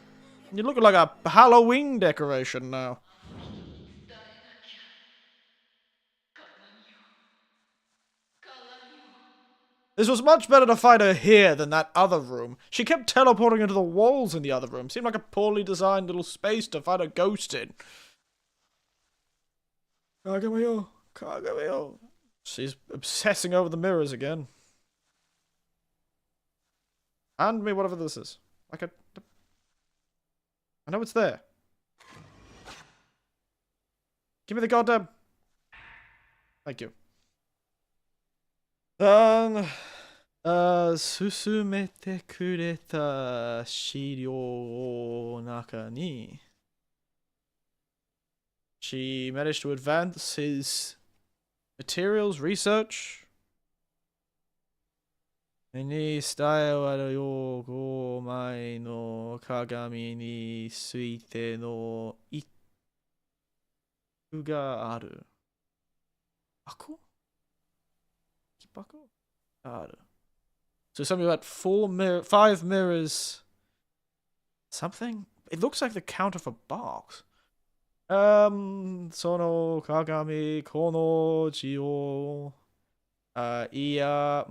You're looking like a Halloween decoration now. This was much better to fight her here than that other room. She kept teleporting into the walls in the other room. Seemed like a poorly designed little space to fight a ghost in. Kagami-o, Kagami-o. She's obsessing over the mirrors again. Hand me whatever this is. I know it's there. Give me the goddamn... Thank you. 進めてくれた資料の中に She managed to advance his materials research. に伝えわるよ5枚の鏡についての一句がある。箱？箱？ある。So something about 5 mirrors. Something? It looks like the count of a box. その鏡この字をいや、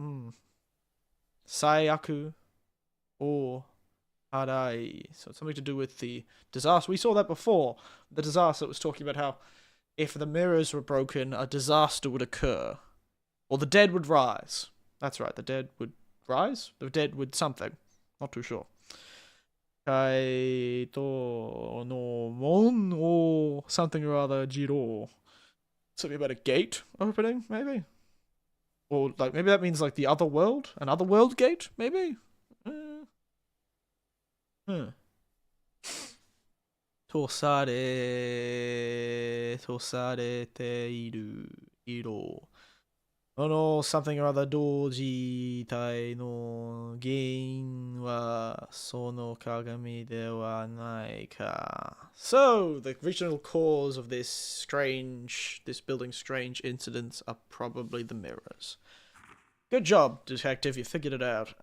最悪を払い. So it's something to do with the disaster. We saw that before. The disaster was talking about how if the mirrors were broken, a disaster would occur. Or the dead would rise. That's right, the dead would rise? The dead would something. Not too sure. Kaito no mon or something or other jiro. Something about a gate opening, maybe? Or like maybe that means like the other world? An other world gate, maybe? とされている色。something or other 同時体の原因はその鏡ではないか。So, the original cause of this building's strange incidents are probably the mirrors. Good job, detective, you figured it out.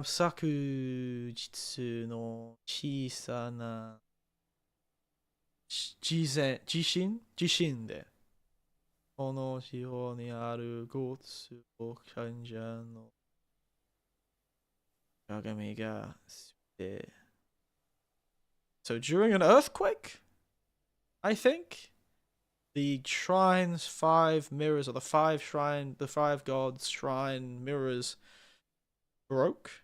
昨日の小さな地震でこの地方にある交通患者の鏡が捨て So during an earthquake, I think, the shrine's 5 mirrors, or the 5 gods shrine mirrors broke?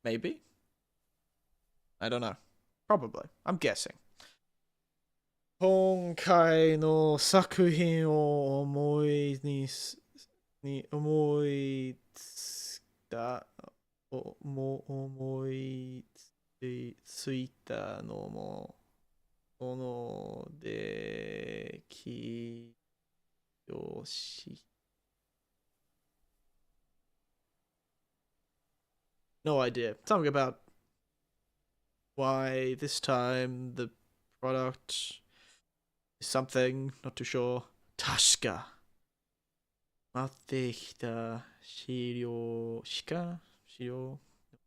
Maybe? I don't know. Probably. I'm guessing. 今回の作品を思いついたのもこの出来よし No idea. Something about why this time the product is something, not too sure. 確か待ってきた資料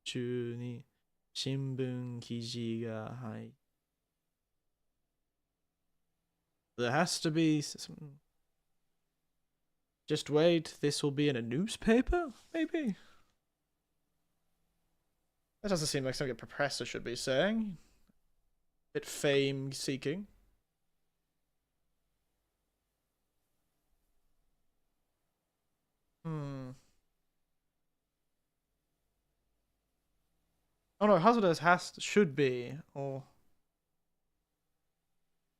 中に新聞記事が入っ There has to be some... Just wait, this will be in a newspaper? Maybe? That doesn't seem like something a professor should be saying. Bit fame seeking. Oh no, hazardous should be, or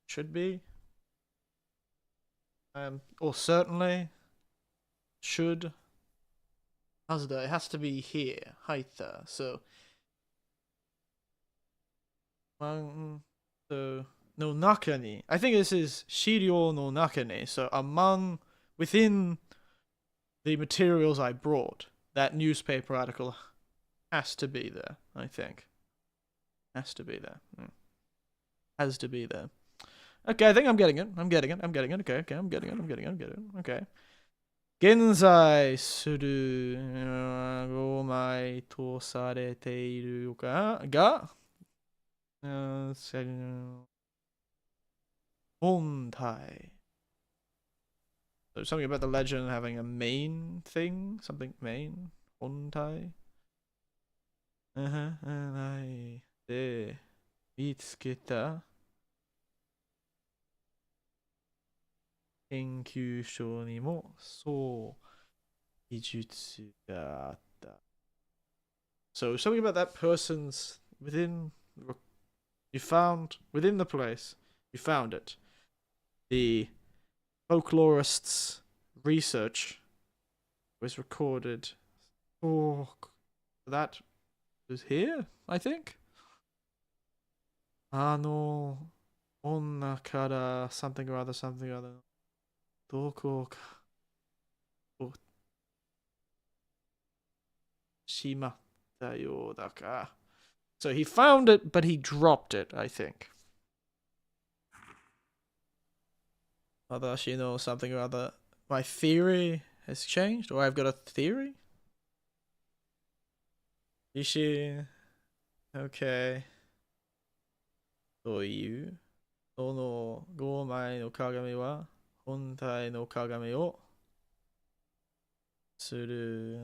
should be. Or certainly should. Hazardous, it has to be here. Haitha. So no nakani. I think this is shirio no nakani. So within the materials I brought, that newspaper article has to be there, I think. Has to be there. Has to be there. Okay, I think I'm getting it. Okay, I'm getting it. I'm getting it. Okay. Genzai suru gomai to sarete iru ga hontai. So something about the legend having a main thing? Something main? Hontai? De mitsuketa kenkyūshō ni mo so kijutsu ga atta. So something about that person's within the place. You found it. The folklorist's research was recorded. Oh, that was here, I think. Onna kara something or other. Doko ka. Shimatta yo da ka. So he found it, but he dropped it, I think. She knows something or other. My theory has changed, or I've got a theory? Ishi. Okay. という。その5枚の鏡は本体の鏡をする。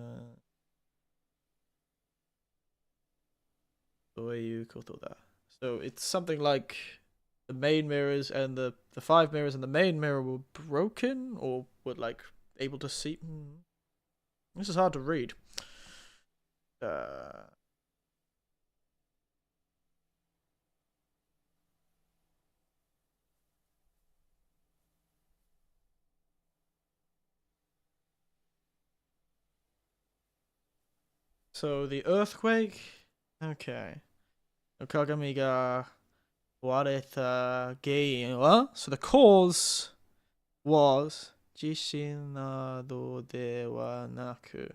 ということだ。So it's something like the main mirrors and the 5 mirrors in the main mirror were broken, or were like able to see. This is hard to read. So the earthquake. Okay. Kagami ga wareta gein wa. So the cause was jishin nado de wa naku.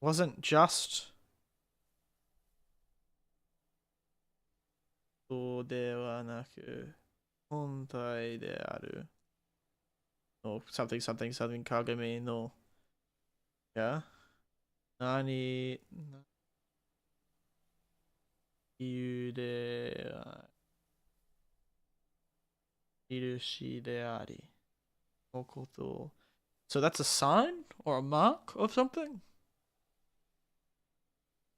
Wasn't just do de wa naku hontai de aru. No, something kagami no. Yeah. Nani iru de irushi de ari. Okoto. So that's a sign or a mark of something?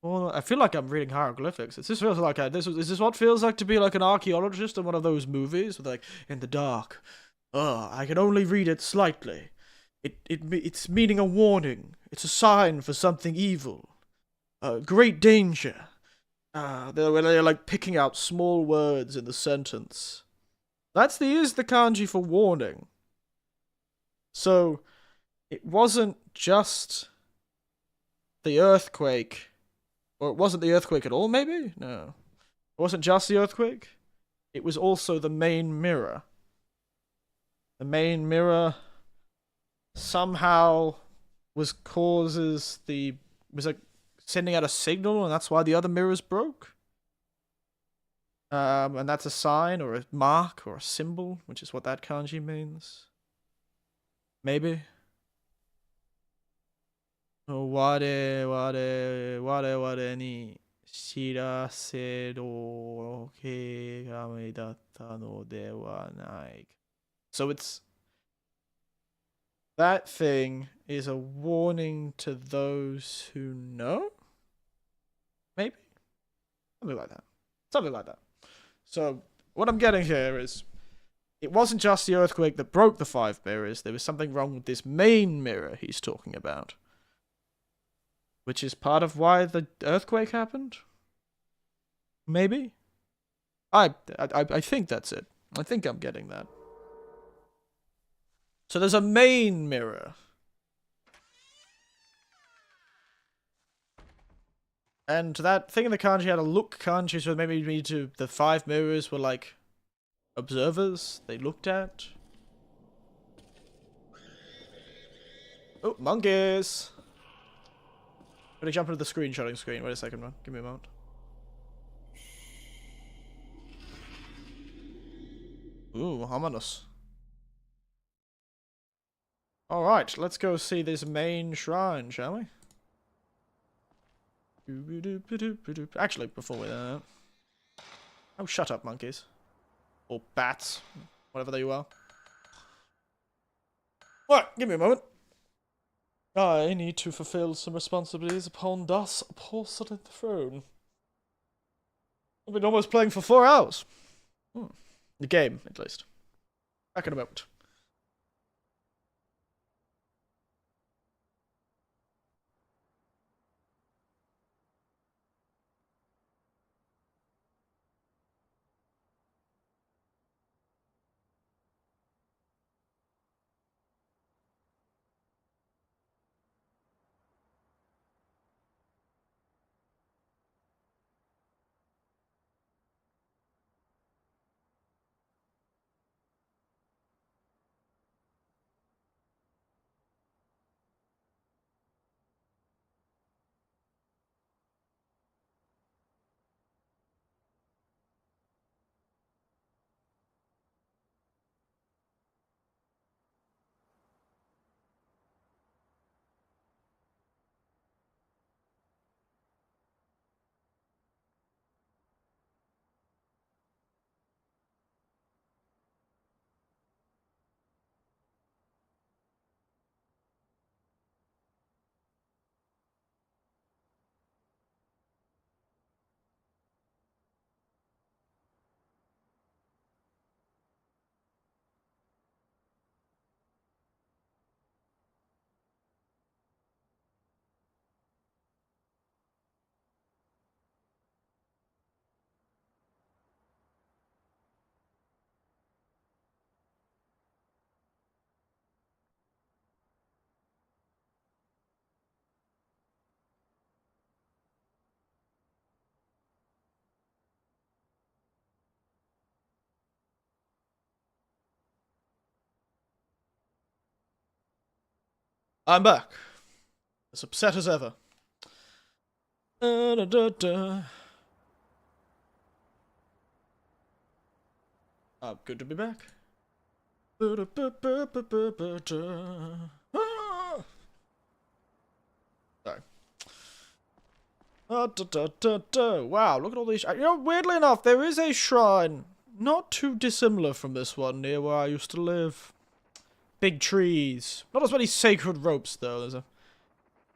Well, I feel like I'm reading hieroglyphics. This feels like is this what feels like to be like an archaeologist in one of those movies with like in the dark? I can only read it slightly. It's meaning a warning. It's a sign for something evil. Great danger. They're like picking out small words in the sentence. Is the kanji for warning. So it wasn't just the earthquake. Or it wasn't the earthquake at all, maybe? No. It wasn't just the earthquake. It was also the main mirror. The main mirror somehow was like sending out a signal, and that's why the other mirrors broke. And that's a sign or a mark or a symbol, which is what that kanji means. Maybe. Ware ni shiraseru kegami datta no de wa nai. So that thing is a warning to those who know? Something like that. Something like that. So, what I'm getting here is, it wasn't just the earthquake that broke the 5 mirrors, there was something wrong with this main mirror he's talking about. Which is part of why the earthquake happened? Maybe? I think that's it. I think I'm getting that. So there's a main mirror. And that thing in the kanji had a look kanji, so maybe the 5 mirrors were like observers they looked at. Oh, monkeys! I'm gonna jump into the screenshotting screen. Wait a second, man. Give me a moment. Ooh, ominous. Alright, let's go see this main shrine, shall we? Actually, before we oh, shut up, monkeys. Or bats. Whatever they are. What? Give me a moment. I need to fulfill some responsibilities upon thus porcelain throne. I've been almost playing for 4 hours. The game, at least. Back in a moment. I'm back. As upset as ever. Good to be back. Sorry. Wow, look at all these. You know, weirdly enough, there is a shrine not too dissimilar from this one near where I used to live. Big trees. Not as many sacred ropes, though. There's a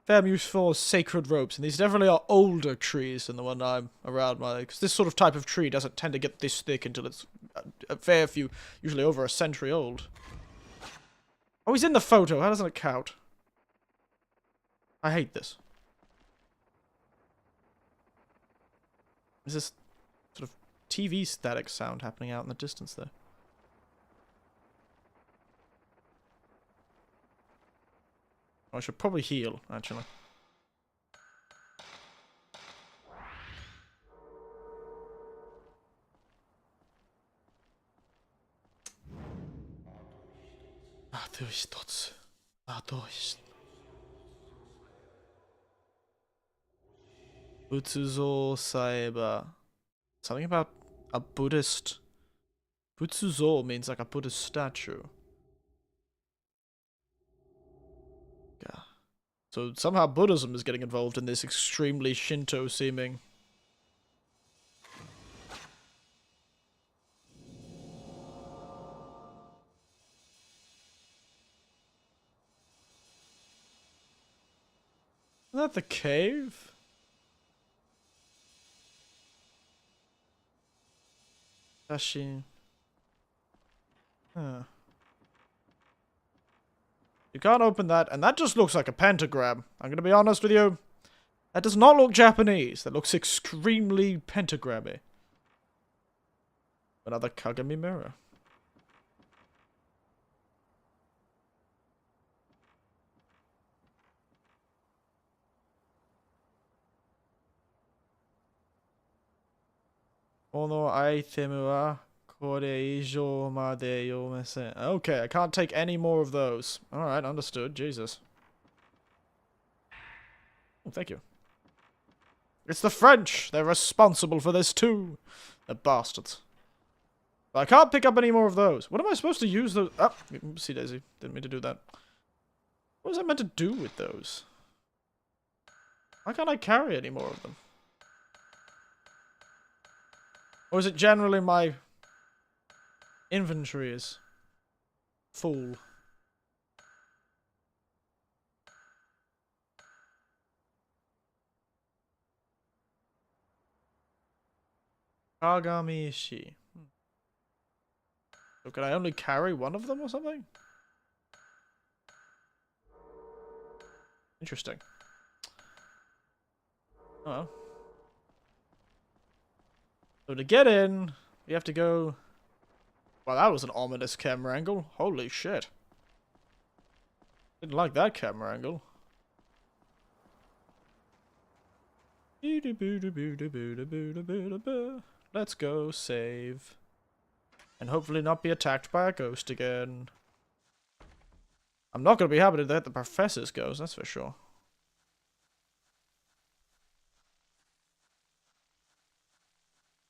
fair use for sacred ropes, and these definitely are older trees than the one I'm around my. Because this sort of type of tree doesn't tend to get this thick until it's a fair few, usually over a century old. Oh, he's in the photo. How doesn't it count? I hate this. Is this sort of TV static sound happening out in the distance there? I should probably heal, actually. Butsuzo Saeba. Something about a Buddhist. Butsuzo means like a Buddhist statue. Yeah. So somehow Buddhism is getting involved in this extremely Shinto seeming. Is that the cave? Dashi. Huh. You can't open that, and that just looks like a pentagram. I'm gonna be honest with you. That does not look Japanese. That looks extremely pentagrammy. Another Kagami mirror. Ono itemu wa kore ijou made yomesen. Okay, I can't take any more of those. Alright, understood. Jesus. Oh, thank you. It's the French! They're responsible for this too! The bastards. But I can't pick up any more of those. What am I supposed to use those? Oh, oopsie daisy. Didn't mean to do that. What was I meant to do with those? Why can't I carry any more of them? Or is it generally my inventory is full? Kagami Ishi. So can I only carry one of them or something? Interesting. Oh. So to get in, we have to go... Well, that was an ominous camera angle. Holy shit. Didn't like that camera angle. Let's go save. And hopefully not be attacked by a ghost again. I'm not going to be happy to let the professor's ghost, that's for sure.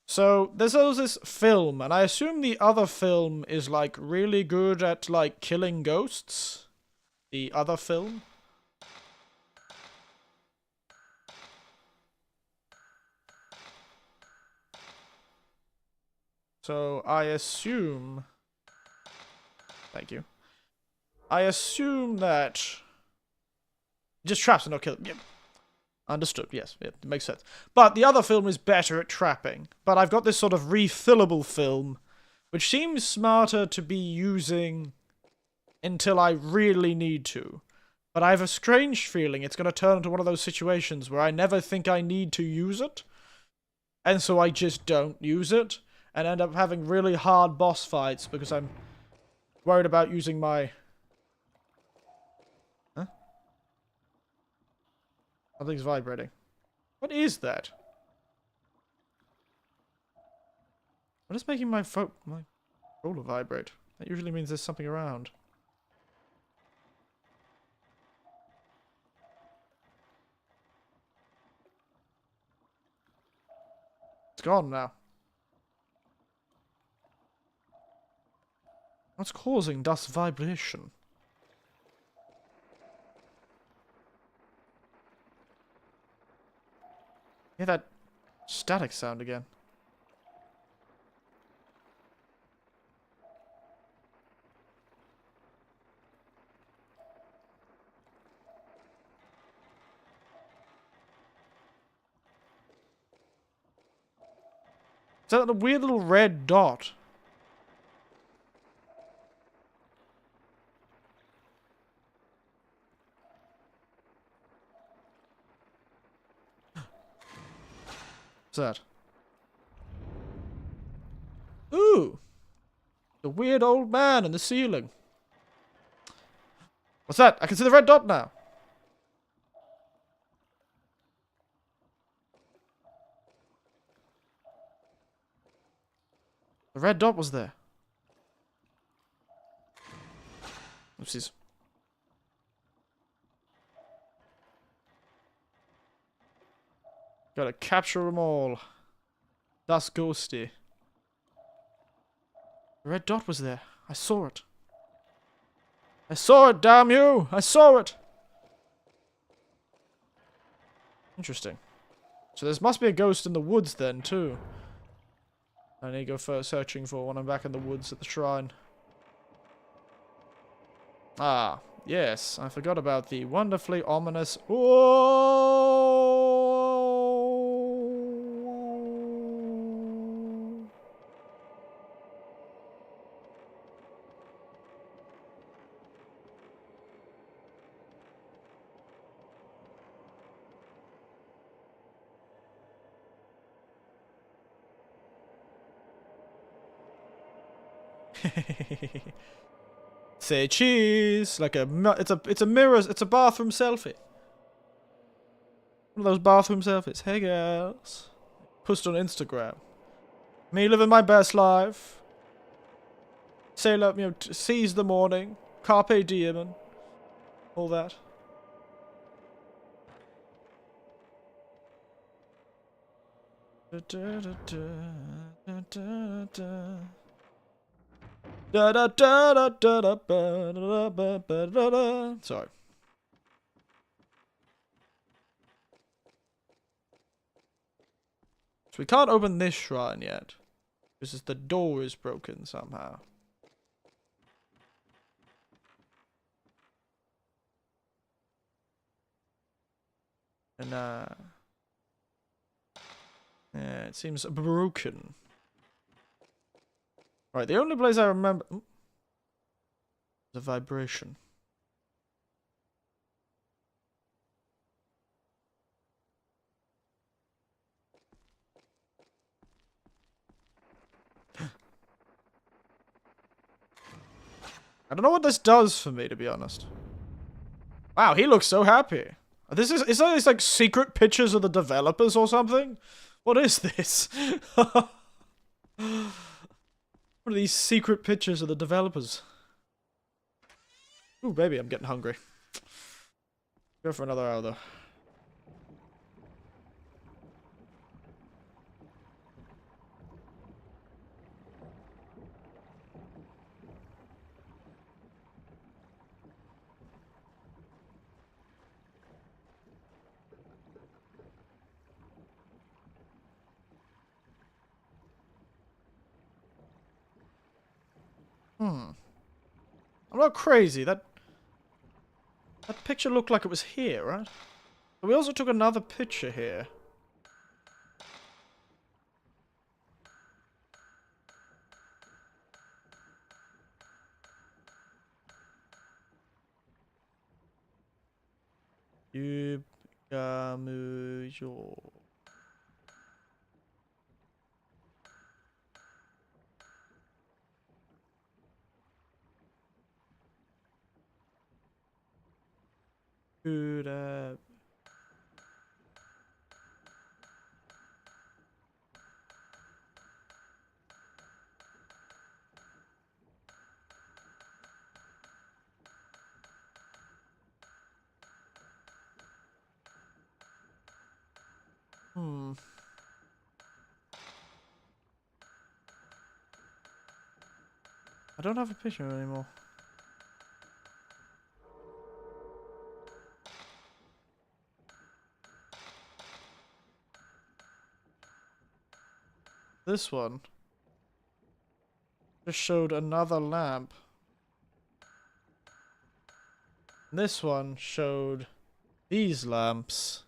So, there's always this film, and I assume the other film is, like, really good at, like, killing ghosts? The other film? So, I assume... Thank you. I assume that... Just traps and not kill... Yep. Understood, yes, it makes sense. But the other film is better at trapping. But I've got this sort of refillable film, which seems smarter to be using until I really need to. But I have a strange feeling it's going to turn into one of those situations where I never think I need to use it. And so I just don't use it. And end up having really hard boss fights because I'm worried about using my... Huh? Something's vibrating. What is that? What is making my controller vibrate? That usually means there's something around. It's gone now. What's causing dust vibration? Hear that static sound again. Is that a weird little red dot? What's that? Ooh! The weird old man in the ceiling. What's that? I can see the red dot now. The red dot was there. Oopsies. Gotta capture them all. That's ghosty. The red dot was there. I saw it. I saw it, damn you! I saw it! Interesting. So there must be a ghost in the woods then, too. I need to go first searching for when I'm back in the woods at the shrine. Ah, yes. I forgot about the wonderfully ominous... Whoa! Say cheese, like it's a mirror, it's a bathroom selfie. One of those bathroom selfies. Hey girls, post on Instagram. Me living my best life. Sail up, seize the morning, carpe diem, and all that. Sorry. So we can't open this shrine yet. Because the door is broken somehow. And yeah, it seems broken. Right, the only place I remember... Ooh, the vibration. I don't know what this does for me, to be honest. Wow, he looks so happy. Is that these, like, secret pictures of the developers or something? What is this? What are these secret pictures of the developers? Ooh, baby, I'm getting hungry. Go for another hour, though. I'm not crazy. That picture looked like it was here, right? But we also took another picture here. Yugamuyo. Good. I don't have a picture anymore. This one just showed another lamp. And this one showed these lamps.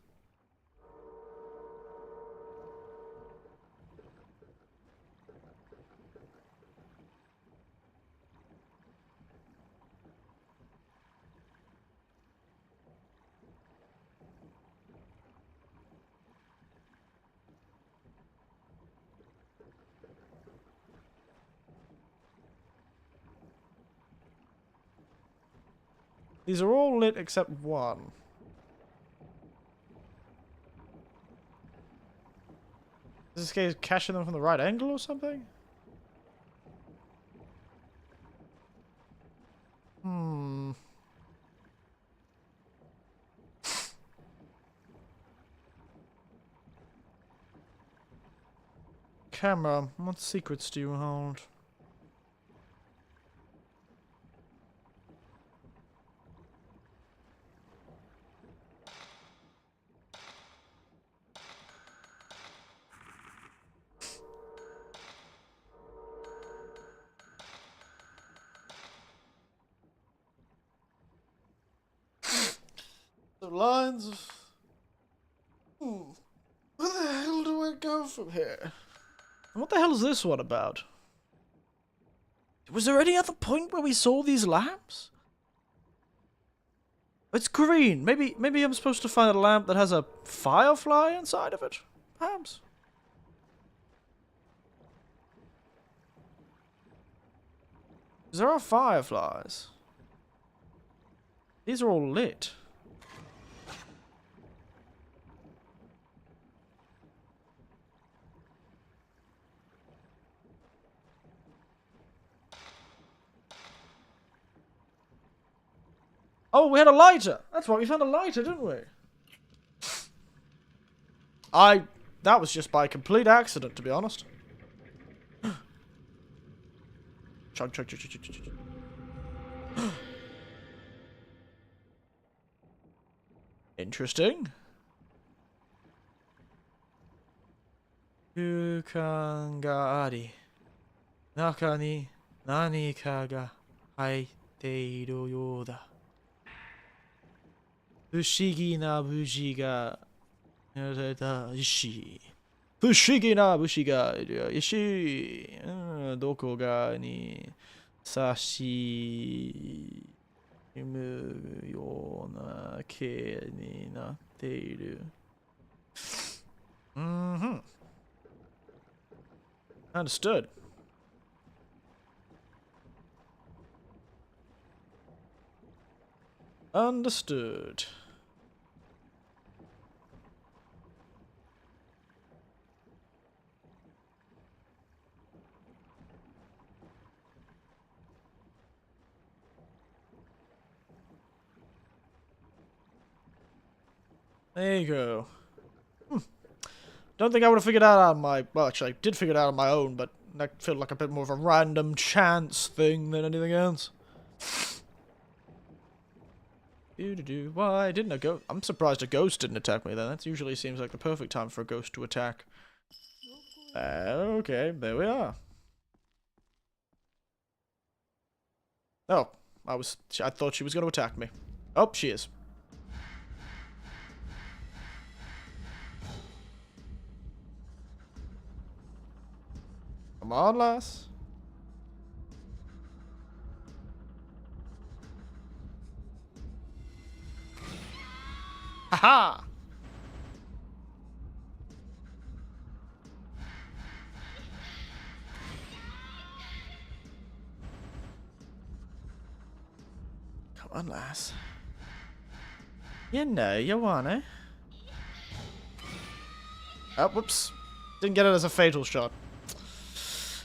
These are all lit except one. Is this guy catching them from the right angle or something? Camera, what secrets do you hold? The lines of... Where the hell do I go from here? And what the hell is this one about? Was there any other point where we saw these lamps? It's green. Maybe I'm supposed to find a lamp that has a firefly inside of it? Perhaps. There are fireflies. These are all lit. Oh, we had a lighter. That's right, we found a lighter, didn't we? That was just by complete accident, to be honest. Chug, chug, chug, chug, chug, chug. Interesting. Yukan ga ari. Naka ni nanika ga haite iru you da. 不思議な虫が出た石。不思議な虫がいる石。どこがに差しむような形になっている。Understood. Understood. There you go. Don't think I would have figured out on my... Well, actually, I did figure it out on my own, but that felt like a bit more of a random chance thing than anything else. Why didn't a ghost... I'm surprised a ghost didn't attack me then. That usually seems like the perfect time for a ghost to attack. Okay, there we are. Oh, I thought she was going to attack me. Oh, she is. Come on, lass. Haha! Come on, lass. You know you wanna. Oh, whoops. Didn't get it as a fatal shot.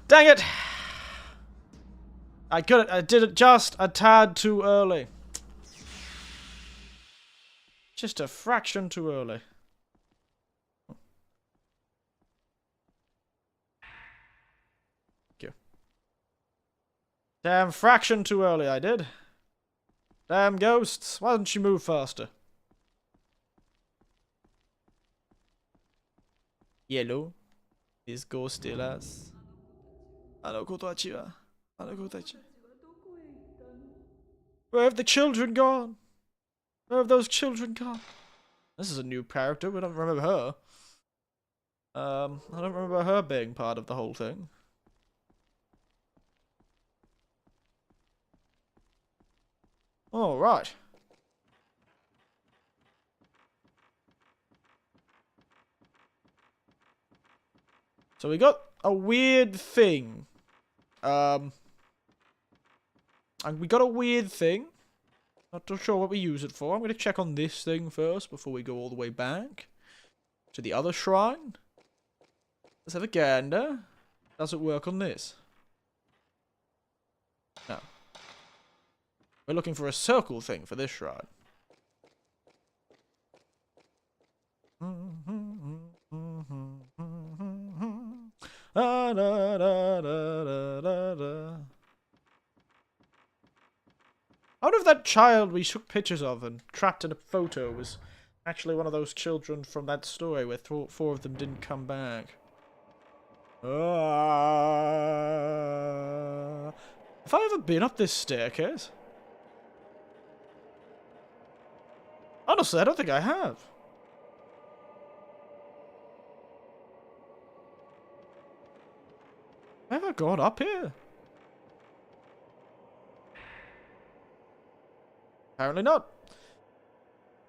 Dang it! I did it just a tad too early. Just a fraction too early. Thank you. Damn fraction too early I did. Damn ghosts. Why didn't you move faster? Yellow is ghosty lass. Where have the children gone? Where have those children gone? This is a new character. We don't remember her. I don't remember her being part of the whole thing. All right. So we got a weird thing. And we got a weird thing. Not too sure what we use it for. I'm going to check on this thing first before we go all the way back to the other shrine. Let's have a gander. Does it work on this? No. We're looking for a circle thing for this shrine. I wonder if that child we took pictures of and trapped in a photo was actually one of those children from that story where four of them didn't come back. Have I ever been up this staircase? Honestly, I don't think I have. Have I gone up here? Apparently not.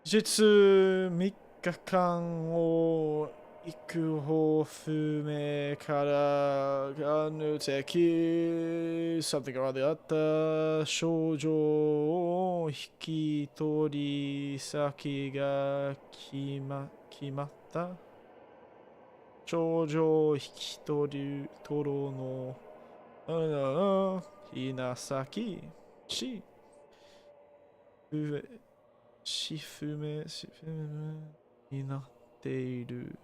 Jitsu Mikakan o 行く方不明からがぬ敵 something or other あった症状を引き取り先が決まった症状を引き取ろうのひな先不明になっている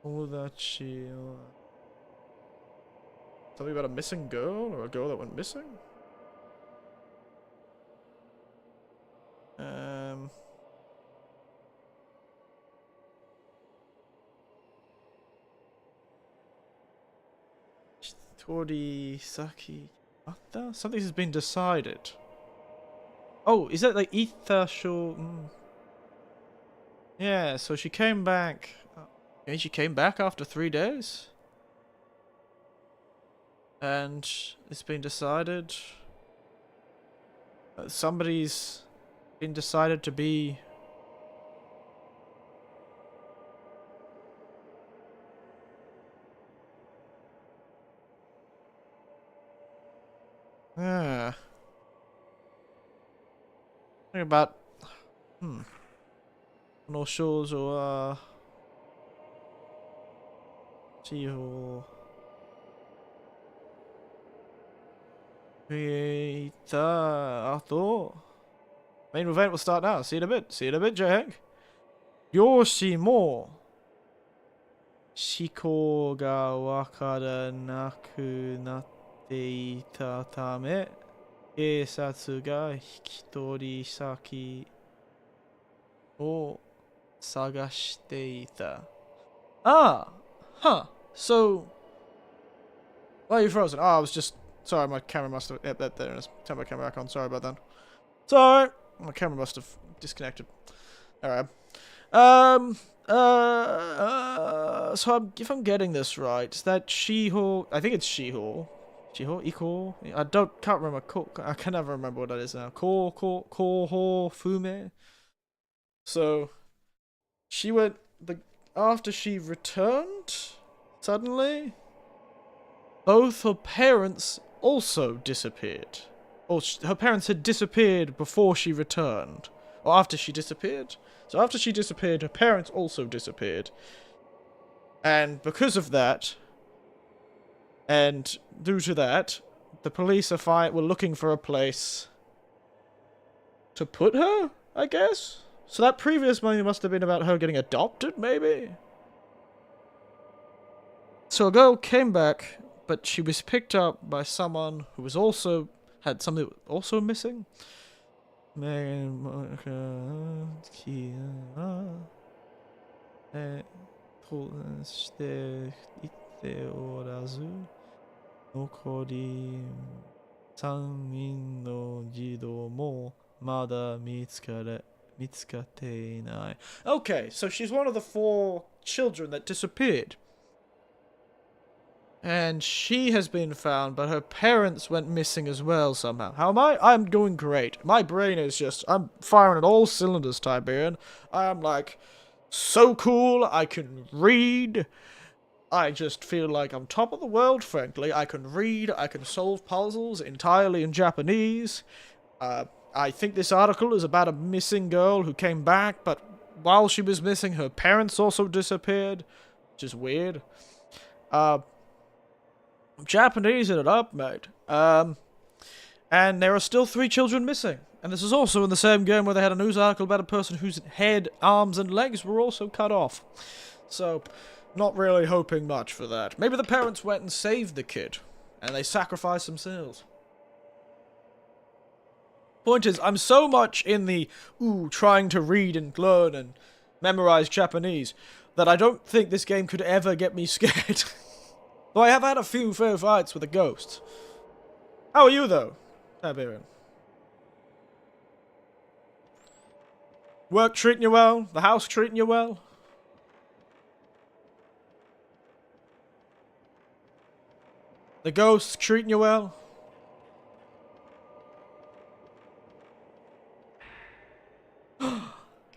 友達は Tell me about a missing girl or a girl that went missing? Tori Saki. Something has been decided. Oh, is that like Ether Show? Yeah, so she came back. Okay, she came back after 3 days. And it's been decided. Somebody's been decided to be. Yeah. Think about. この少女は地方いた後 Main event will start now. See you in a bit. See you in a bit, J-Hank. 両親も思考がわからなくなっていたため警察が引き取り先を探していた。Ah! Huh. So... Why are you frozen? Oh, I was just... Sorry, my camera must have... Yep, there it is. Turn my camera back on. Sorry about that. Sorry! My camera must have disconnected. Alright. So if I'm getting this right, is that Shiho... I think it's Shiho. Shiho? Iko? Can't remember. I can never remember what that is now. Koho Fume? So... She went... After she returned... Suddenly... Both her parents also disappeared. Or her parents had disappeared before she returned. Or after she disappeared. So after she disappeared, her parents also disappeared. And because of that, and due to that, the police were looking for a place to put her, I guess? So that previous movie must have been about her getting adopted, maybe? So a girl came back, but she was picked up by someone who was also... had something also missing? Okay, so she's one of the 4 children that disappeared. And she has been found, but her parents went missing as well somehow. How am I? I'm doing great. My brain is just... I'm firing at all cylinders, Tiberian. I'm like... so cool. I can read. I just feel like I'm top of the world, frankly. I can read. I can solve puzzles entirely in Japanese. I think this article is about a missing girl who came back, but while she was missing, her parents also disappeared. Which is weird. Japanese it up, mate. And there are still 3 children missing. And this is also in the same game where they had a news article about a person whose head, arms, and legs were also cut off. So, not really hoping much for that. Maybe the parents went and saved the kid, and they sacrificed themselves. Point is, I'm so much in the, trying to read and learn and memorize Japanese, that I don't think this game could ever get me scared. Though I have had a few fair fights with the ghosts. How are you, though, Tiberian? Work treating you well? The house treating you well? The ghosts treating you well?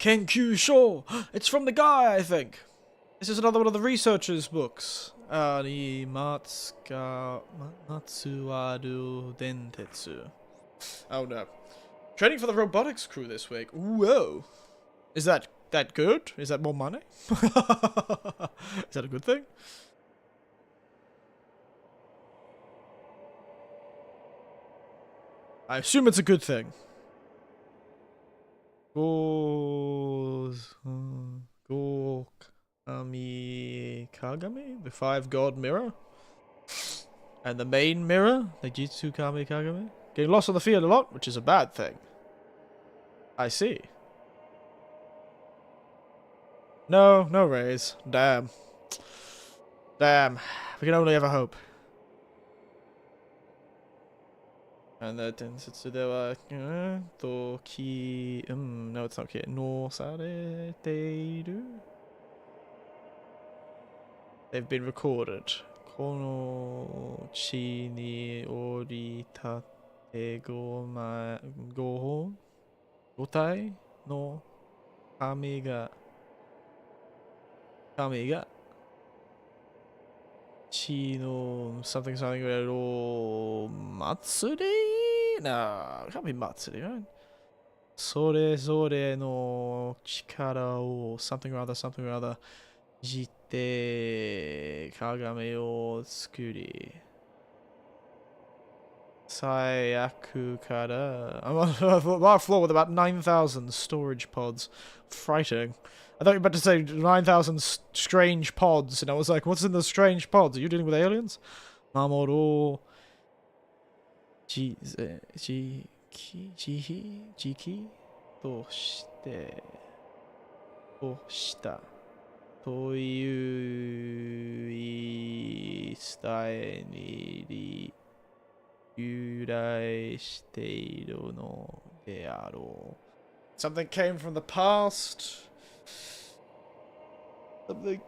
Kenkyusho! It's from the guy, I think. This is another one of the researchers' books. Ari Matsuwaru Dentetsu. Oh no. Training for the robotics crew this week. Whoa. Is that good? Is that more money? Is that a good thing? I assume it's a good thing. Kagami, the 5-god mirror. And the main mirror, the Jitsu Kami Kagami. Getting lost on the field a lot, which is a bad thing. I see. No raise. Damn. We can only ever hope. And the Densetsu dewa no, it's not here. No sareteiru. They've been recorded. Kono chi ni oritate gotai no kami ga chi no something ro matsuri? No, it can't be matsuri, right? Sore no chikara o something or other jite kagame o tsukuri. Sayaku kara. I'm on a floor with about 9,000 storage pods. Frightening. I thought you were about to say 9,000 strange pods, and I was like, what's in the strange pods? Are you dealing with aliens? Mamoru jiki to shita toいう伝えに由来しているのであろう. Something came from the past. Something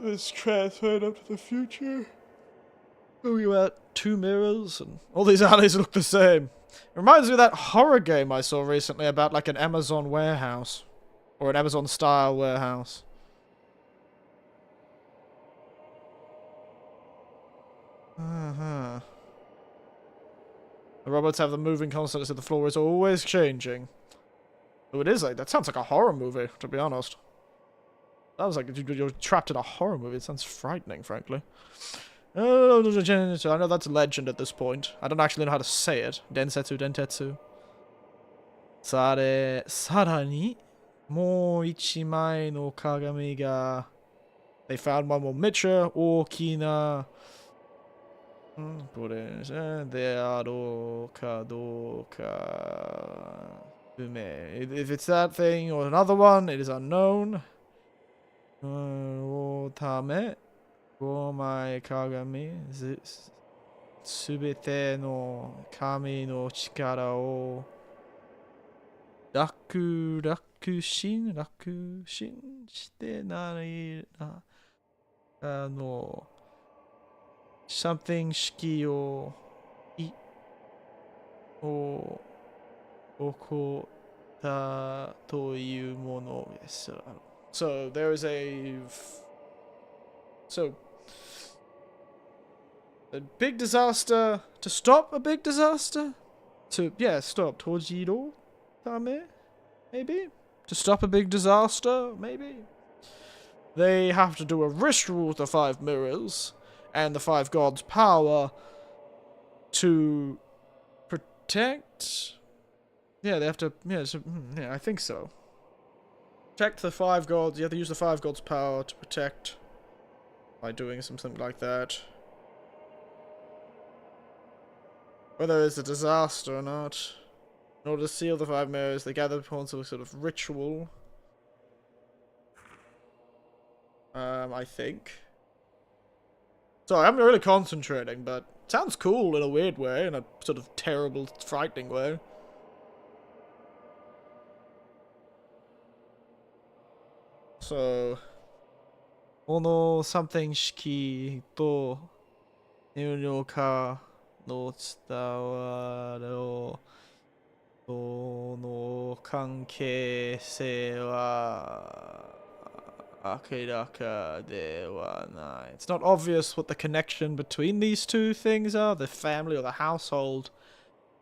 was transferred up to the future. Oh, you had 2 mirrors, and all these alleys look the same. It reminds me of that horror game I saw recently about like an Amazon warehouse. Or an Amazon-style warehouse. The robots have the moving constantly, so the floor is always changing. Oh, it is like, that sounds like a horror movie, to be honest. Sounds like you're trapped in a horror movie. It sounds frightening, frankly. I know that's a legend at this point. I don't actually know how to say it. Dentetsu. Sarani, mo ichimai no kagami ga. They found one more miniature, okina. If it's that thing or another one, it is unknown. Tame gomai kagami subete no kami no chikara o rakushin shite nari something shiki o okota toiu mono desu. So there is a big disaster to stop a big disaster. Stop Tojiro Tame, maybe to stop a big disaster. Maybe they have to do a ritual with the 5 mirrors and the 5 gods' power to protect. Yeah, they have to. Yeah, I think so. Protect the 5 gods. You have to use the 5 gods' power to protect by doing something like that. Whether it's a disaster or not. In order to seal the 5 mirrors, they gather upon some sort of ritual. I think. Sorry, I'm really concentrating, but it sounds cool in a weird way, in a sort of terrible, frightening way. So, ono something shiki to nyūnyō ka no tsutawaru その関係性は明らかではない. It's not obvious what the connection between these two things are, the family or the household,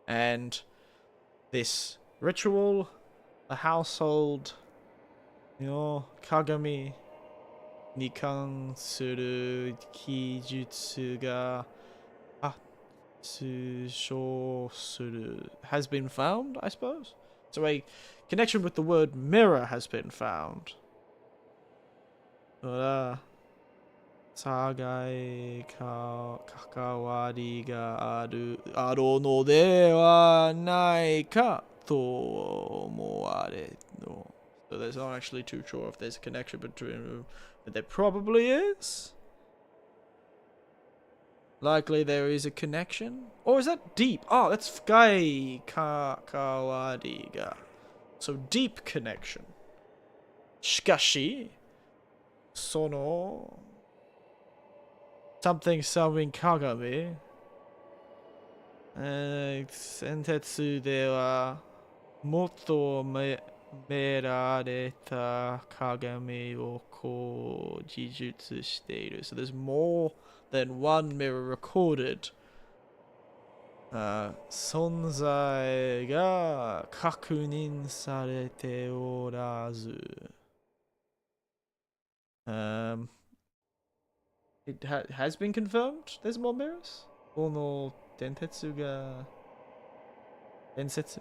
and this ritual, the household, の鏡に関する記述が発症する has been found, I suppose. So a connection with the word mirror has been found. 互い関わりがあるのではないかと思われる。So there's not actually too sure if there's a connection between them, but there probably is. Likely there is a connection. Or is that deep? Oh, that's Fukai Kakawariga. So deep connection. Shikashi. Sono. Something Kagami. Sentetsu de wa motto merareta kagami o ko jijutsu shiteiru. So there's more than one mirror recorded. 存在が確認されておらず。It has been confirmed there's more mirrors? この伝説が伝説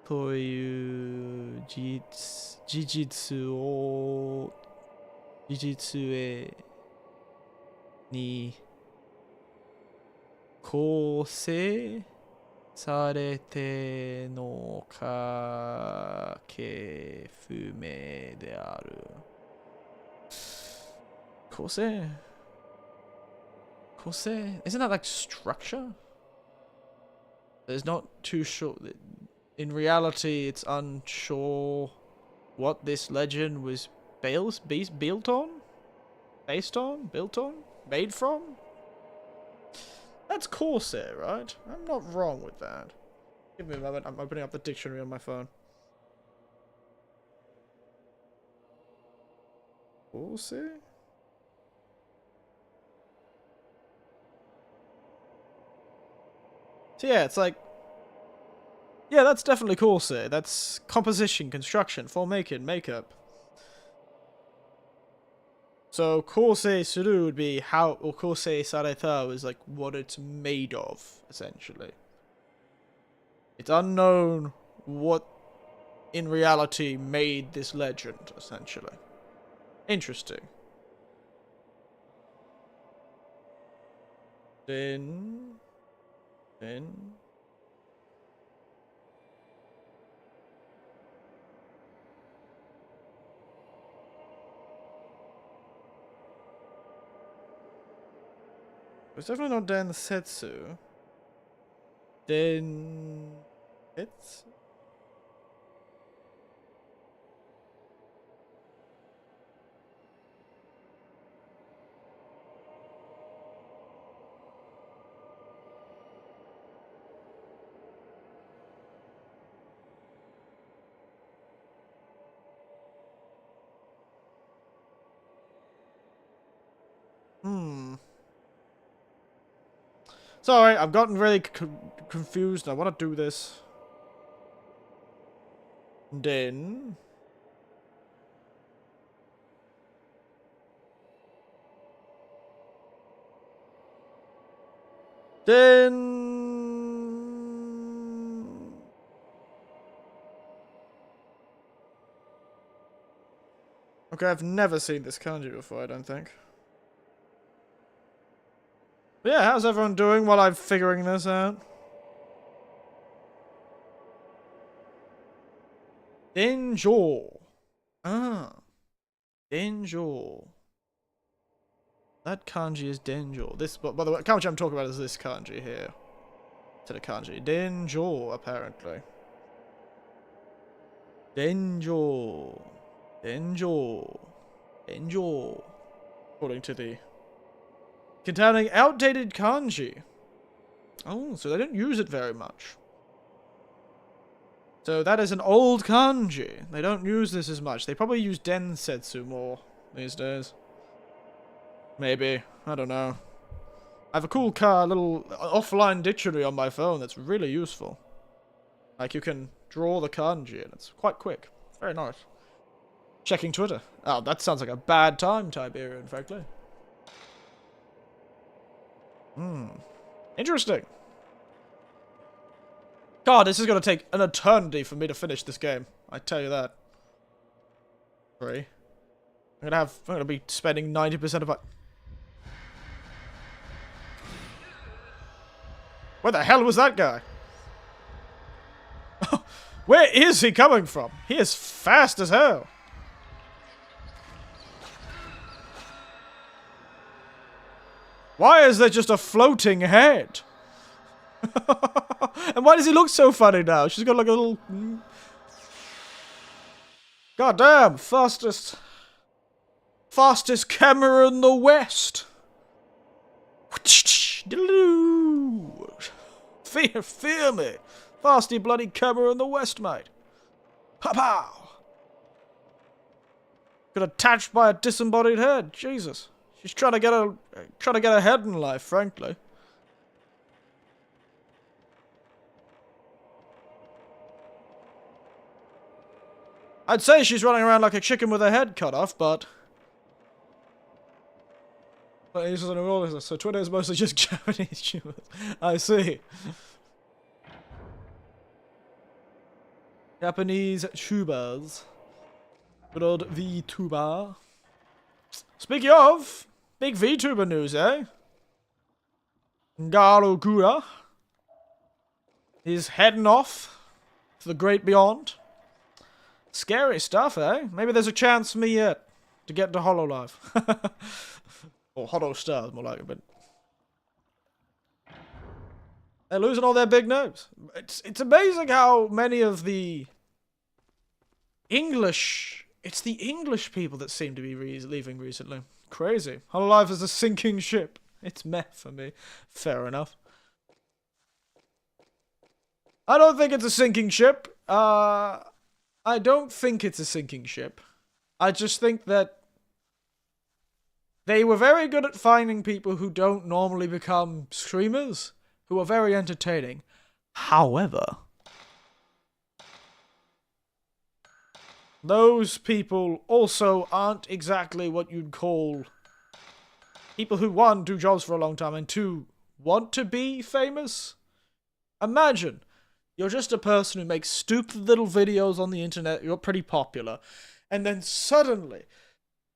という事実に構成されてのかけ不明である。構成 isn't that like structure? There's not too sure. In reality, it's unsure what this legend was built on, made from. That's Corsair, right? I'm not wrong with that. Give me a moment. I'm opening up the dictionary on my phone. Corsair? So yeah, it's like, yeah, that's definitely Corsair. That's composition, construction, filmmaking, makeup. So Corsair Suru would be how, or Corsair Sareta is like what it's made of, essentially. It's unknown what in reality made this legend, essentially. Interesting. Then... It's definitely not Densetsu. It's... Sorry, I've gotten really confused. I want to do this. Then... Okay, I've never seen this kanji before, I don't think. But yeah, how's everyone doing while I'm figuring this out? Denjo. Ah. Denjo. That kanji is Denjo. This, by the way, kanji I'm talking about is this kanji here. To the kanji. Denjo, apparently. Denjo. According to the... Containing outdated kanji. Oh, so they didn't use it very much. So that is an old kanji. They don't use this as much. They probably use densetsu more these days. Maybe. I don't know. I have a cool little offline dictionary on my phone that's really useful. Like, you can draw the kanji, and it's quite quick. Very nice. Checking Twitter. Oh, that sounds like a bad time, Tiberian, frankly. Interesting. God, this is going to take an eternity for me to finish this game. I tell you that. I'm gonna be spending 90% of my... Where the hell was that guy? Where is he coming from? He is fast as hell. Why is there just a floating head? And why does he look so funny now? She's got like a little... God damn, fastest camera in the West. Fear me. Fastest bloody camera in the West, mate. Pow! Got attached by a disembodied head. Jesus. She's trying to get ahead in life, frankly. I'd say she's running around like a chicken with her head cut off, but... So Twitter is mostly just Japanese Tubers. I see. Japanese Tubers. Good old Vtuber. Speaking of, big Vtuber news, eh? Garogura is heading off to the great beyond. Scary stuff, eh? Maybe there's a chance for me yet to get into HoloLive. Or Hollow Stars, more like it, but... They're losing all their big names. It's amazing how many of the English... It's the English people that seem to be leaving recently. Crazy. HoloLive is a sinking ship. It's meh for me. Fair enough. I don't think it's a sinking ship. I don't think it's a sinking ship. I just think that they were very good at finding people who don't normally become streamers, who are very entertaining. However, those people also aren't exactly what you'd call people who, one, do jobs for a long time, and two, want to be famous. Imagine, you're just a person who makes stupid little videos on the internet, you're pretty popular, and then suddenly,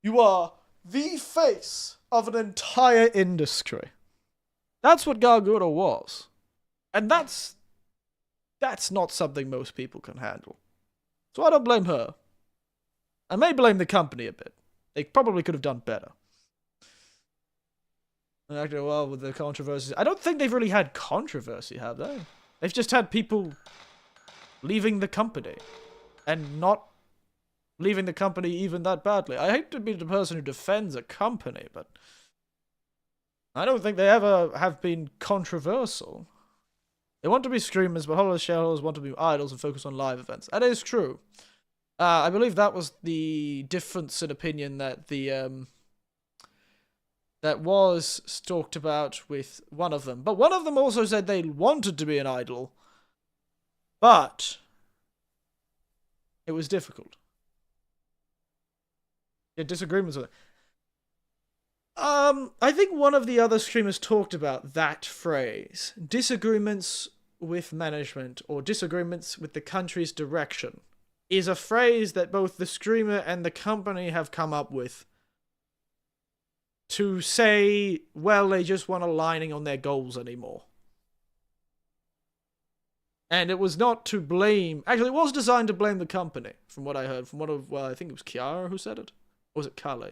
you are the face of an entire industry. That's what Gargura was. And that's not something most people can handle. So I don't blame her. I may blame the company a bit. They probably could have done better. And actually, well, with the controversies, I don't think they've really had controversy, have they? They've just had people leaving the company. And not leaving the company even that badly. I hate to be the person who defends a company, but I don't think they ever have been controversial. They want to be streamers, but HoloLive shareholders want to be idols and focus on live events. That is true. I believe that was the difference in opinion that that was talked about with one of them. But one of them also said they wanted to be an idol, but it was difficult. Yeah, disagreements with it. I think one of the other streamers talked about that phrase. Disagreements with management, or disagreements with the country's direction, is a phrase that both the streamer and the company have come up with to say, well, they just weren't aligning on their goals anymore. And it was not to blame... Actually, it was designed to blame the company, from what I heard. From one of... Well, I think it was Kiara who said it. Or was it Kale?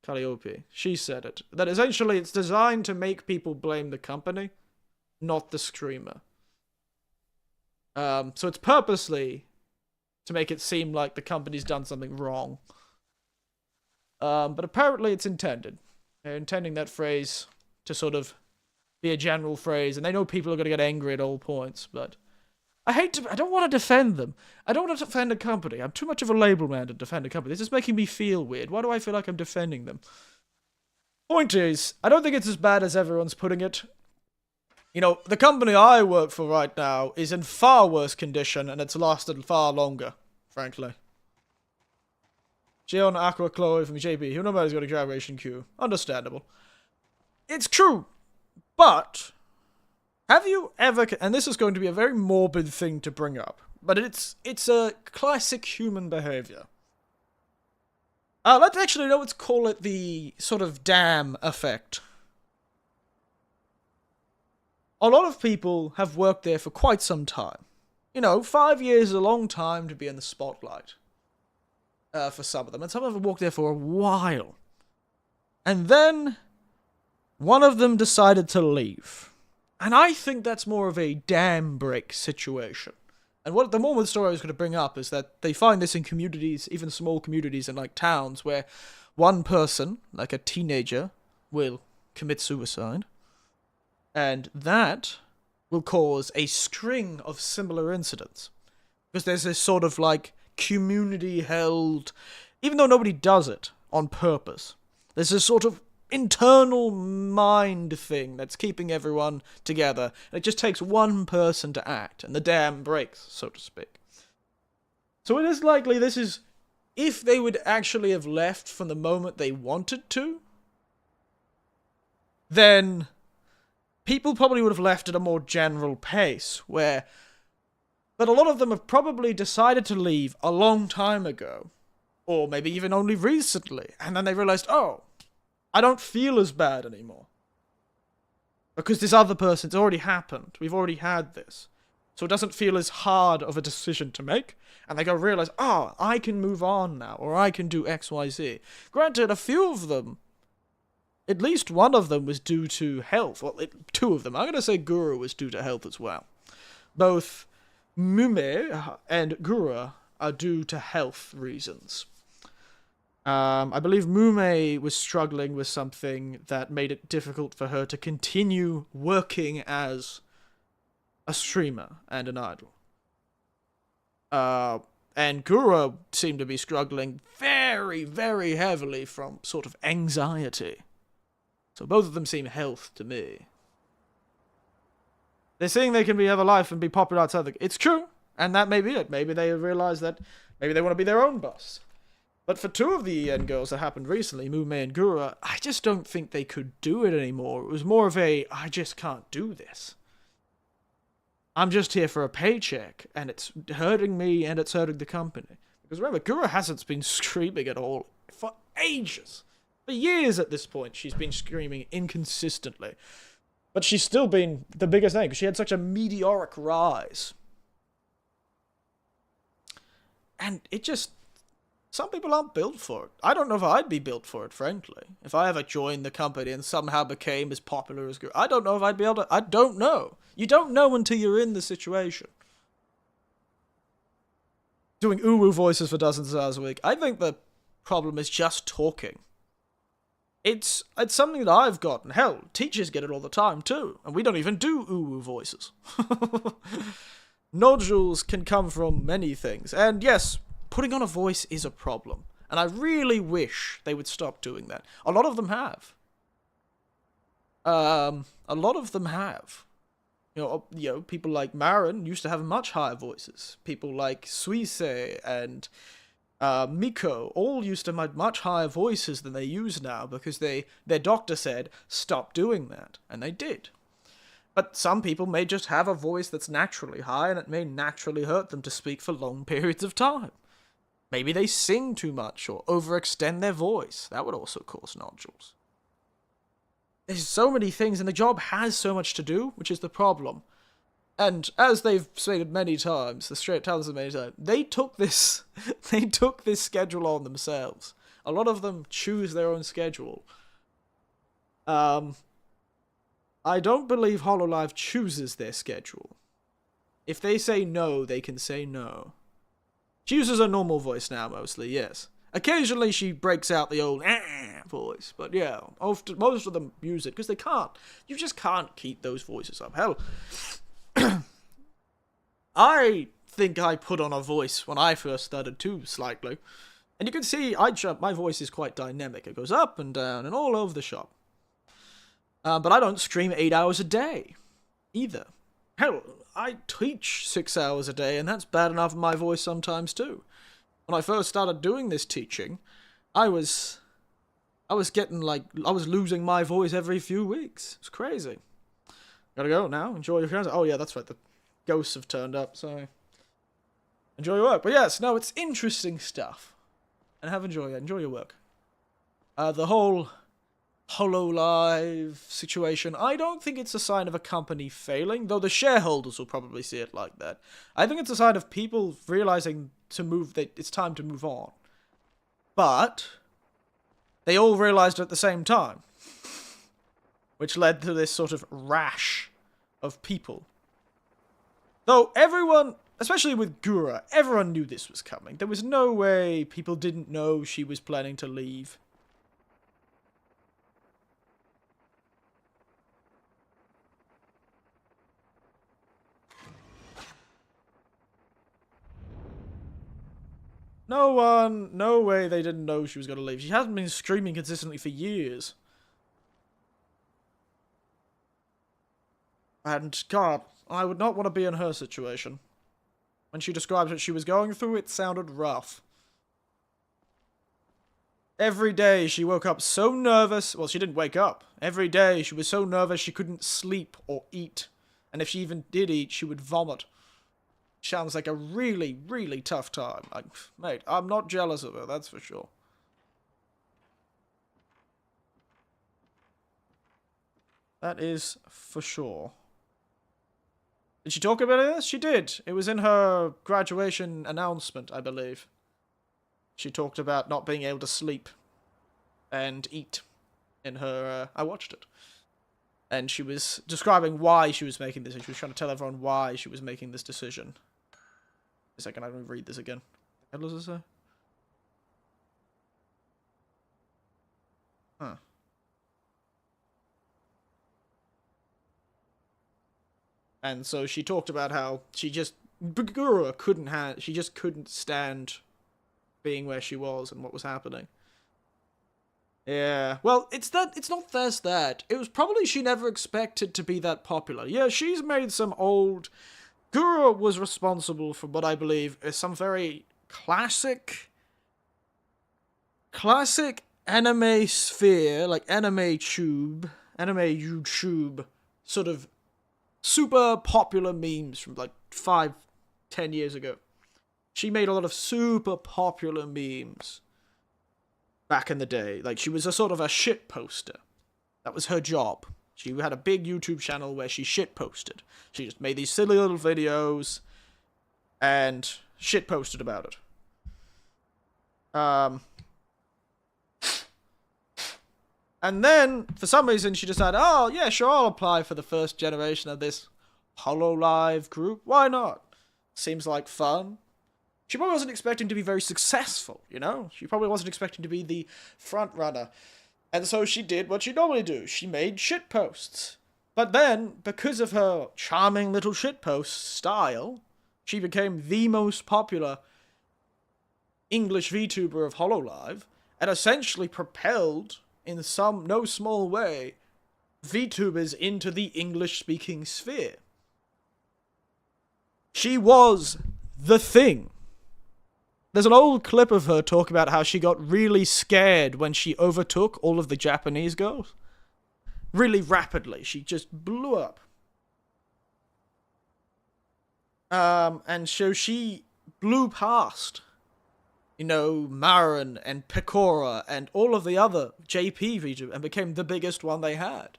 Calliope. She said it. That essentially it's designed to make people blame the company, not the streamer. So it's purposely to make it seem like the company's done something wrong. But apparently it's intended. They're intending that phrase to sort of be a general phrase, and they know people are going to get angry at all points, but I don't want to defend them. I don't want to defend a company. I'm too much of a label man to defend a company. This is making me feel weird. Why do I feel like I'm defending them? Point is, I don't think it's as bad as everyone's putting it. You know, the company I work for right now is in far worse condition, and it's lasted far longer, frankly. Gion Aqua Chloe from JB, who nobody's got a graduation queue. Understandable. It's true, but have you ever, and this is going to be a very morbid thing to bring up, but it's a classic human behavior. Let's call it the sort of dam effect. A lot of people have worked there for quite some time. You know, 5 years is a long time to be in the spotlight. For some of them. And some of them have worked there for a while. And then one of them decided to leave. And I think that's more of a dam break situation. And what the moment story I was going to bring up is that they find this in communities, even small communities in like towns, where one person, like a teenager, will commit suicide. And that will cause a string of similar incidents. Because there's this sort of like community held, even though nobody does it on purpose, there's this sort of internal mind thing that's keeping everyone together, and it just takes one person to act, and the dam breaks, so to speak. So it is likely this is, if they would actually have left from the moment they wanted to, then people probably would have left at a more general pace, but a lot of them have probably decided to leave a long time ago, or maybe even only recently, and then they realized, oh, I don't feel as bad anymore. Because this other person's already happened. We've already had this. So it doesn't feel as hard of a decision to make, and they go realize, oh, I can move on now, or I can do X, Y, Z. Granted, a few of them, at least one of them was due to health. Well, two of them. I'm going to say Guru was due to health as well. Both Mume and Gura are due to health reasons. I believe Mume was struggling with something that made it difficult for her to continue working as a streamer and an idol. And Gura seemed to be struggling very, very heavily from sort of anxiety. So both of them seem health to me. They're saying they can have a life and be popular outside it's true, and that may be it. Maybe they realize that maybe they want to be their own boss. But for two of the EN girls that happened recently, Mume and Gura, I just don't think they could do it anymore. It was more of a, I just can't do this. I'm just here for a paycheck, and it's hurting me, and it's hurting the company. Because remember, Gura hasn't been screaming at all for ages. For years at this point, she's been screaming inconsistently. But she's still been the biggest thing, because she had such a meteoric rise. And it just, some people aren't built for it. I don't know if I'd be built for it, frankly. If I ever joined the company and somehow became as popular as Guru, I don't know if I'd be able to, I don't know. You don't know until you're in the situation. Doing uwu voices for dozens of hours a week. I think the problem is just talking. It's something that I've gotten. Hell, teachers get it all the time too, and we don't even do uwu voices. Nodules can come from many things, and yes, putting on a voice is a problem, and I really wish they would stop doing that. A lot of them have. A lot of them have. You know, people like Marin used to have much higher voices. People like Suise and Miko all used to have much higher voices than they use now because their doctor said, stop doing that. And they did. But some people may just have a voice that's naturally high and it may naturally hurt them to speak for long periods of time. Maybe they sing too much or overextend their voice. That would also cause nodules. There's so many things, and the job has so much to do, which is the problem. And as they've stated many times, the straight talents many times, they took this schedule on themselves. A lot of them choose their own schedule. I don't believe Hololive chooses their schedule. If they say no, they can say no. She uses her normal voice now, mostly, yes. Occasionally she breaks out the old voice. But yeah, often, most of them use it because they can't. You just can't keep those voices up. Hell, I think I put on a voice when I first started too, slightly. And you can see my voice is quite dynamic. It goes up and down and all over the shop. But I don't stream 8 hours a day, either. Hell, I teach 6 hours a day, and that's bad enough in my voice sometimes too. When I first started doing this teaching, I was getting I was losing my voice every few weeks. It's crazy. Gotta go now. Enjoy your friends. Oh yeah, that's right. The ghosts have turned up. So enjoy your work. But yes, no, it's interesting stuff, and enjoy your work. The whole HoloLive situation, I don't think it's a sign of a company failing, though the shareholders will probably see it like that. I think it's a sign of people realizing that it's time to move on. But they all realized at the same time, which led to this sort of rash of people. Though everyone, especially with Gura, everyone knew this was coming. There was no way people didn't know she was planning to leave. No way they didn't know she was going to leave. She hasn't been screaming consistently for years. And, God, I would not want to be in her situation. When she described what she was going through, it sounded rough. Every day she woke up so nervous. Well, she didn't wake up. Every day she was so nervous she couldn't sleep or eat. And if she even did eat, she would vomit. Sounds like a really, really tough time. Like, mate, I'm not jealous of her, that's for sure. That is for sure. Did she talk about this? She did. It was in her graduation announcement, I believe. She talked about not being able to sleep and eat in her... I watched it. And she was describing why she was making this, and she was trying to tell everyone why she was making this decision. A second, I'm going to read this again. What does it say? Huh. And so she talked about how she just... Bagura she just couldn't stand being where she was and what was happening. Yeah, well, it's not that. It was probably she never expected to be that popular. Yeah, she's made some old... Guru was responsible for what I believe is some very classic anime sphere, like anime YouTube, sort of super popular memes from like 5-10 years ago. She made a lot of super popular memes back in the day. Like, she was a sort of a shit poster. That was her job. She had a big YouTube channel where she shit posted. She just made these silly little videos and shit posted about it. And then, for some reason, she decided, oh, yeah, sure, I'll apply for the first generation of this HoloLive group. Why not? Seems like fun. She probably wasn't expecting to be very successful, you know? She probably wasn't expecting to be the front runner. And so she did what she normally do. She made shit posts. But then, because of her charming little shitpost style, she became the most popular English VTuber of HoloLive, and essentially propelled, in no small way, VTubers into the English-speaking sphere. She was the thing. There's an old clip of her talking about how she got really scared when she overtook all of the Japanese girls. Really rapidly. She just blew up. And so she blew past, you know, Marin and Pecora and all of the other JP VTubers and became the biggest one they had.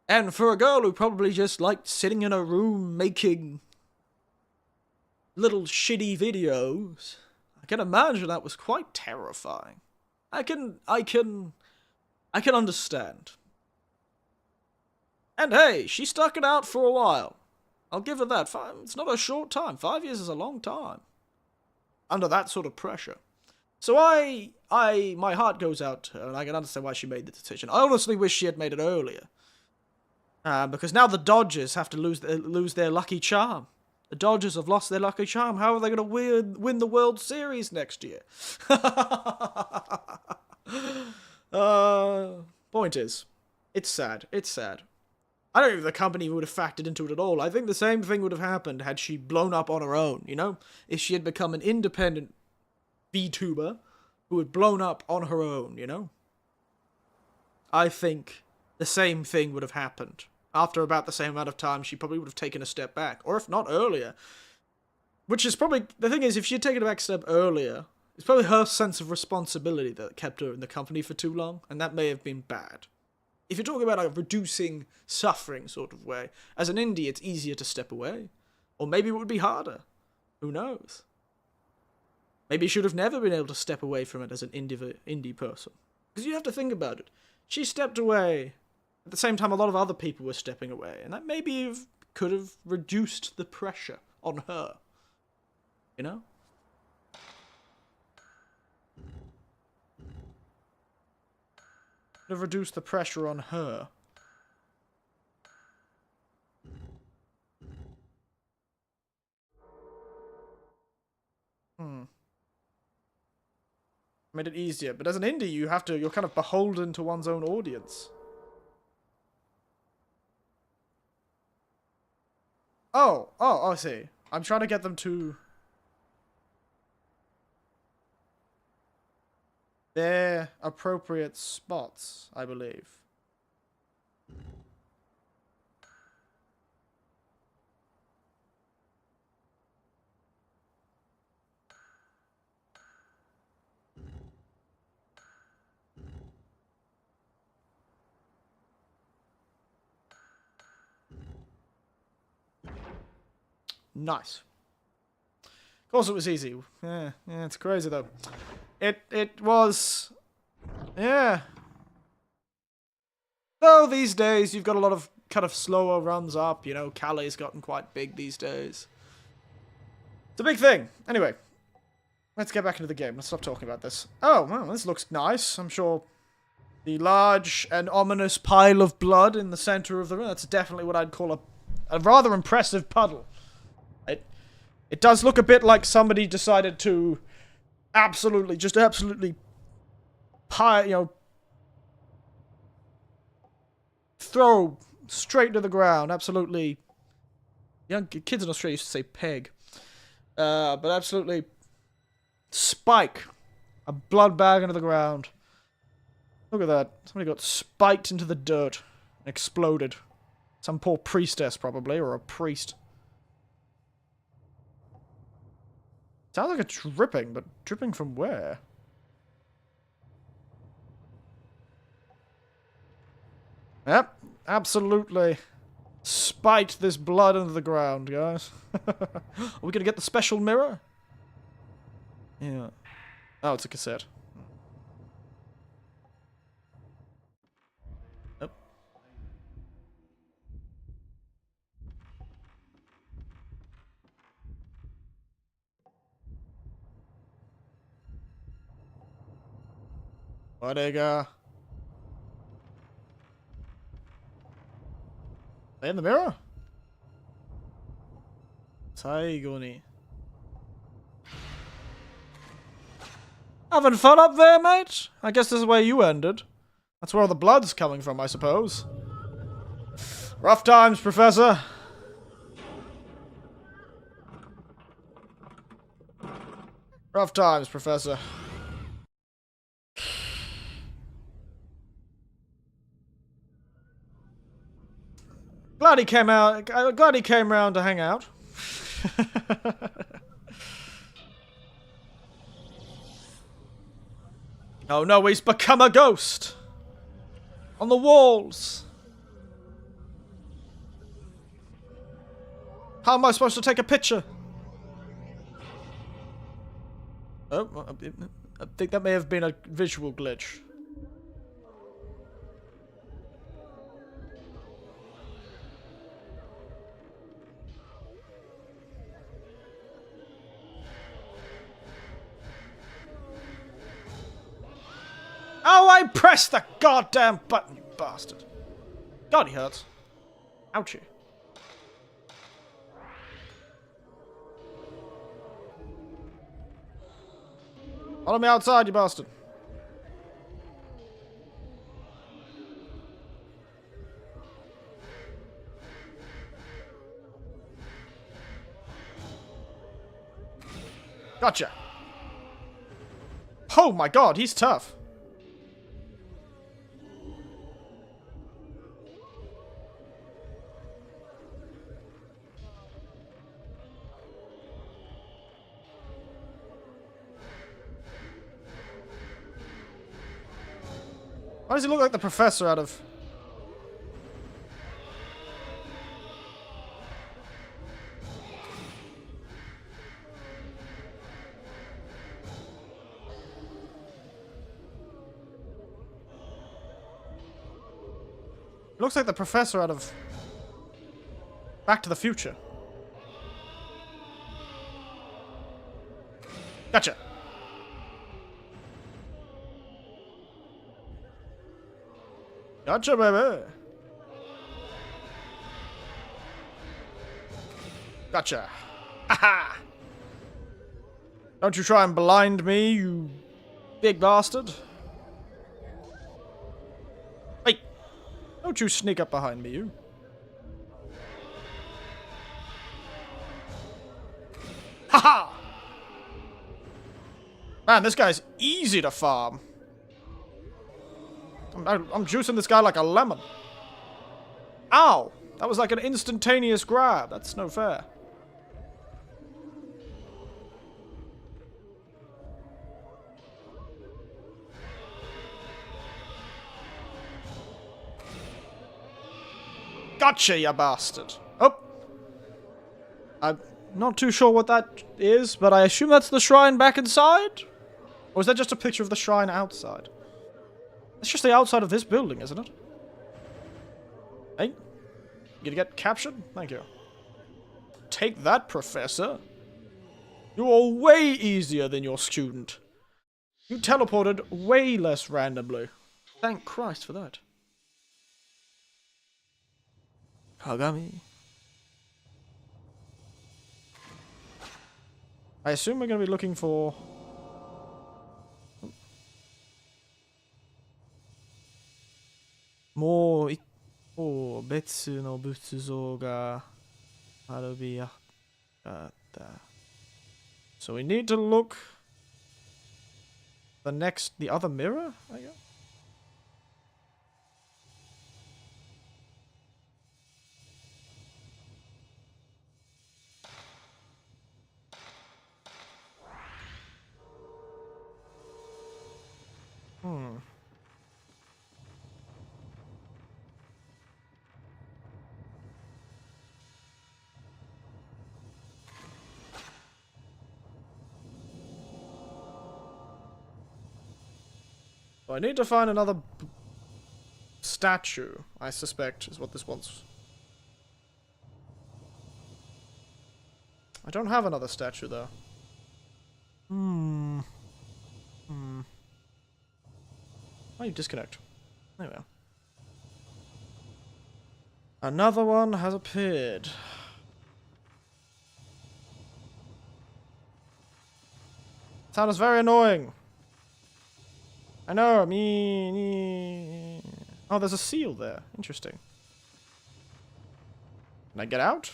And for a girl who probably just liked sitting in a room making little shitty videos, I can imagine that was quite terrifying. I can understand. And hey, she stuck it out for a while. I'll give her that. It's not a short time. 5 years is a long time. Under that sort of pressure. So I my heart goes out to her, and I can understand why she made the decision. I honestly wish she had made it earlier. Because now the Dodgers have to lose their lucky charm. The Dodgers have lost their lucky charm. How are they going to win the World Series next year? Point is, it's sad. It's sad. I don't think the company would have factored into it at all. I think the same thing would have happened had she blown up on her own, you know? If she had become an independent Vtuber who had blown up on her own, you know? I think the same thing would have happened. After about the same amount of time, she probably would have taken a step back. Or if not earlier. Which is probably... The thing is, if she had taken a back step earlier, it's probably her sense of responsibility that kept her in the company for too long. And that may have been bad. If you're talking about a reducing suffering sort of way, as an indie, it's easier to step away. Or maybe it would be harder. Who knows? Maybe you should have never been able to step away from it as an indie person. Because you have to think about it. She stepped away. At the same time, a lot of other people were stepping away. And that maybe could have reduced the pressure on her. You know? Could have reduced the pressure on her. Made it easier. But as an indie, you're kind of beholden to one's own audience. Oh, I see. I'm trying to get them to their appropriate spots, I believe. Nice. Of course it was easy. Yeah, it's crazy though. It was... Yeah. Though these days you've got a lot of kind of slower runs up, you know, Callie's gotten quite big these days. It's a big thing. Anyway, let's get back into the game. Let's stop talking about this. Oh, well, this looks nice. I'm sure the large and ominous pile of blood in the center of the room, that's definitely what I'd call a rather impressive puddle. It does look a bit like somebody decided to absolutely throw straight to the ground. Absolutely. Young kids in Australia used to say peg. But absolutely spike a blood bag into the ground. Look at that. Somebody got spiked into the dirt and exploded. Some poor priestess, probably, or a priest. Sounds like it's dripping, but dripping from where? Yep, absolutely spiked this blood into the ground, guys. Are we gonna get the special mirror? Yeah. Oh, it's a cassette. Yep. Bodega. They in the mirror? Saigoni. Having fun up there, mate? I guess this is where you ended. That's where all the blood's coming from, I suppose. Rough times, Professor. Rough times, Professor. Glad he came out. Glad he came round to hang out. Oh no, he's become a ghost. On the walls. How am I supposed to take a picture? Oh, I think that may have been a visual glitch. Why press the goddamn button, you bastard? God, he hurts. Ouchie. Follow me outside, you bastard. Gotcha. Oh my god, he's tough. Why does he look like the professor out of... Looks like the professor out of Back to the Future. Gotcha. Gotcha, baby. Gotcha. Haha. Don't you try and blind me, you big bastard. Hey. Don't you sneak up behind me, you. Haha! Man, this guy's easy to farm. I'm juicing this guy like a lemon. Ow! That was like an instantaneous grab. That's no fair. Gotcha, you bastard. Oh. I'm not too sure what that is, but I assume that's the shrine back inside? Or is that just a picture of the shrine outside? It's just the outside of this building, isn't it? Hey? You gonna get captured? Thank you. Take that, Professor. You are way easier than your student. You teleported way less randomly. Thank Christ for that. Kagami. I assume we're gonna be looking for...もう一個別の仏像が並びあった。So we need to look the other mirror, I guess? I need to find another statue, I suspect, is what this wants. I don't have another statue, though. Why you disconnect? There we are. Another one has appeared. Sound is very annoying. I know, me. Oh, there's a seal there. Interesting. Can I get out?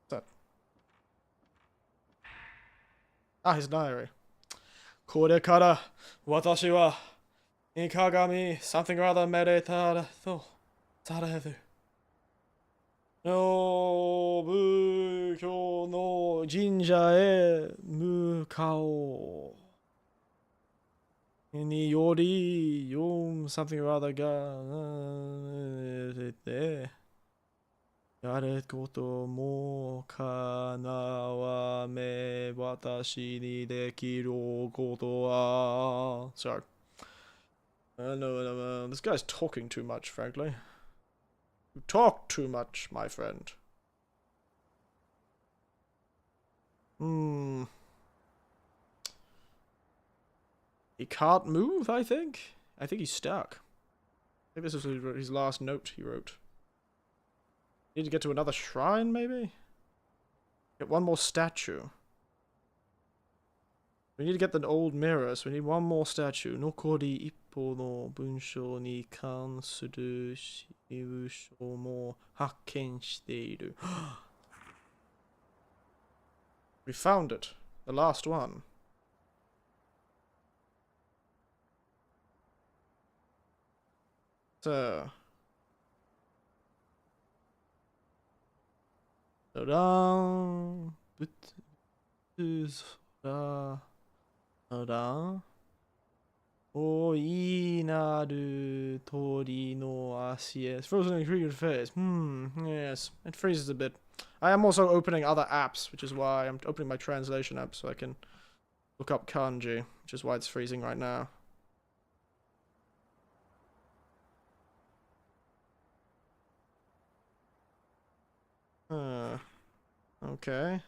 What's that? Ah, his diary. これから私は鏡 something or other めでたらとされる。仏教の神社へ向かおう。により、something or other が出て、やれこともかなわめ、私にできることは。Sorry. No, this guy's talking too much, frankly. You talk too much, my friend. He can't move, I think. I think he's stuck. I think this is his last note he wrote. Need to get to another shrine, maybe? Get one more statue. We need to get the old mirror, so we need one more statue. Nokori ippo no bunshou ni kansuru shibusho mo hakken shiteiru. We found it. The last one. So. Ta-da! Ta-da! O inaru tori no ashi. It's frozen in Korean face. Yes. It freezes a bit. I am also opening other apps, which is why I'm opening my translation app so I can look up kanji, which is why it's freezing right now. Okay.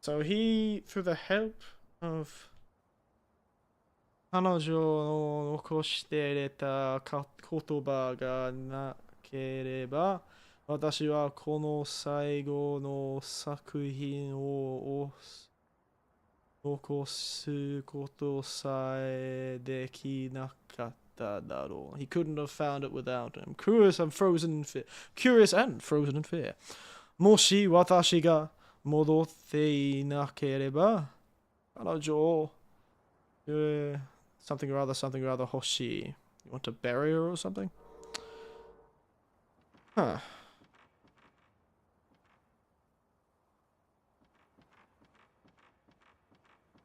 So he, through the help of 彼女の残して入れた言葉がなければ、私はこの最後の作品を残すことさえできなかっただろう。He couldn't have found it without him. Curious and frozen in fear. Curious and frozen in fear. もし私が戻っていなければ、彼女を、something or other 欲しい。You want to bury her or something? Huh.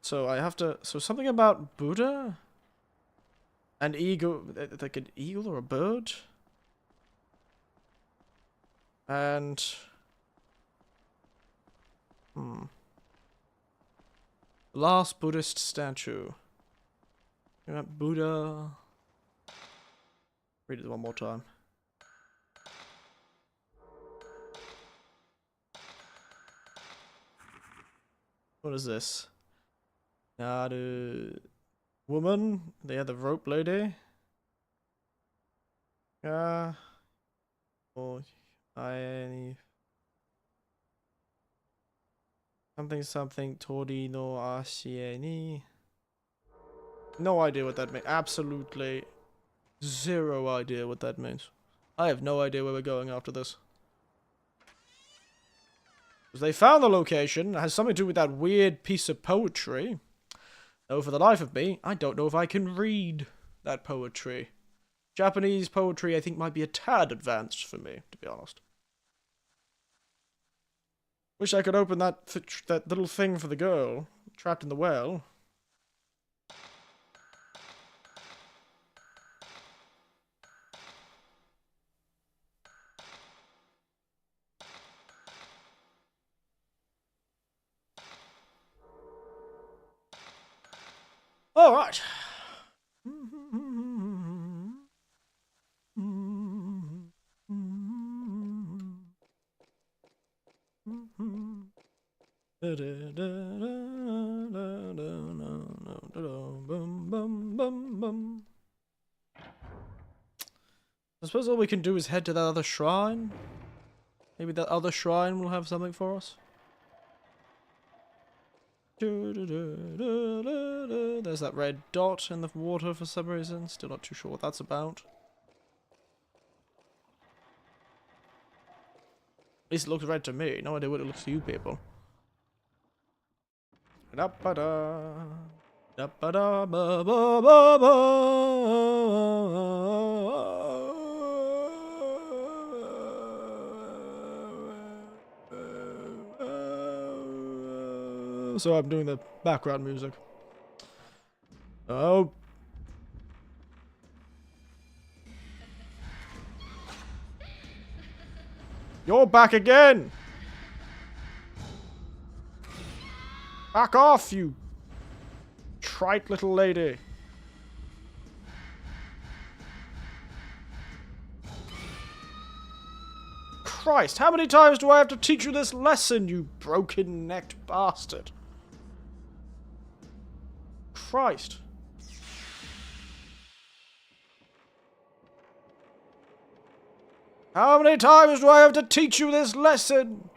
So I have to... So something about Buddha? An eagle... Like an eagle or a bird? And... Last Buddhist statue. Buddha... Read it one more time. What is this? Woman? They had the rope lady? Oh, something tori no ashie ni. No idea what that means. Absolutely zero idea what that means. I have no idea where we're going after this. They found the location. It has something to do with that weird piece of poetry. Though for the life of me, I don't know if I can read that poetry. Japanese poetry, I think, might be a tad advanced for me, to be honest. Wish I could open that little thing for the girl trapped in the well. All right. I suppose all we can do is head to that other shrine. Maybe that other shrine will have something for us. There's that red dot in the water for some reason. Still not too sure what that's about. At least it looks red to me. No idea what it looks to you people. Da-ba-da. Da-ba-da-ba-ba-ba-ba. So I'm doing the background music. Oh. You're back again! Back off, you trite little lady. Christ, how many times do I have to teach you this lesson, you broken-necked bastard? Christ. How many times do I have to teach you this lesson?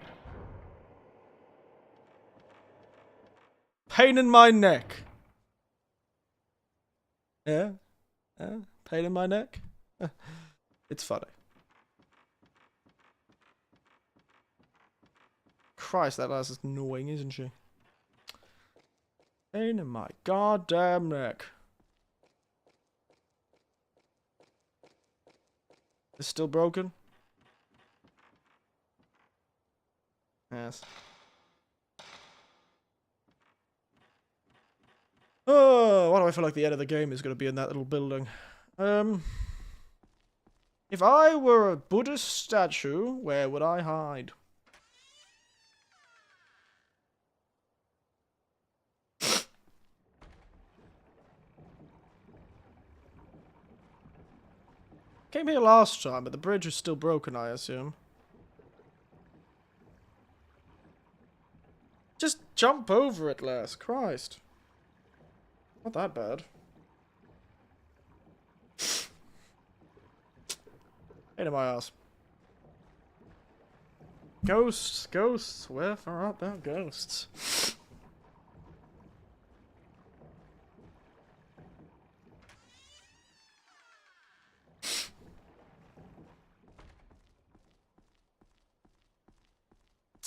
Pain in my neck. Yeah? Yeah? Pain in my neck? It's funny. Christ, that lass is annoying, isn't she? Pain in my goddamn neck. It's still broken? Yes. Oh, why do I feel like the end of the game is going to be in that little building? If I were a Buddhist statue, where would I hide? Came here last time, but the bridge is still broken, I assume. Just jump over it, lass. Christ. Not that bad. Pain in my ass. Ghosts, ghosts, where far art thou, ghosts?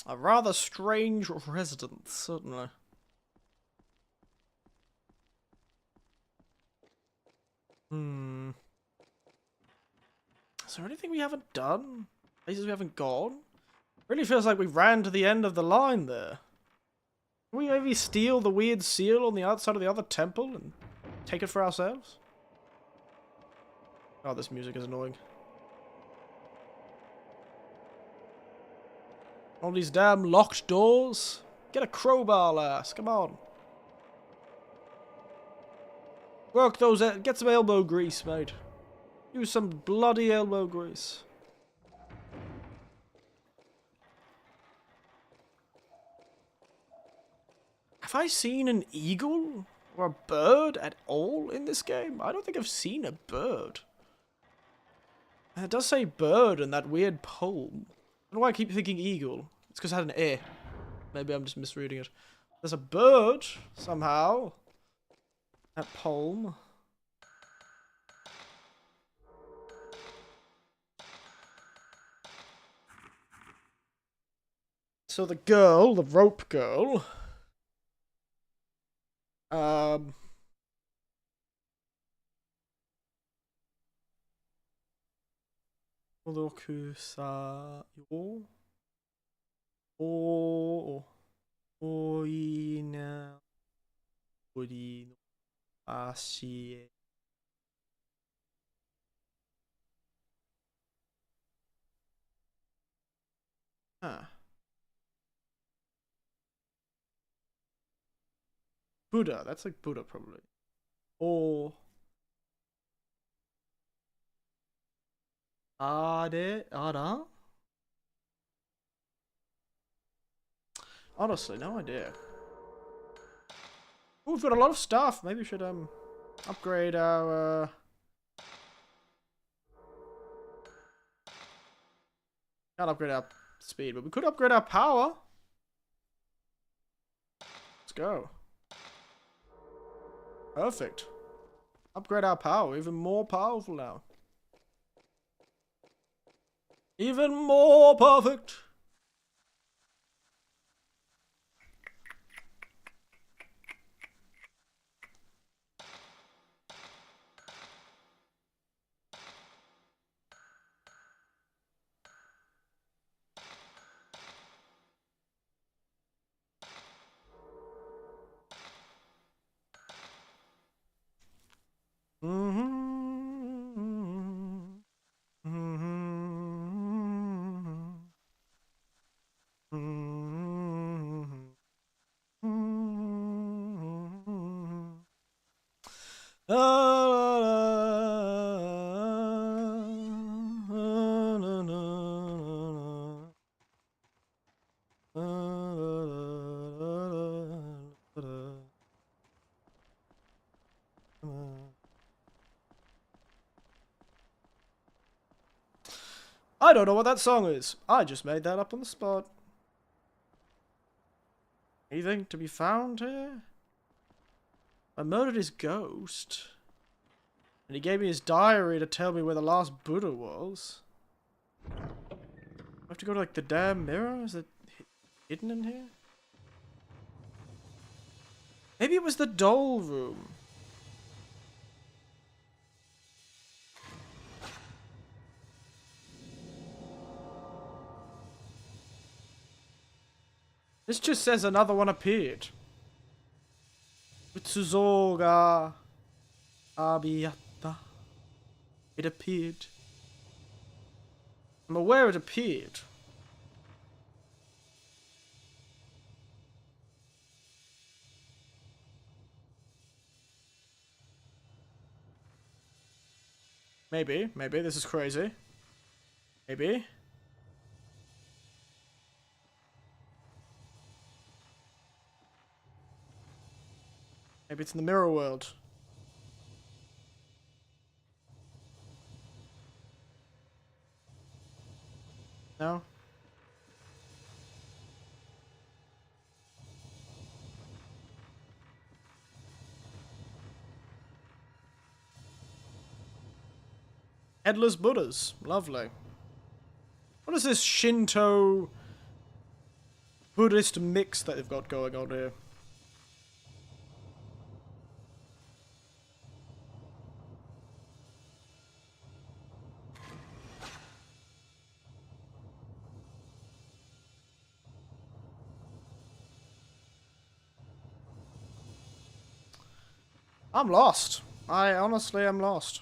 A rather strange residence, certainly. Is there anything we haven't done? Places we haven't gone? Really feels like we ran to the end of the line there. Can we maybe steal the weird seal on the outside of the other temple and take it for ourselves? Oh, this music is annoying. All these damn locked doors. Get a crowbar, lass. Come on. Work those. Get some elbow grease, mate. Use some bloody elbow grease. Have I seen an eagle or a bird at all in this game? I don't think I've seen a bird. And it does say bird in that weird poem. I don't know why I keep thinking eagle. It's because it had an E. Maybe I'm just misreading it. There's a bird, somehow. That poem. So the girl, the rope girl... Huh. Buddha, that's like Buddha probably. Or... Ara? Honestly, no idea. Ooh, we've got a lot of stuff. Maybe we should upgrade our can't upgrade our speed, but we could upgrade our power. Let's go. Perfect. Upgrade our power, even more powerful now. Even more perfect. I don't know what that song is. I just made that up on the spot. Anything to be found here? I murdered his ghost. And he gave me his diary to tell me where the last Buddha was. I have to go to, like, the damn mirror? Is it hidden in here? Maybe it was the doll room. This just says another one appeared. Utsuzoga Abiyatta. It appeared. I'm aware it appeared. Maybe this is crazy. Maybe. Maybe it's in the mirror world. No? Headless Buddhas. Lovely. What is this Shinto Buddhist mix that they've got going on here? I'm lost. I honestly am lost.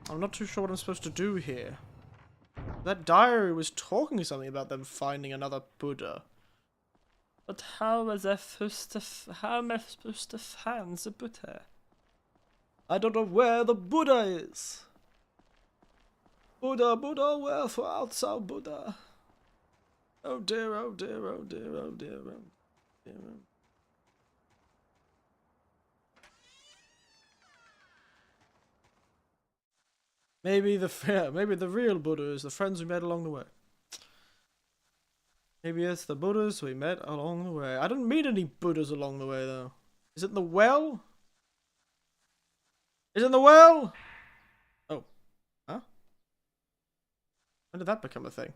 I'm not too sure what I'm supposed to do here. That diary was talking something about them finding another Buddha. But how am I supposed to find the Buddha? I don't know where the Buddha is. Buddha, Buddha, wherefore art thou Buddha? Oh dear, oh dear, oh dear, oh dear, oh dear. Maybe the real Buddha is the friends we met along the way. Maybe it's the Buddhas we met along the way. I didn't meet any Buddhas along the way, though. Is it in the well? Is it in the well? Oh. Huh? When did that become a thing?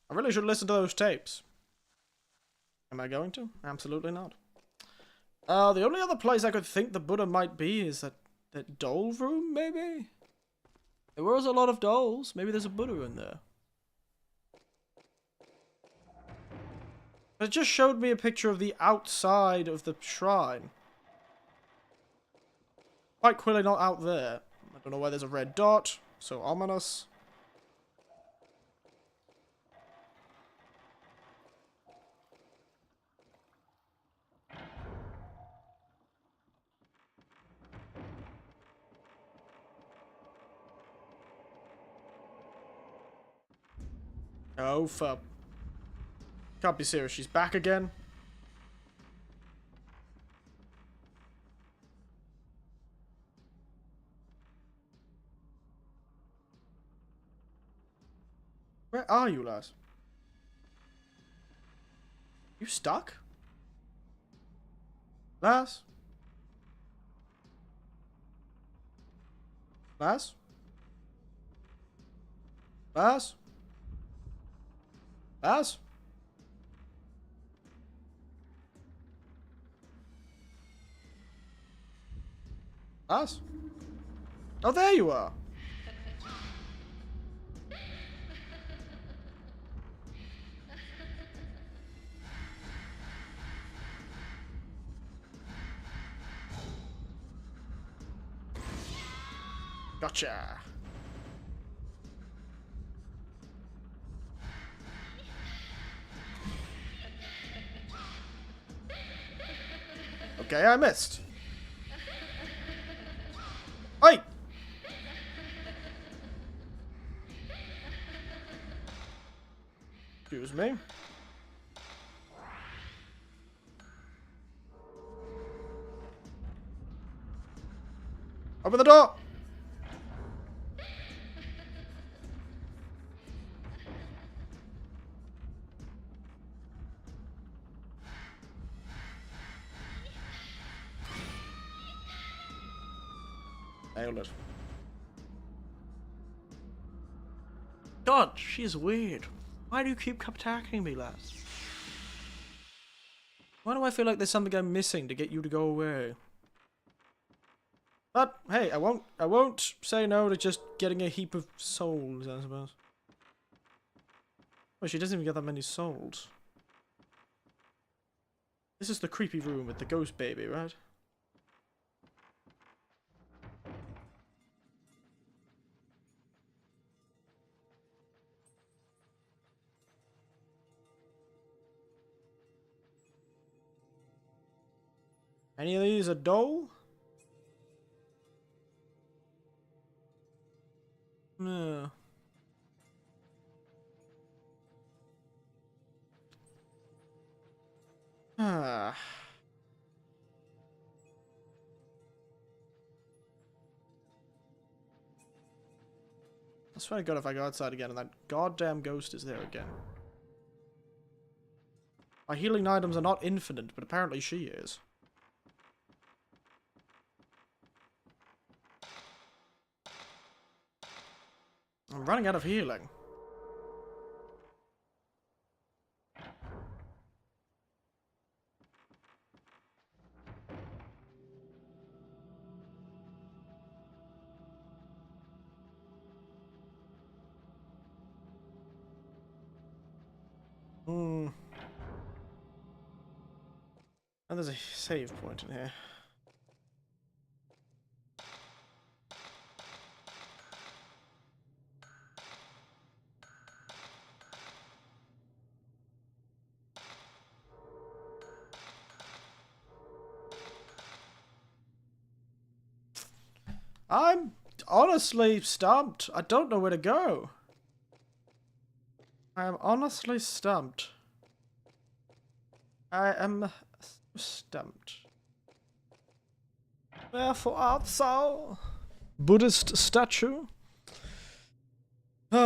I really should listen to those tapes. Am I going to? Absolutely not. The only other place I could think the Buddha might be is that doll room, maybe? There was a lot of dolls. Maybe there's a Buddha in there. But it just showed me a picture of the outside of the shrine. Quite clearly not out there. I don't know why there's a red dot. So ominous. Oh, fuck. Can't be serious. She's back again? Where are you, lass? You stuck? Lass? Lass? Lass? Lass? Lass? Oh, there you are. Gotcha. Okay, I missed. Oi! Excuse me. Open the door! Nailed it. God, she's weird. Why do you keep attacking me, lass? Why do I feel like there's something I'm missing to get you to go away? But hey, I won't say no to just getting a heap of souls, I suppose. Well, she doesn't even get that many souls. This is the creepy room with the ghost baby, right? Any of these a doll? No. Ah. I swear to God, if I go outside again and that goddamn ghost is there again. My healing items are not infinite, but apparently she is. I'm running out of healing. And there's a save point in here. I'm honestly stumped. I don't know where to go. I am honestly stumped. I am stumped. Wherefore art thou? Buddhist statue? This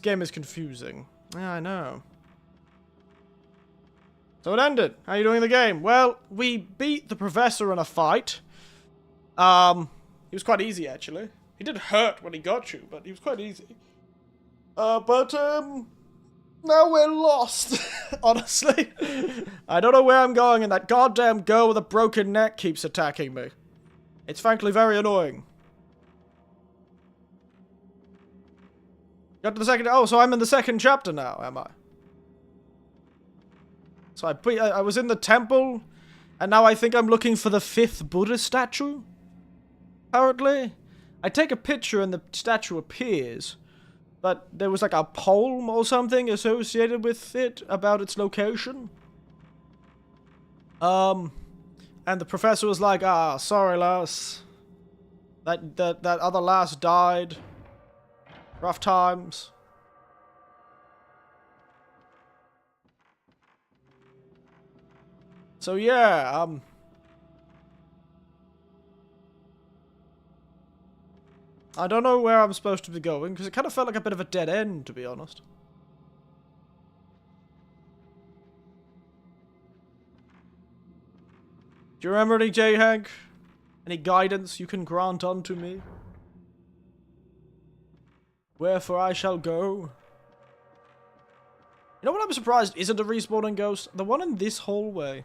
game is confusing. Yeah, I know. So it ended. How are you doing in the game? Well, we beat the professor in a fight. He was quite easy, actually. He did hurt when he got you, but he was quite easy. Now we're lost. Honestly. I don't know where I'm going, and that goddamn girl with a broken neck keeps attacking me. It's frankly very annoying. Got to the second... Oh, so I'm in the second chapter now, am I? So I was in the temple, and now I think I'm looking for the 5th Buddha statue? Apparently. I take a picture and the statue appears, but there was like a poem or something associated with it about its location. And the professor was like, ah, sorry lass. That other lass died. Rough times. So yeah, I don't know where I'm supposed to be going, because it kind of felt like a bit of a dead end, to be honest. Do you remember any, J-Hank? Any guidance you can grant unto me? Wherefore I shall go? You know what I'm surprised isn't a respawning ghost? The one in this hallway.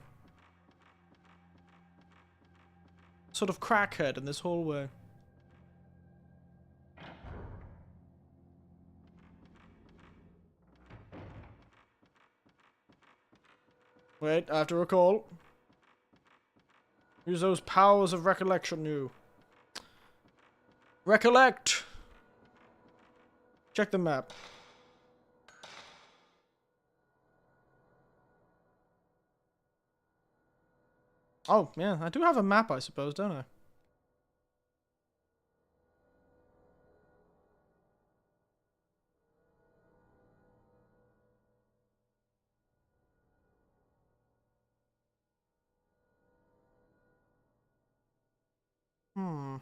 Sort of crackhead in this hallway. Wait, I have to recall. Use those powers of recollection, you. Recollect! Check the map. Oh, yeah, I do have a map, I suppose, don't I? Hmm.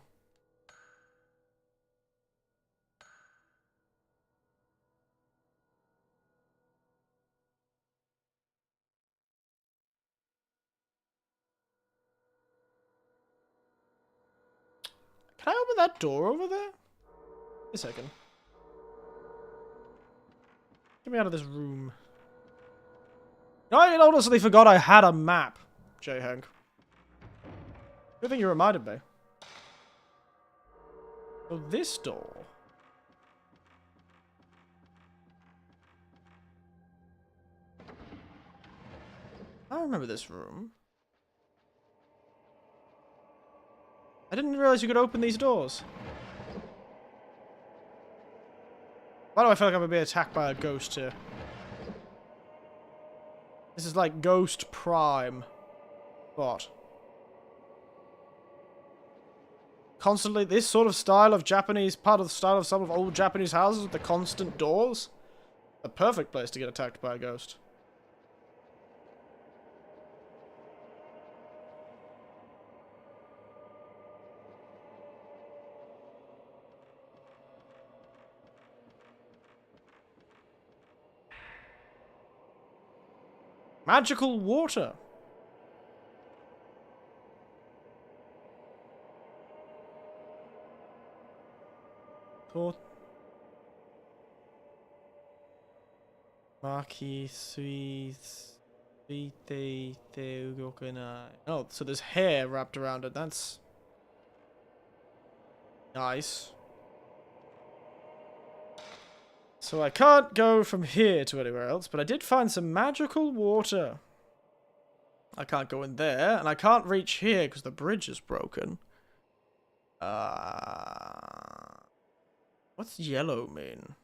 Can I open that door over there? A second. Get me out of this room. I honestly forgot I had a map, J-Hank. Good thing you reminded me. Oh, this door. I remember this room. I didn't realize you could open these doors. Why do I feel like I'm gonna be attacked by a ghost here? This is like Ghost Prime. What? Constantly, this sort of style of Japanese, part of the style of some of old Japanese houses with the constant doors? A perfect place to get attacked by a ghost. Magical water. Maki Oh, so there's hair wrapped around it. That's nice. So I can't go from here to anywhere else, but I did find some magical water. I can't go in there, and I can't reach here because the bridge is broken. What's yellow mean?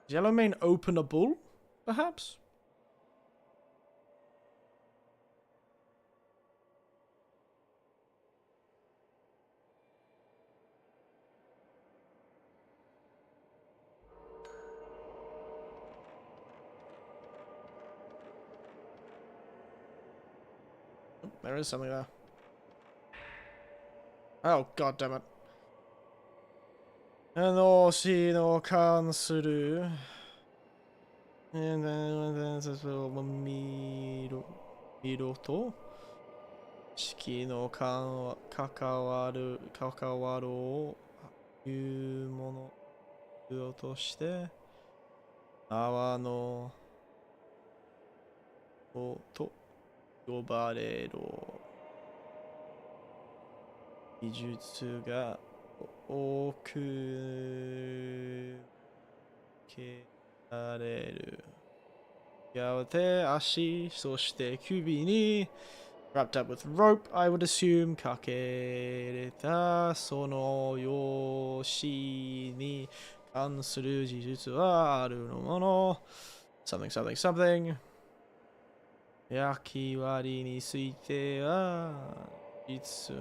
Does yellow mean openable, perhaps? Oh, there is something there. Oh, god damn it. 脳死の関する見ろと式の関わるをいうものとして泡のと呼ばれる技術が多くけられる。やがて足、そして首に wrapped up with rope, I would assume かけれたその用紙に関する事実はあるもの。something something something 焼き割りについてはIt's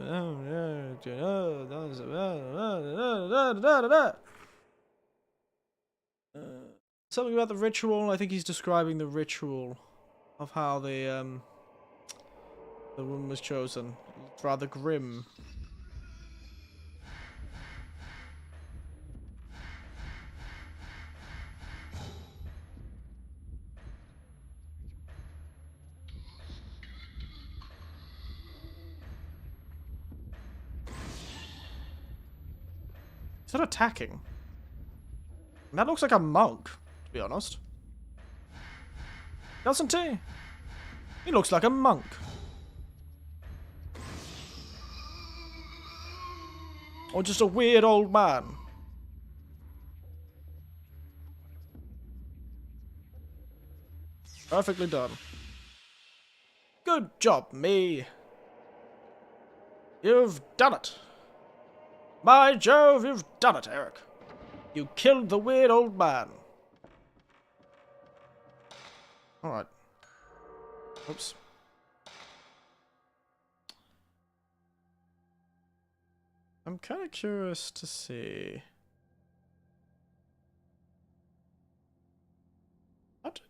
something about the ritual. I think he's describing the ritual of how the woman was chosen. It's rather grim. Is that attacking? That looks like a monk, to be honest. Doesn't he? He looks like a monk. Or just a weird old man. Perfectly done. Good job, me. You've done it. By Jove, you've done it, Eric. You killed the weird old man. Alright. Oops. I'm kind of curious to see. What?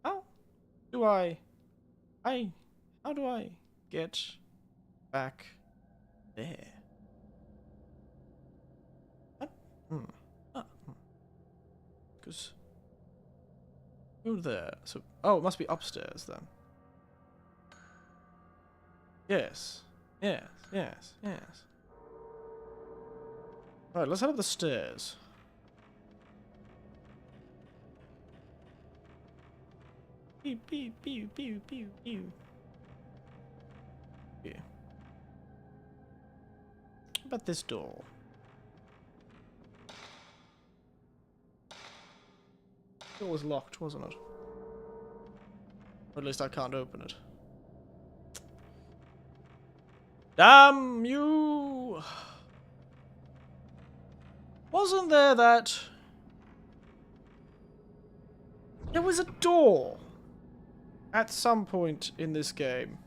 How do I how do I get back there? What? Because go there. So, oh, it must be upstairs then. Yes. Yes. Yes. Yes. Alright, let's head up the stairs. Pew, pew, pew, pew, pew, pew. Yeah. What about this door? It was locked, wasn't it? Or at least I can't open it. Damn you! Wasn't there that... There was a door at some point in this game.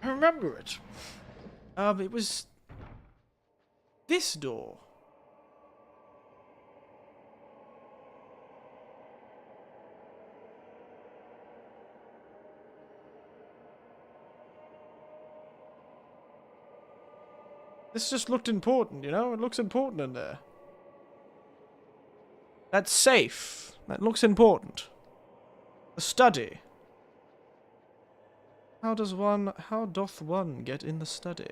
I remember it. It was this door. This just looked important, you know? It looks important in there. That's safe. That looks important. A study. How doth one get in the study?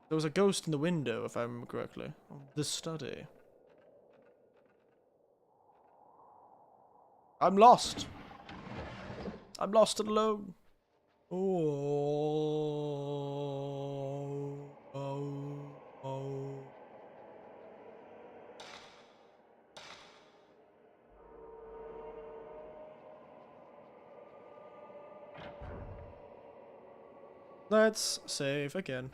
There was a ghost in the window, if I remember correctly. The study. I'm lost. I'm lost and alone. Oh. Let's save again.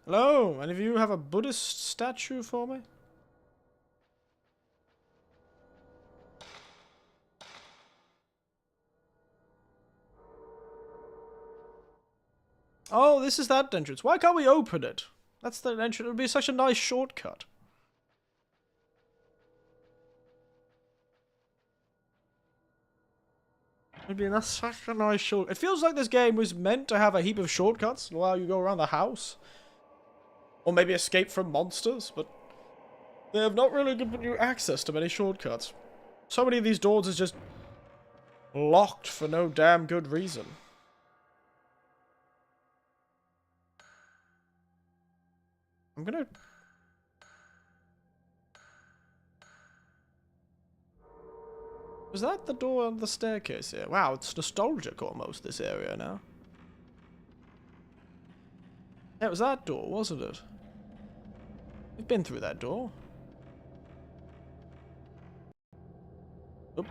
Hello, any of you have a Buddhist statue for me? Oh, this is that entrance. Why can't we open it? That's the entrance. It would be such a nice shortcut. That's such a nice short. It feels like this game was meant to have a heap of shortcuts while you go around the house. Or maybe escape from monsters, but they have not really given you access to many shortcuts. So many of these doors is just locked for no damn good reason. I'm gonna... Was that the door on the staircase here? Wow, it's nostalgic almost, this area now. Yeah, it was that door, wasn't it? We've been through that door. Oop.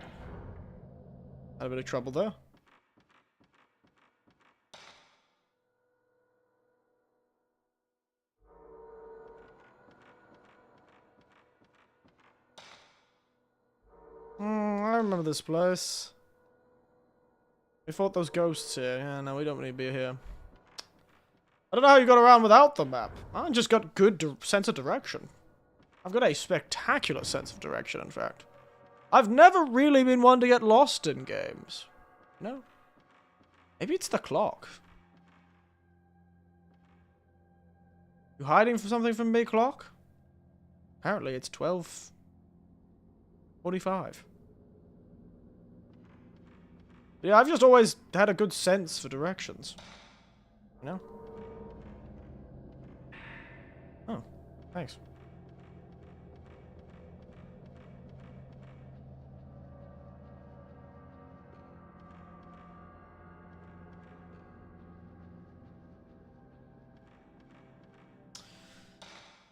Had a bit of trouble there. I remember this place. We fought those ghosts here. Yeah, no, we don't need to be here. I don't know how you got around without the map. I just got good sense of direction. I've got a spectacular sense of direction, in fact. I've never really been one to get lost in games. No. Maybe it's the clock. You hiding for something from me, clock? Apparently it's 12:45. Yeah, I've just always had a good sense for directions. You know? Oh, thanks.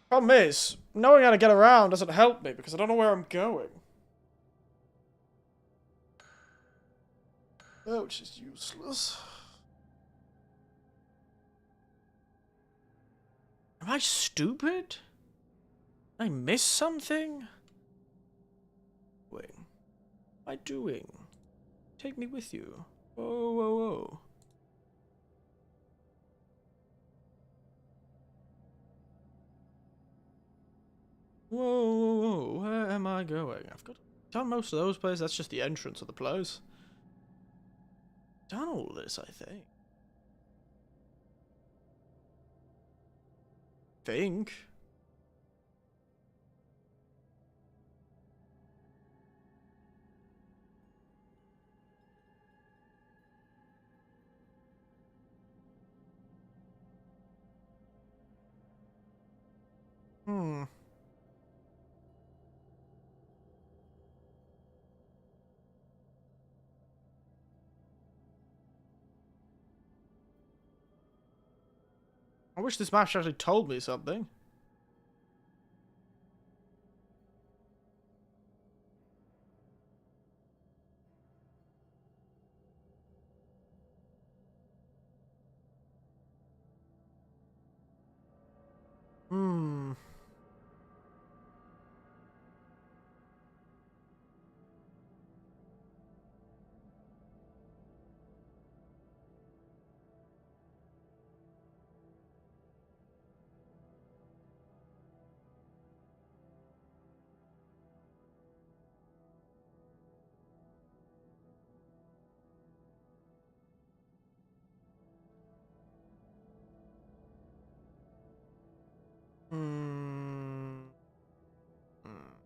Problem is, knowing how to get around doesn't help me because I don't know where I'm going. Oh, which is useless. Am I stupid? Did I miss something? What am I doing? Take me with you. Whoa, whoa, whoa. Whoa, whoa, whoa. Where am I going? I've done most of those places. That's just the entrance of the place. Done all this, I think. Hmm. I wish this map actually told me something. Hmm. Hmm. Hmm.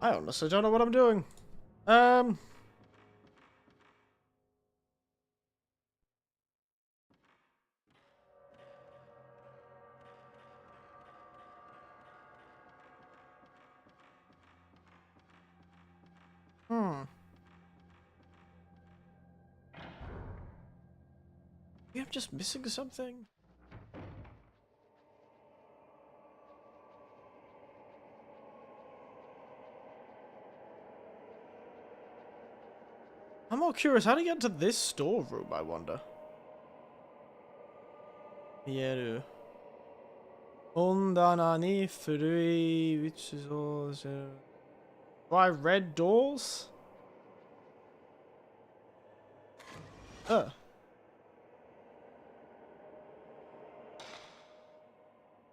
I honestly don't know what I'm doing. Hmm. Maybe I'm just missing something. I'm more curious, how do you get into this storeroom, I wonder? Mieru. Ondana ni furui uchizo. Why red doors?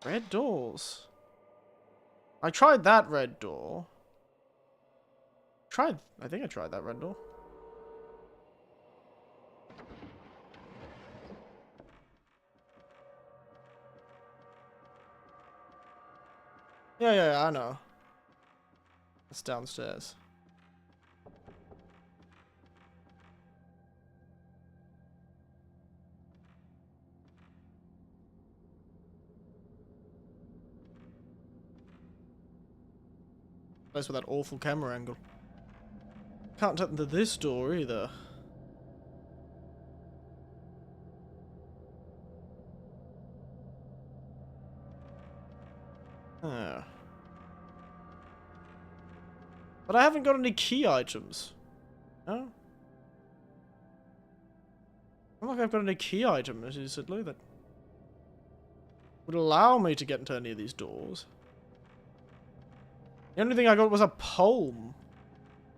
Red doors. I tried that red door. I think I tried that red door. Yeah, I know. It's downstairs. Place with that awful camera angle. Can't tap into this door either. Ah. But I haven't got any key items. No? I don't think I've got any key items, recently, that would allow me to get into any of these doors. The only thing I got was a poem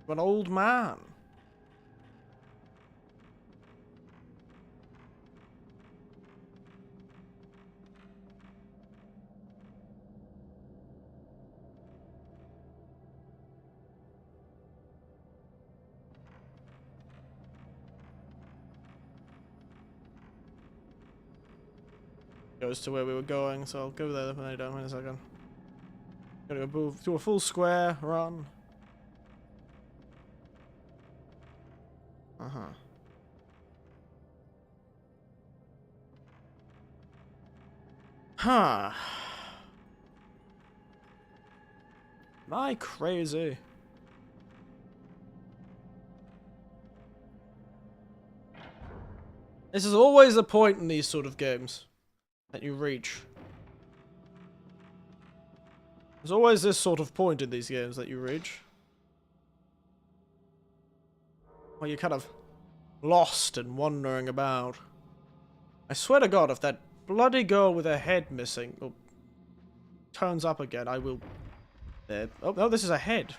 from an old man. goes to where we were going, so I'll go there when I don't. In a second. Gotta go move, do a full square run. Uh-huh. Huh. Am I crazy? This is always the point in these sort of games that you reach. There's always this sort of point in these games that you reach. Where you're kind of lost and wandering about. I swear to God, if that bloody girl with her head missing turns up again, I will... There. Oh, no, this is a head.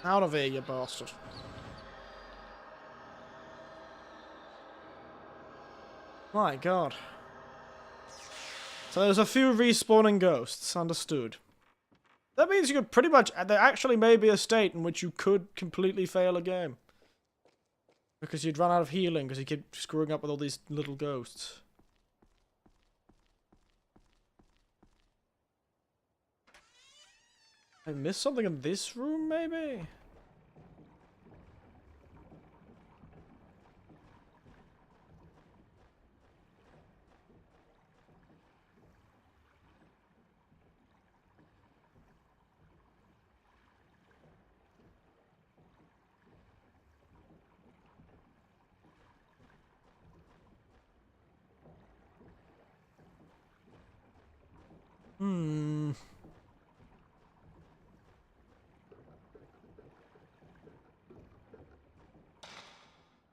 Out of here, you bastard. My God. So there's a few respawning ghosts, understood. That means you could pretty much... There actually may be a state in which you could completely fail a game. Because you'd run out of healing because you keep screwing up with all these little ghosts. I missed something in this room, maybe?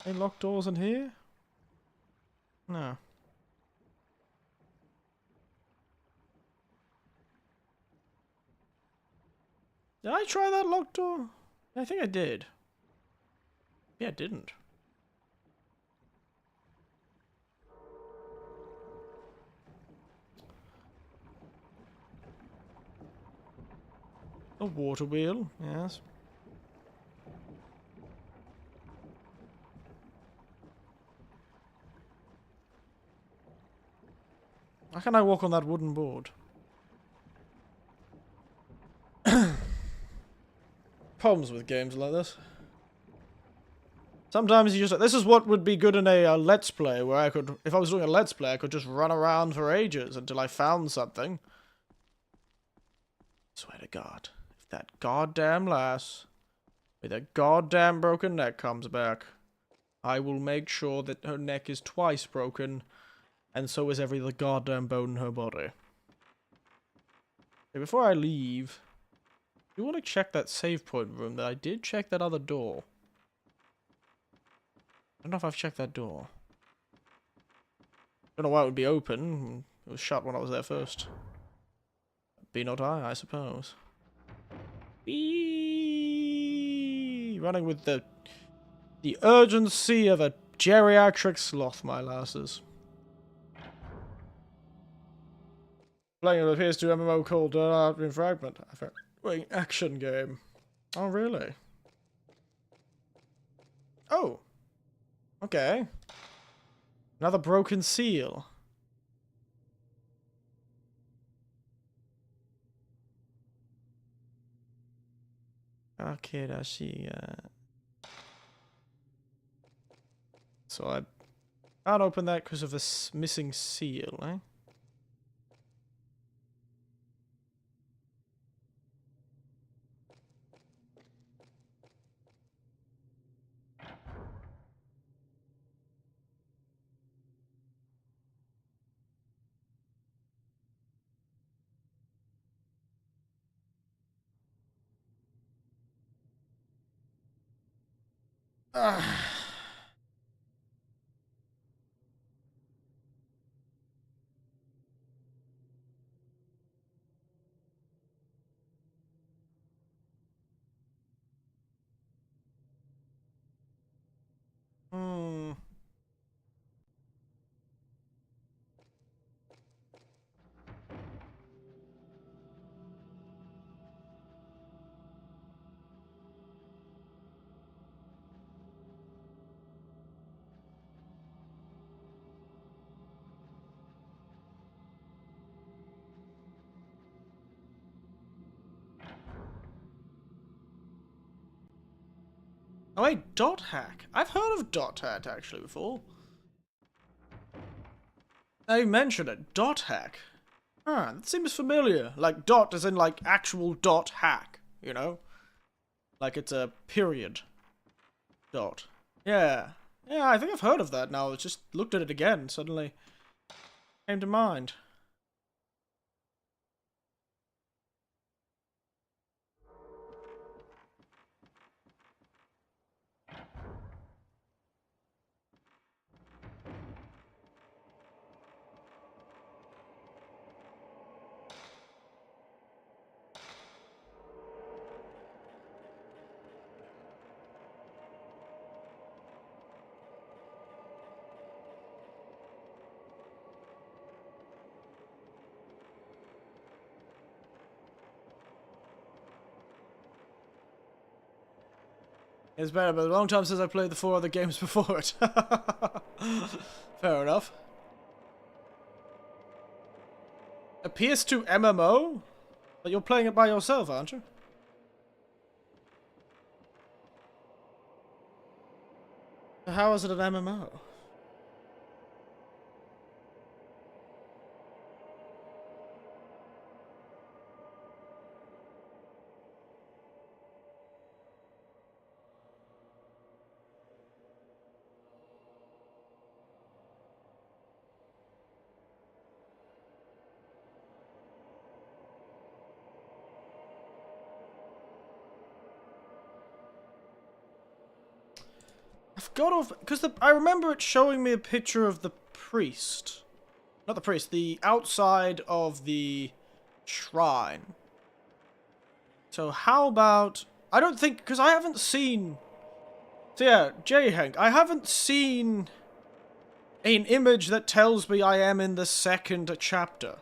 Any locked doors in here? No. Did I try that locked door? I think I did. Yeah, I didn't. A water wheel, yes. How can I walk on that wooden board? Problems with games like this. Sometimes you just... This is what would be good in a Let's Play, where I could... If I was doing a Let's Play, I could just run around for ages until I found something. Swear to God. If that goddamn lass with a goddamn broken neck comes back, I will make sure that her neck is twice broken, and so is every other goddamn bone in her body. Okay, before I leave, you want to check that save point room that I did check that other door. I don't know if I've checked that door. Don't know why it would be open. It was shut when I was there first. Be not I suppose. Be running with the urgency of a geriatric sloth, my lasses. Playing what appears to be MMO called in Fragment. Action game. Oh, really? Oh. Okay. Another broken seal. Okay, I see. So I can't open that because of a missing seal, eh? Oh wait, dot hack. I've heard of dot hack actually before. Now you mentioned it, dot hack. Ah, that seems familiar. Like dot as in like actual dot hack, you know? Like it's a period. Dot. Yeah. Yeah, I think I've heard of that now. I just looked at it again, suddenly came to mind. It's better, but a long time since I played the 4 other games before it. Fair enough. A PS2 MMO? But you're playing it by yourself, aren't you? How is it an MMO? I've got off because I remember it showing me a picture of the priest, not the priest, the outside of the shrine. So how about I don't think because I haven't seen. So yeah, J Hank, I haven't seen an image that tells me I am in the 2nd chapter.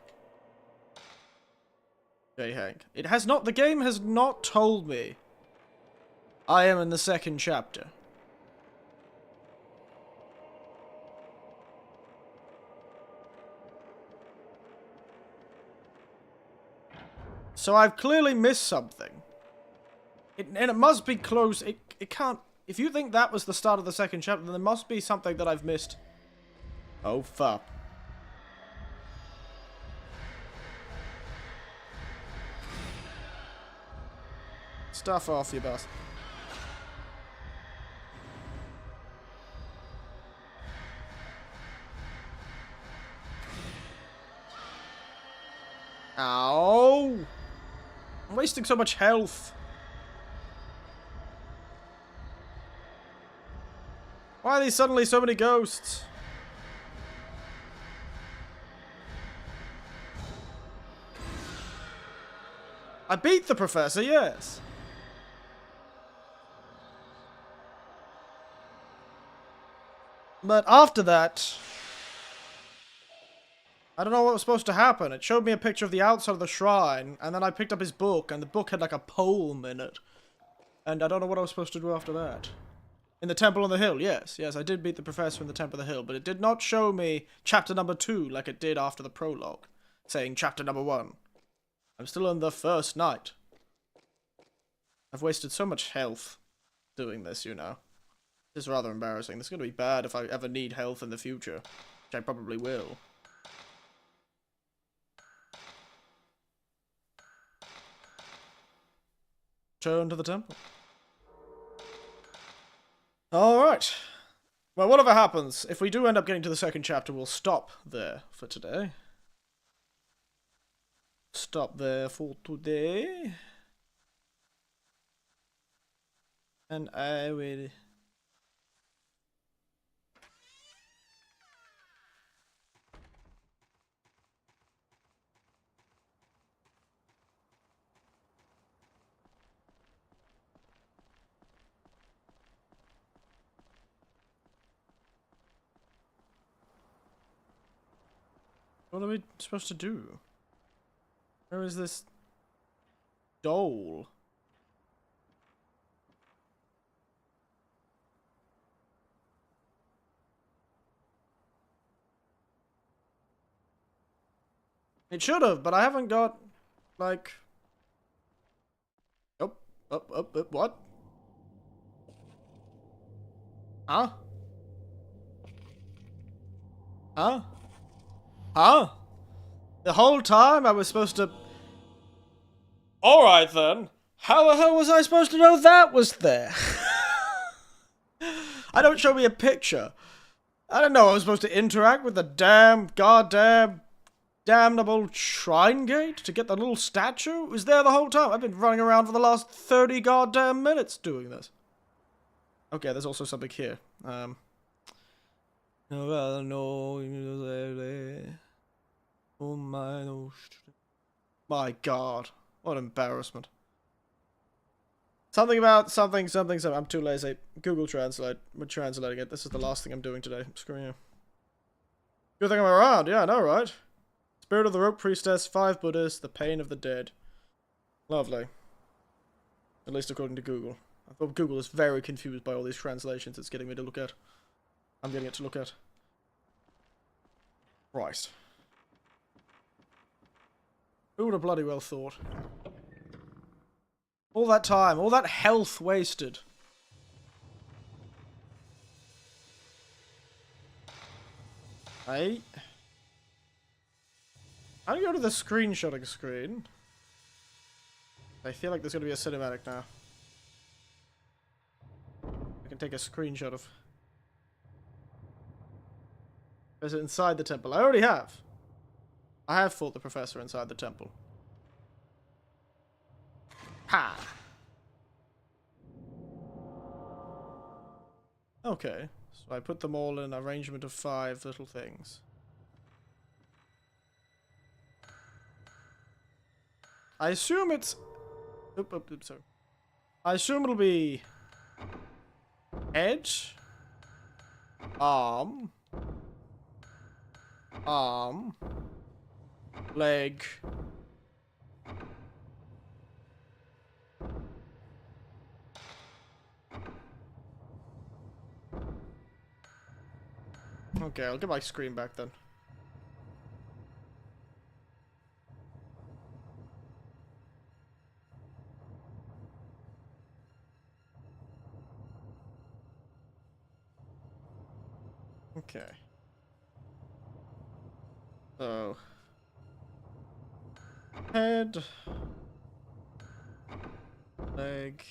J Hank, it has not. The game has not told me I am in the 2nd chapter. So I've clearly missed something. And it must be close. It can't. If you think that was the start of the 2nd chapter, then there must be something that I've missed. Oh, fuck. Stuff off, you bastard. Ow! I'm wasting so much health. Why are these suddenly so many ghosts? I beat the professor, yes. But after that, I don't know what was supposed to happen. It showed me a picture of the outside of the shrine, and then I picked up his book, and the book had like a poem in it. And I don't know what I was supposed to do after that. In the Temple on the Hill, yes. Yes, I did beat the professor in the Temple on the Hill, but it did not show me chapter number 2 like it did after the prologue, saying chapter number 1. I'm still on the 1st night. I've wasted so much health doing this, you know. This is rather embarrassing. This is going to be bad if I ever need health in the future, which I probably will. Turn to the temple. Alright. Well, whatever happens, if we do end up getting to the 2nd chapter, we'll stop there for today. Stop there for today. And I will... What are we supposed to do? Where is this doll? It should have, but I haven't got, like... Oh, what? Huh? Huh? Huh? The whole time I was supposed to... Alright then. How the hell was I supposed to know that was there? I don't show me a picture. I didn't know I was supposed to interact with the goddamn damnable shrine gate to get the little statue. It was there the whole time. I've been running around for the last 30 goddamn minutes doing this. Okay, there's also something here. Oh my god. What embarrassment. Something about something. I'm too lazy. Google Translate. We're translating it. This is the last thing I'm doing today. Screw you. Good thing I'm around. Yeah, I know, right? Spirit of the Rope Priestess, 5 Buddhas, the pain of the dead. Lovely. At least according to Google. I thought Google is very confused by all these translations it's getting me to look at. I'm getting it to look at. Right. Who would have bloody well thought? All that time, all that health wasted. Hey. How do you go to the screenshotting screen? I feel like there's going to be a cinematic now. I can take a screenshot of... Is it inside the temple? I already have. I have fought the professor inside the temple. Ha! Okay, so I put them all in an arrangement of 5 little things. I assume it's... sorry. I assume it'll be... head... arm... leg... Okay, I'll get my screen back then. Okay. So... head... leg...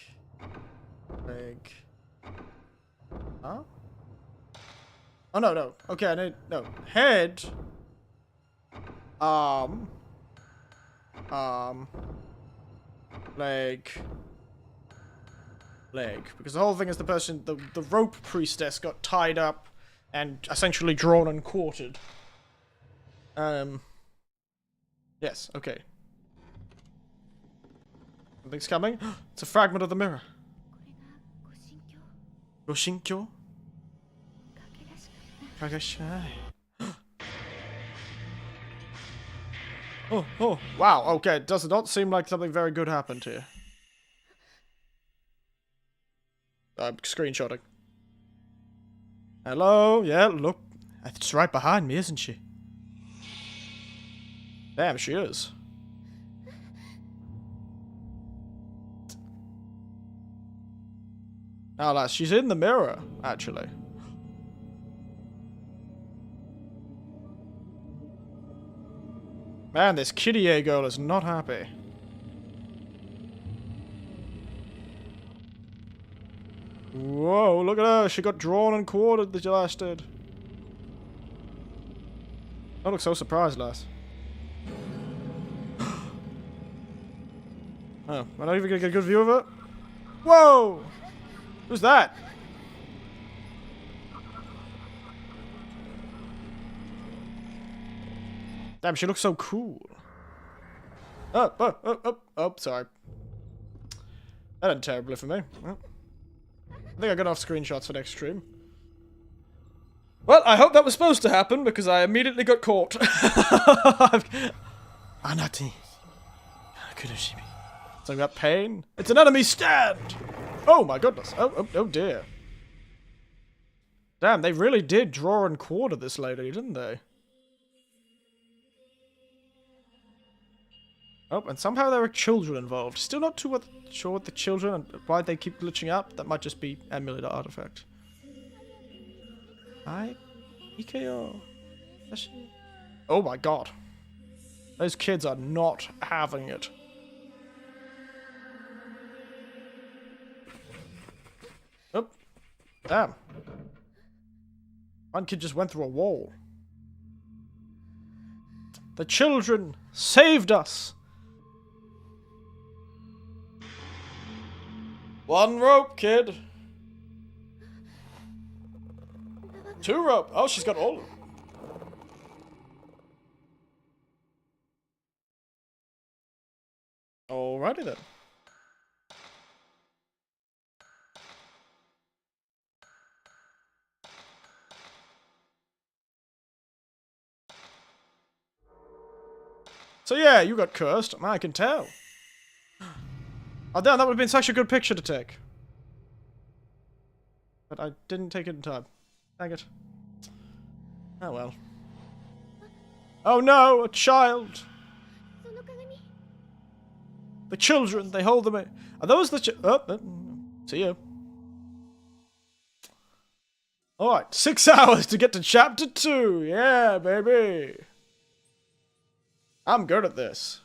Huh? Oh, no. Okay, I need... no. Head... arm... leg... Because the whole thing is the person... the rope priestess got tied up and essentially drawn and quartered. Yes, okay. Something's coming. It's a fragment of the mirror. Goshinkyo? Oh, wow, okay, it does not seem like something very good happened here. I'm screenshotting. Hello? Yeah, look. It's right behind me, isn't she? Damn, she is. Now, lass, she's in the mirror, actually. Man, this Kitty girl is not happy. Whoa, look at her. She got drawn and quartered, the last did. I look so surprised, lass. Oh, am I not even gonna get a good view of her? Whoa! Who's that? Damn, she looks so cool. Oh, sorry. That ended terribly for me. Well, I think I got enough screenshots for next stream. Well, I hope that was supposed to happen, because I immediately got caught. Anati. Kuroshimi. Something about pain? It's an enemy stand! Oh my goodness. Oh dear. Damn, they really did draw and quarter this lady, didn't they? Oh, and somehow there are children involved. Still not too sure what the children and why they keep glitching out. That might just be emulator artifact. Hi, Ikeo. Oh my god. Those kids are not having it. Oh. Damn. One kid just went through a wall. The children saved us. One rope, kid. 2 rope. Oh, she's got all of them. Alrighty then. So yeah, you got cursed. I can tell. Oh damn, that would have been such a good picture to take. But I didn't take it in time. Dang it. Oh well. Oh no, a child! The children, they hold them in. Are those the see you. Alright, 6 hours to get to chapter 2. Yeah, baby. I'm good at this.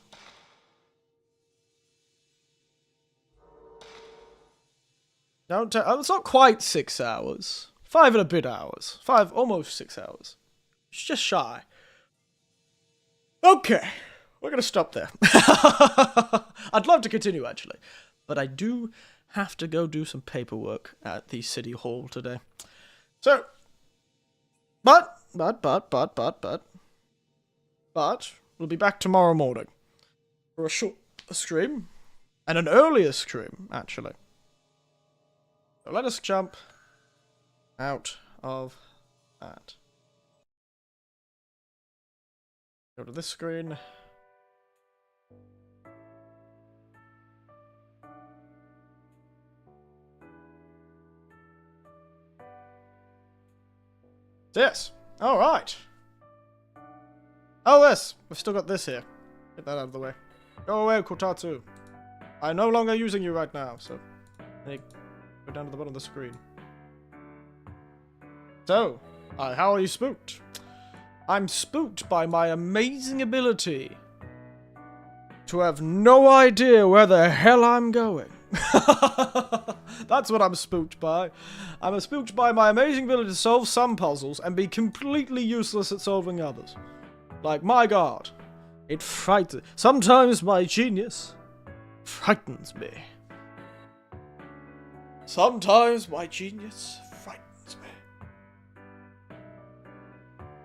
Don't tell. Oh, it's not quite 6 hours. 5 and a bit hours. 5, almost 6 hours. It's just shy. Okay. We're going to stop there. I'd love to continue, actually. But I do have to go do some paperwork at the city hall today. So, but, we'll be back tomorrow morning for a short stream. And an earlier stream, actually. So let us jump out of that. Go to this screen. Yes. All right. Oh, this. We've still got this here. Get that out of the way. Go away, Kotatsu. I'm no longer using you right now, so... Go down to the bottom of the screen. So, how are you spooked? I'm spooked by my amazing ability to have no idea where the hell I'm going. That's what I'm spooked by. I'm spooked by my amazing ability to solve some puzzles and be completely useless at solving others. Like, my god. It frightens... Sometimes my genius frightens me. Sometimes my genius frightens me.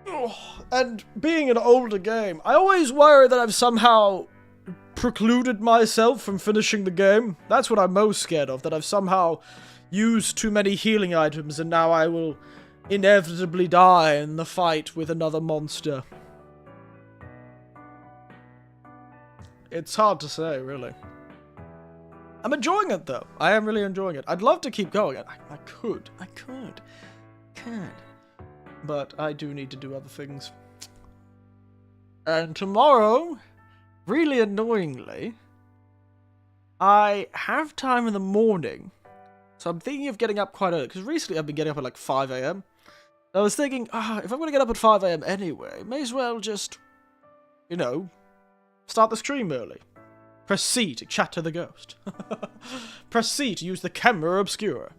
Oh, and being an older game, I always worry that I've somehow precluded myself from finishing the game. That's what I'm most scared of, that I've somehow used too many healing items and now I will inevitably die in the fight with another monster. It's hard to say, really. I'm enjoying it, though. I am really enjoying it. I'd love to keep going. I could. Can. But I do need to do other things. And tomorrow, really annoyingly, I have time in the morning. So I'm thinking of getting up quite early. Because recently I've been getting up at like 5 AM. I was thinking, if I'm going to get up at 5 AM anyway, may as well just, you know, start the stream early. Press C to chat to the ghost. Press C to use the camera obscura.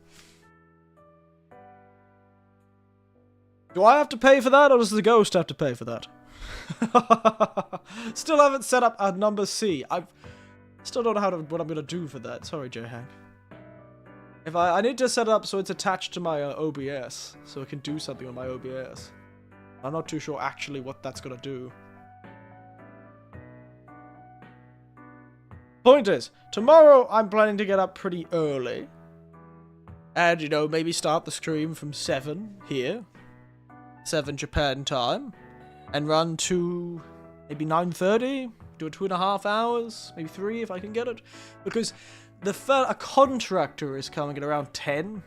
Do I have to pay for that, or does the ghost have to pay for that? Still haven't set up a number C. I still don't know what I'm going to do for that. Sorry, J-Hank. If I need to set it up so it's attached to my OBS, so I can do something on my OBS. I'm not too sure actually what that's going to do. Point is, tomorrow I'm planning to get up pretty early. And, you know, maybe start the stream from 7 here. 7 Japan time. And run to maybe 9:30. Do it 2.5 hours. Maybe 3 if I can get it. Because a contractor is coming at around 10.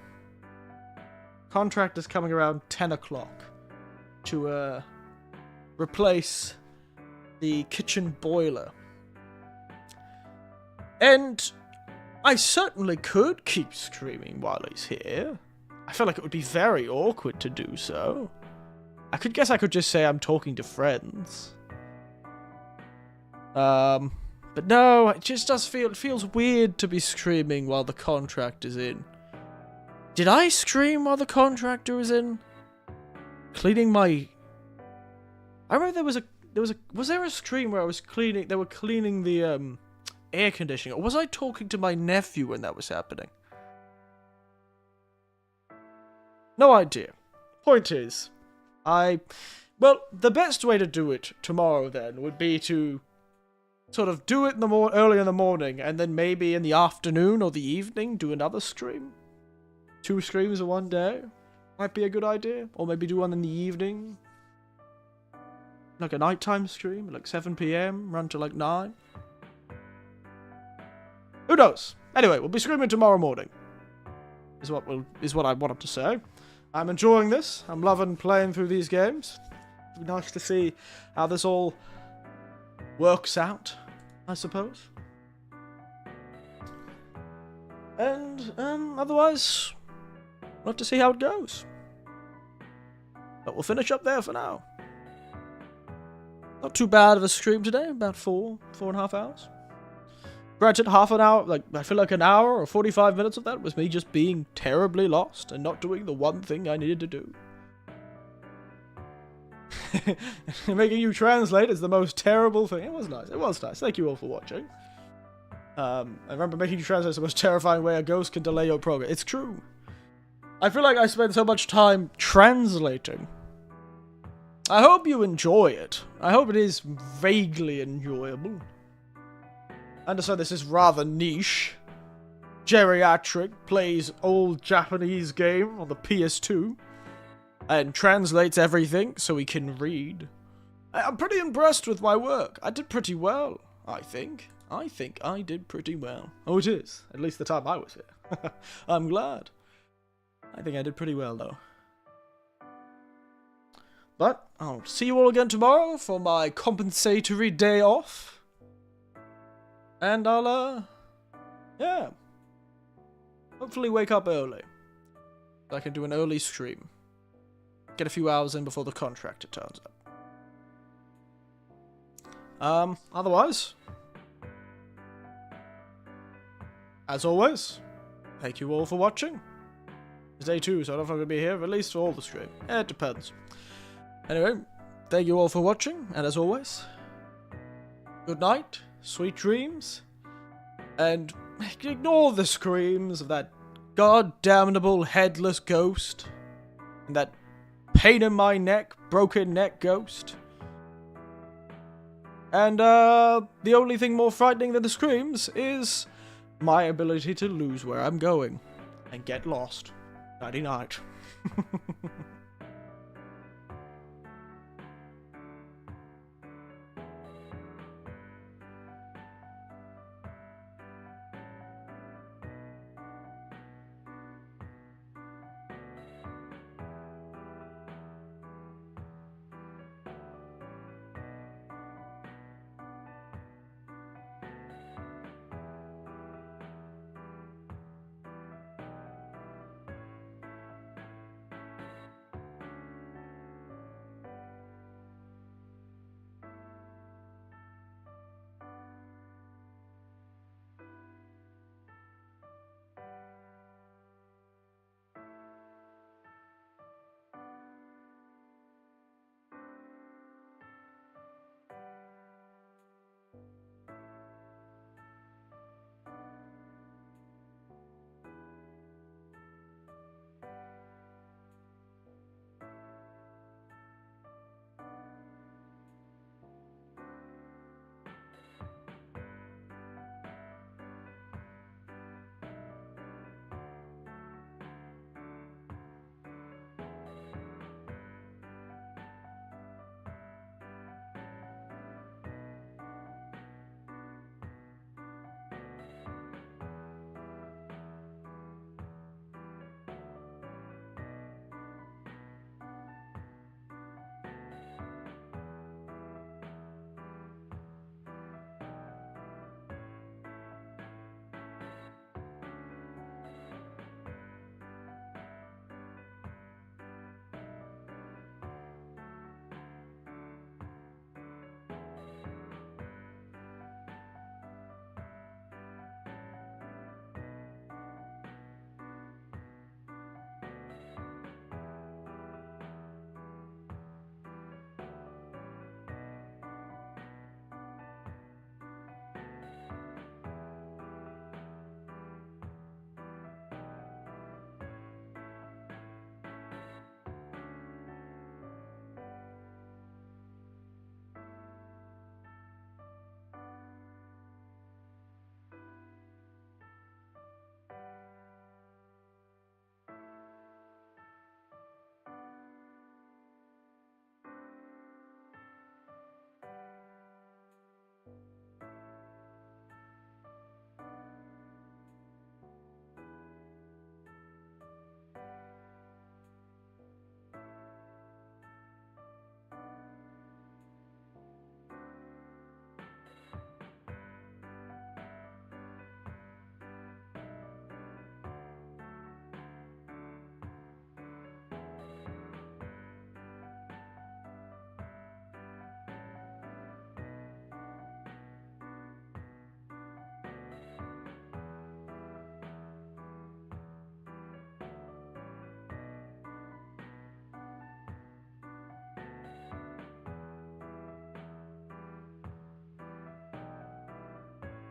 Contractor's coming around 10 o'clock. To, replace the kitchen boiler. And I certainly could keep streaming while he's here. I feel like it would be very awkward to do so. I could just say I'm talking to friends. But no, it just does feel, it feels weird to be screaming while the contract is in. Did I scream while the contractor was in? Cleaning my... I remember was there a scream where I was cleaning, they were cleaning the, air conditioning, or was I talking to my nephew when that was happening? No idea. Point is, well, the best way to do it tomorrow then would be to sort of do it in the early in the morning, and then maybe in the afternoon or the evening do another stream. 2 streams in one day might be a good idea, or maybe do one in the evening, like a nighttime stream, like 7 PM, run to like 9. Who knows? Anyway, we'll be streaming tomorrow morning. Is what I wanted to say. I'm enjoying this. I'm loving playing through these games. It'd be nice to see how this all works out, I suppose. And otherwise, we'll have to see how it goes. But we'll finish up there for now. Not too bad of a stream today, about 4.5 hours. Granted, half an hour, like, I feel like an hour or 45 minutes of that was me just being terribly lost and not doing the one thing I needed to do. Making you translate is the most terrible thing. It was nice. It was nice. Thank you all for watching. I remember making you translate is the most terrifying way a ghost can delay your progress. It's true. I feel like I spend so much time translating. I hope you enjoy it. I hope it is vaguely enjoyable. I understand this is rather niche. Geriatric plays old Japanese game on the PS2 and translates everything so he can read. I'm pretty impressed with my work. I did pretty well, I think. I think I did pretty well. Oh, it is. At least the time I was here. I'm glad. I think I did pretty well, though. But I'll see you all again tomorrow for my compensatory day off. And I'll, yeah. Hopefully wake up early. So I can do an early stream. Get a few hours in before the contractor turns up. Otherwise, as always, thank you all for watching. It's day 2, so I don't know if I'm going to be here, at least for all the stream. It depends. Anyway, thank you all for watching, and as always, good night, sweet dreams, and ignore the screams of that goddamnable headless ghost, and that pain in my neck, broken neck ghost. And, the only thing more frightening than the screams is my ability to lose where I'm going and get lost. Nighty night.